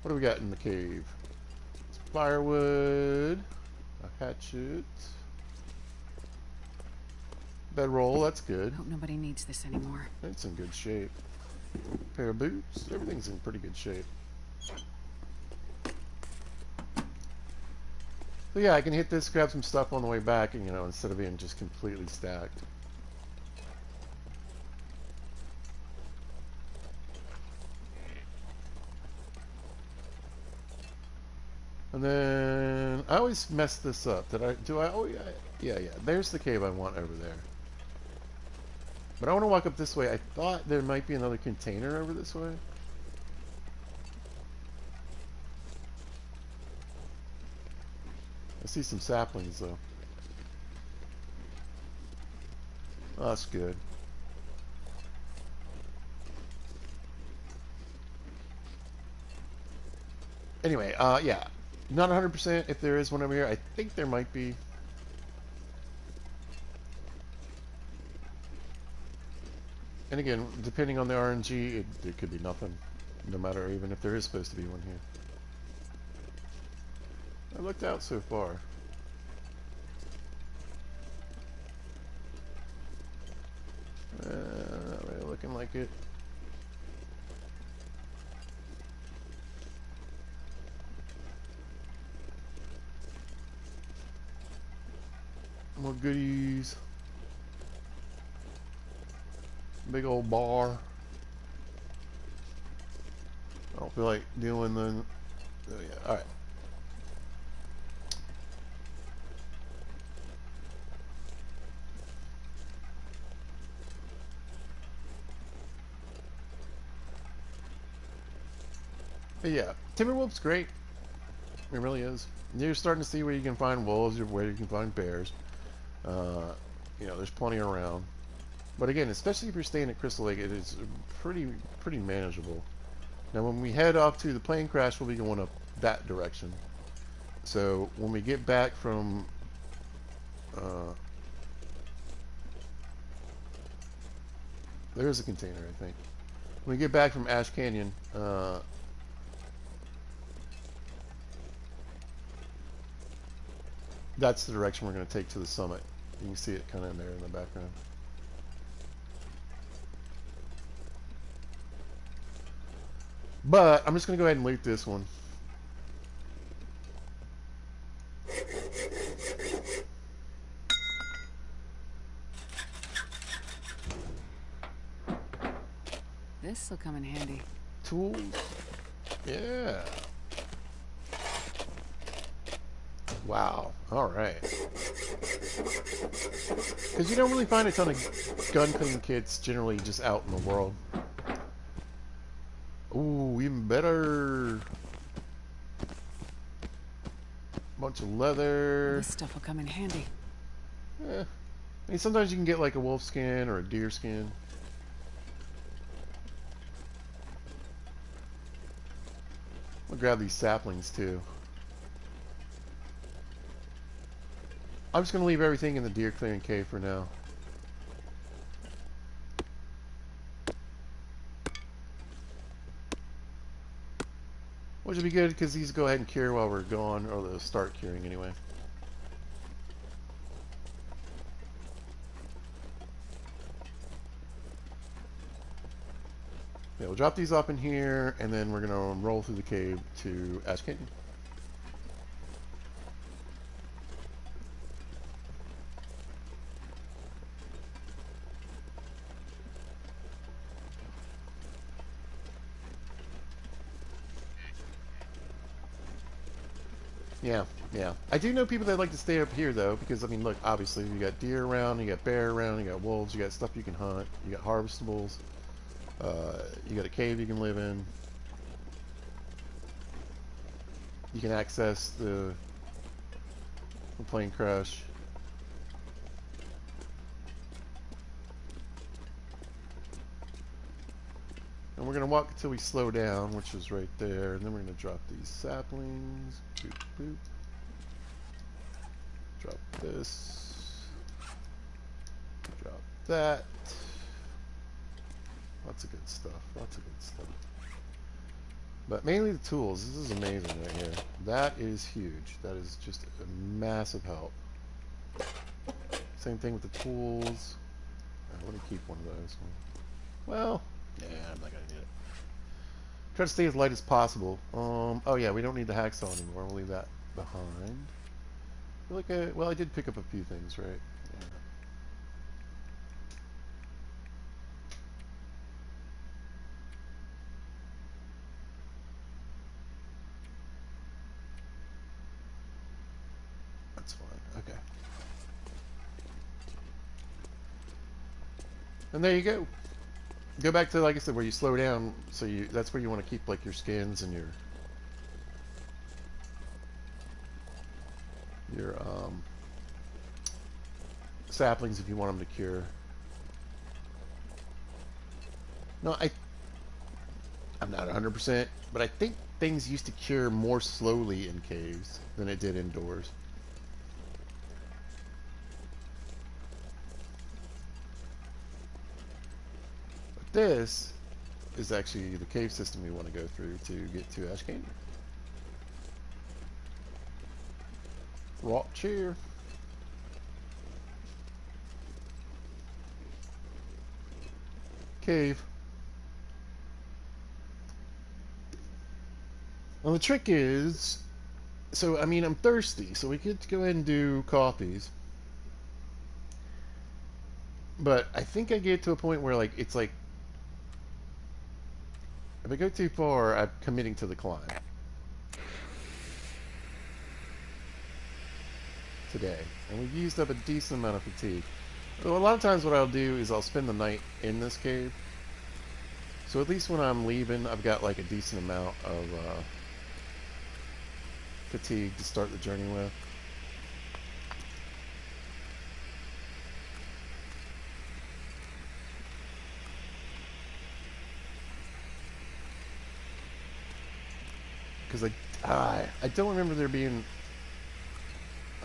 A: What do we got in the cave? Firewood, a hatchet, bedroll, that's good.
B: Hope nobody needs this anymore.
A: It's in good shape. Pair of boots, everything's in pretty good shape. So yeah, I can hit this, grab some stuff on the way back, and instead of being just completely stacked. And then I always mess this up. Oh yeah. There's the cave I want over there. But I want to walk up this way. I thought there might be another container over this way. I see some saplings though. Oh, that's good. Anyway, yeah. Not 100% if there is one over here. I think there might be. And again, depending on the RNG, there could be nothing. No matter even if there is supposed to be one here. I looked out so far. Not really looking like it. More goodies. Big old bar. I don't feel like doing the. Oh yeah. All right. But yeah, Timberwolf's great. It really is. You're starting to see where you can find wolves or where you can find bears. There's plenty around. But again, especially if you're staying at Crystal Lake, it is pretty manageable. Now, when we head off to the plane crash, we'll be going up that direction. So when we get back from there is a container, I think. When we get back from Ash Canyon, that's the direction we're going to take to the summit. You can see it kind of in there in the background. But I'm just going to go ahead and loot this one.
B: This will come in handy.
A: Tools. Yeah. Wow. All right. Because you don't really find a ton of gun cleaning kits generally just out in the world. Ooh, even better. Bunch of leather.
B: This stuff will come in handy.
A: Yeah. I mean, sometimes you can get like a wolf skin or a deer skin. I'll grab these saplings too. I'm just going to leave everything in the deer clearing cave for now. Which would be good because these go ahead and cure while we're gone, or they'll start curing anyway. Yeah, we'll drop these off in here, and then we're going to roll through the cave to Ash Canyon. Yeah, yeah. I do know people that like to stay up here, though, because, I mean, look, obviously, you got deer around, you got bear around, you got wolves, you got stuff you can hunt, you got harvestables, you got a cave you can live in. You can access the plane crash. And we're going to walk until we slow down, which is right there. And then we're going to drop these saplings. Boop, boop. Drop this. Drop that. Lots of good stuff. Lots of good stuff. But mainly the tools. This is amazing right here. That is huge. That is just a massive help. Same thing with the tools. Let me keep one of those. Well, yeah, I'm not going to need it. Try to stay as light as possible. Oh yeah, we don't need the hacksaw anymore. We'll leave that behind. Well, I did pick up a few things, right? Yeah. That's fine. Okay. And there you go. Go back to, like I said, where you slow down. So that's where you want to keep like your skins and your saplings if you want them to cure. No, I'm not 100%, but I think things used to cure more slowly in caves than it did indoors. But this is actually the cave system we want to go through to get to Ash Canyon. Rock chair. Cave. Well, the trick is, so I mean, I'm thirsty, so we could go ahead and do coffees. But I think I get to a point where like it's like if I go too far, I'm committing to the climb. Today, and we've used up a decent amount of fatigue. So a lot of times what I'll do is I'll spend the night in this cave. So at least when I'm leaving, I've got like a decent amount of fatigue to start the journey with. Because I don't remember there being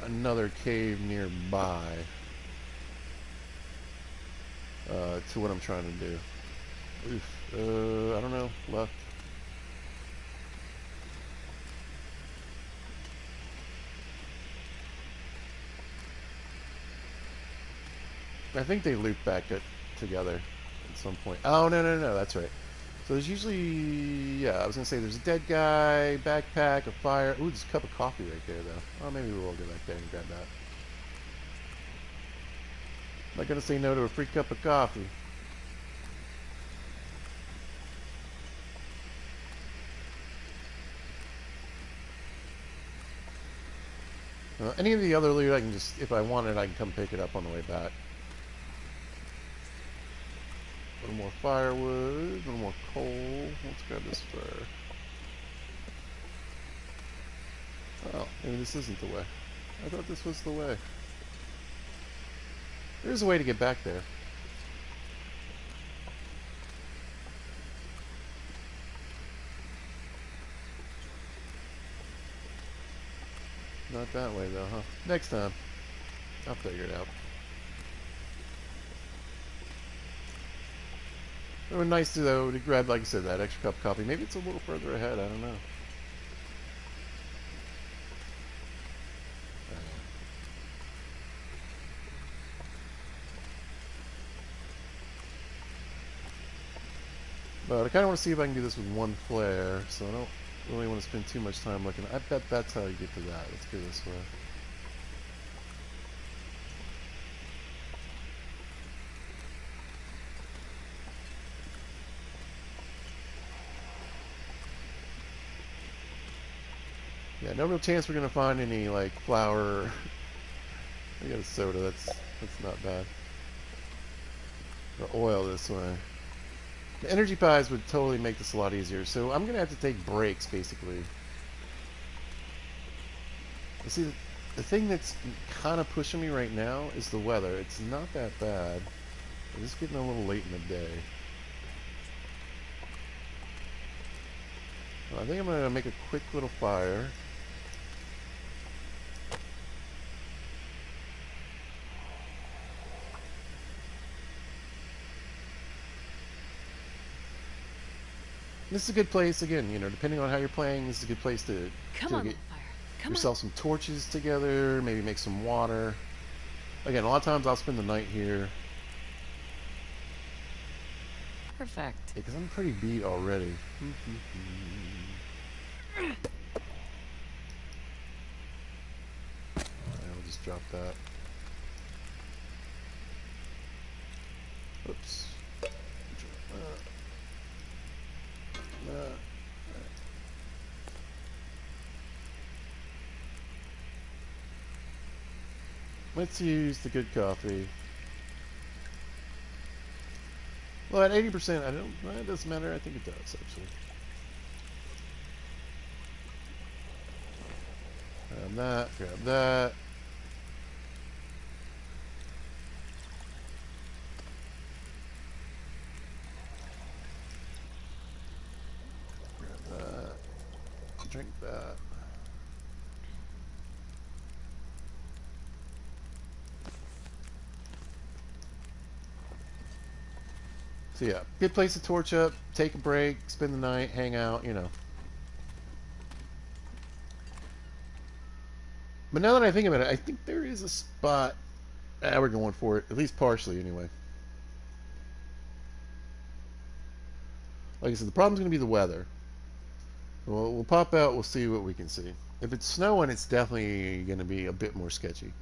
A: another cave nearby to what I'm trying to do. Oof. I don't know. Left. I think they loop back together at some point. Oh, no. That's right. So there's usually, yeah, I was going to say there's a dead guy, backpack, a fire. Ooh, there's a cup of coffee right there, though. Oh, maybe we'll go back there and grab that. I'm not going to say no to a free cup of coffee. Any of the other loot, I can just, if I want it, I can come pick it up on the way back. A little more firewood, a little more coal. Let's grab this fur. Oh, maybe this isn't the way. I thought this was the way. There's a way to get back there. Not that way though, huh? Next time. I'll figure it out. It would be nice though to grab, like I said, that extra cup of coffee. Maybe it's a little further ahead, I don't know. But I kind of want to see if I can do this with one flare, so I don't really want to spend too much time looking. I bet that's how you get to that. Let's go this way. Yeah, no real chance we're gonna find any like flour. I got a soda. That's not bad. Or oil this way. The energy pies would totally make this a lot easier. So I'm gonna have to take breaks basically. You see, the thing that's kind of pushing me right now is the weather. It's not that bad. It's just getting a little late in the day. Well, I think I'm gonna make a quick little fire. This is a good place, again, you know, depending on how you're playing, this is a good place to get yourself some torches together, maybe make some water. Again, a lot of times I'll spend the night here.
B: Perfect.
A: Because I'm pretty beat already. Alright, we'll just drop that. Oops. Let's use the good coffee. Well, at 80%, it doesn't matter. I think it does, actually. Grab that, grab that. Grab that. Drink that. So yeah, good place to torch up, take a break, spend the night, hang out, you know. But now that I think about it, I think there is a spot. We're going for it, at least partially anyway. Like I said, the problem's going to be the weather. We'll pop out, we'll see what we can see. If it's snowing, it's definitely going to be a bit more sketchy.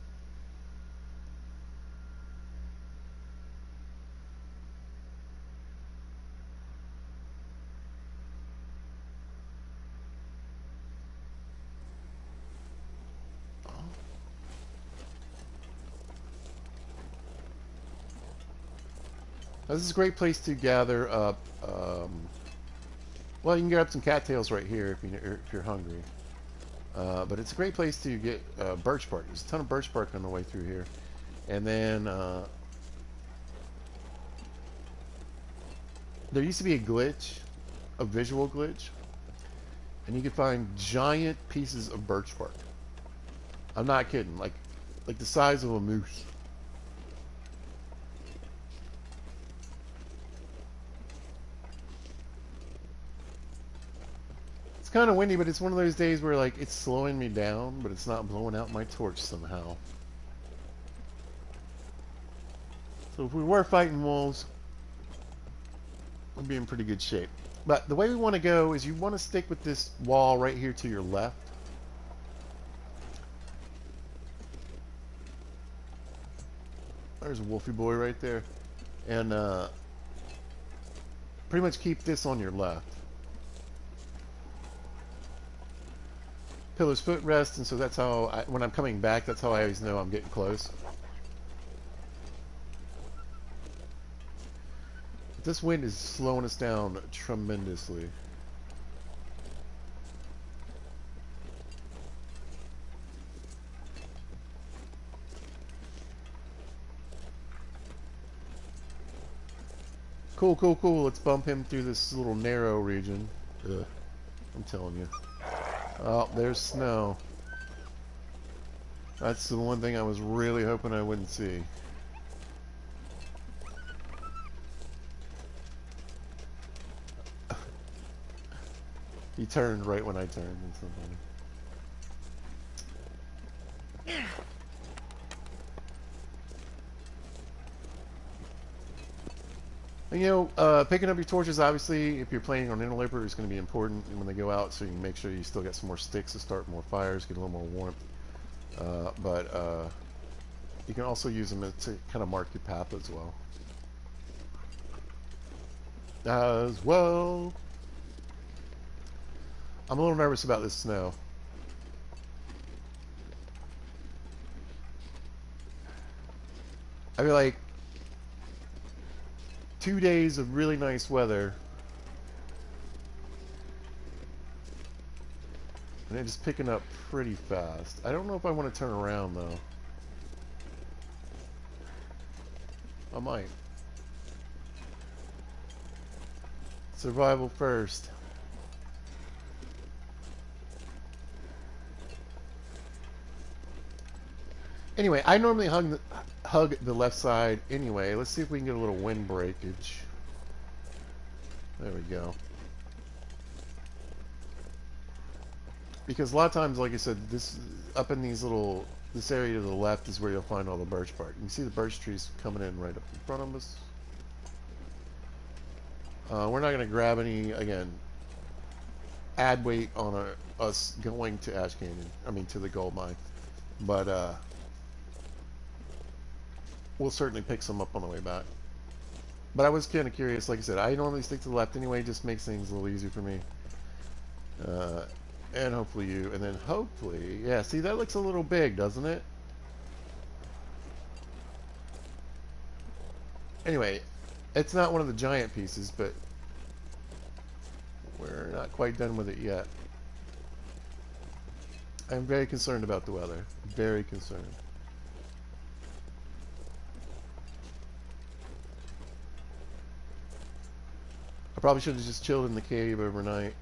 A: Now, this is a great place to gather up. Well, you can grab some cattails right here if you're hungry. But it's a great place to get birch bark. There's a ton of birch bark on the way through here. And then there used to be a glitch, a visual glitch, and you could find giant pieces of birch bark. I'm not kidding, like the size of a moose. It's kind of windy, but it's one of those days where like it's slowing me down, but it's not blowing out my torch somehow. So if we were fighting wolves, we'd be in pretty good shape. But the way we want to go is you want to stick with this wall right here to your left. There's a wolfy boy right there. And pretty much keep this on your left. Pillar's footrest, and so that's how, when I'm coming back, that's how I always know I'm getting close. But this wind is slowing us down tremendously. Cool, cool, cool. Let's bump him through this little narrow region. Ugh. I'm telling you. Oh, there's snow. That's the one thing I was really hoping I wouldn't see. He turned right when I turned. It's so funny. And, you know, picking up your torches, obviously, if you're playing on Interloper, is going to be important when they go out, so you can make sure you still got some more sticks to start more fires, get a little more warmth. But you can also use them to kind of mark your path as well. I'm a little nervous about this snow. I feel like 2 days of really nice weather, and it's just picking up pretty fast. I don't know if I want to turn around though. I might. Survival first. Anyway, I normally hug the left side anyway. Let's see if we can get a little wind breakage. There we go. Because a lot of times, like I said, this up in these little, this area to the left is where you'll find all the birch bark. You can see the birch trees coming in right up in front of us. We're not going to grab any, again, add weight on us going to Ash Canyon. I mean, to the gold mine. But we'll certainly pick some up on the way back. But I was kind of curious. Like I said, I normally stick to the left anyway. Just makes things a little easier for me. And hopefully you. And then hopefully, yeah, see, that looks a little big, doesn't it? Anyway, it's not one of the giant pieces, but we're not quite done with it yet. I'm very concerned about the weather. Very concerned. I probably should have just chilled in the cave overnight.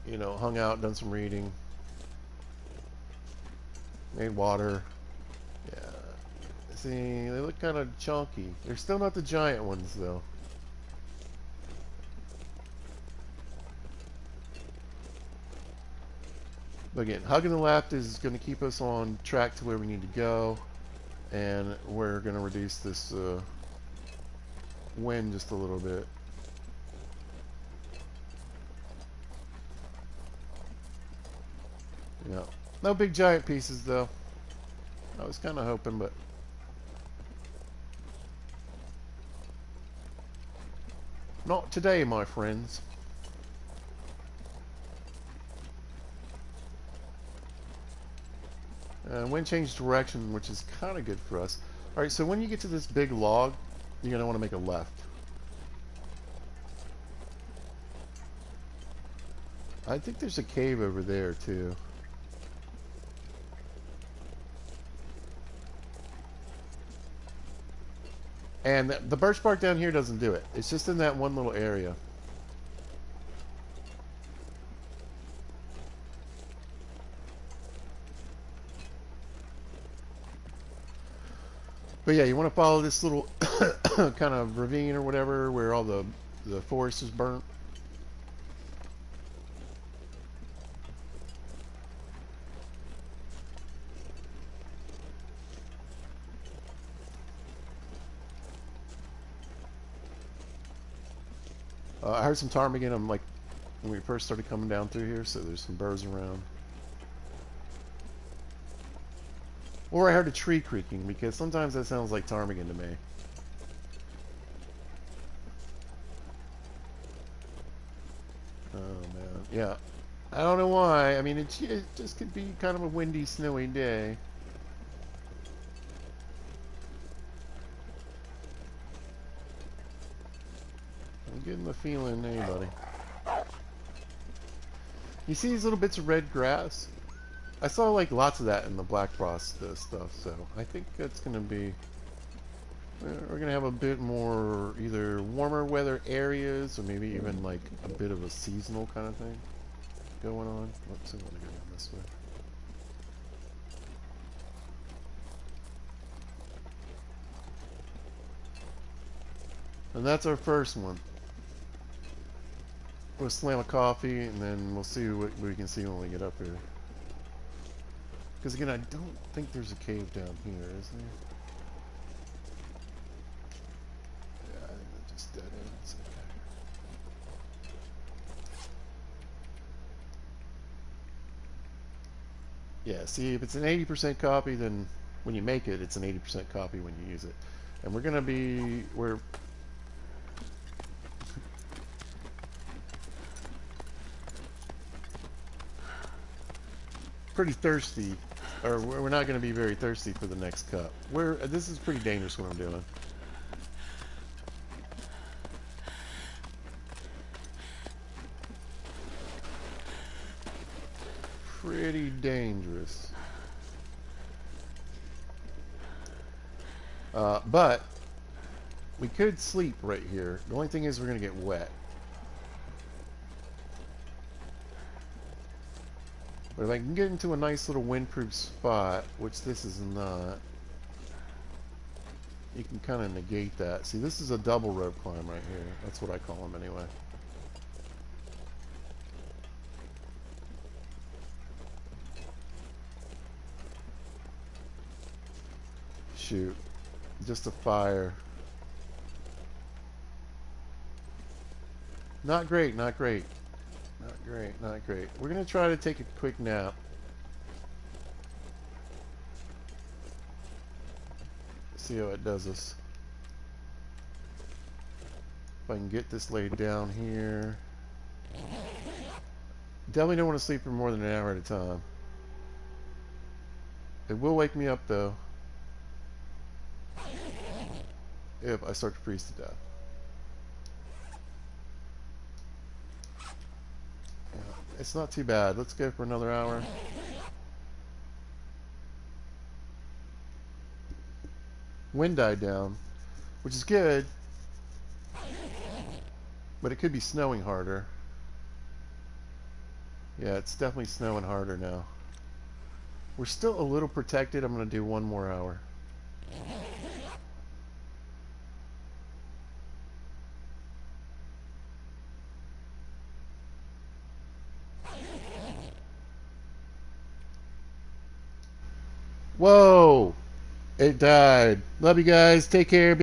A: You know, hung out, done some reading. Made water. Yeah. See, they look kind of chunky. They're still not the giant ones, though. But again, hugging the left is going to keep us on track to where we need to go. And we're going to reduce this wind just a little bit. Yeah. No big giant pieces, though. I was kind of hoping, but not today, my friends. Wind changed direction, which is kind of good for us. Alright, so when you get to this big log, you're going to want to make a left. I think there's a cave over there, too. And the birch bark down here doesn't do it. It's just in that one little area. But yeah, you want to follow this little kind of ravine or whatever where all the forest is burnt. I heard some ptarmigan. I'm like, when we first started coming down through here, so there's some birds around. Or I heard a tree creaking, because sometimes that sounds like ptarmigan to me. Oh man, yeah. I don't know why. I mean, it just could be kind of a windy, snowy day. I'm getting the feeling, hey buddy. You see these little bits of red grass? I saw like lots of that in the Black Frost stuff, so I think that's going to be... We're going to have a bit more either warmer weather areas or maybe even like a bit of a seasonal kind of thing going on. Let's see, I want to go down this way. And that's our first one. We'll slam a coffee, and then we'll see what we can see when we get up here. Because again, I don't think there's a cave down here, is there? Yeah, I think that's just dead ends. Okay. Yeah, see, if it's an 80% copy, then when you make it, it's an 80% copy when you use it. And we're pretty thirsty, or we're not going to be very thirsty for the next cup. This is pretty dangerous what I'm doing. Pretty dangerous. But we could sleep right here. The only thing is we're going to get wet. But if I can get into a nice little windproof spot, which this is not, you can kind of negate that. See, this is a double rope climb right here. That's what I call them anyway. Shoot. Just a fire. Not great, not great. Not great, not great. We're going to try to take a quick nap. See how it does us. If I can get this laid down here. Definitely don't want to sleep for more than an hour at a time. It will wake me up though. If I start to freeze to death. Yeah, it's not too bad. Let's go for another hour. Wind died down, which is good, but it could be snowing harder. Yeah, it's definitely snowing harder now. We're still a little protected. I'm going to do one more hour. Whoa! It died. Love you guys. Take care.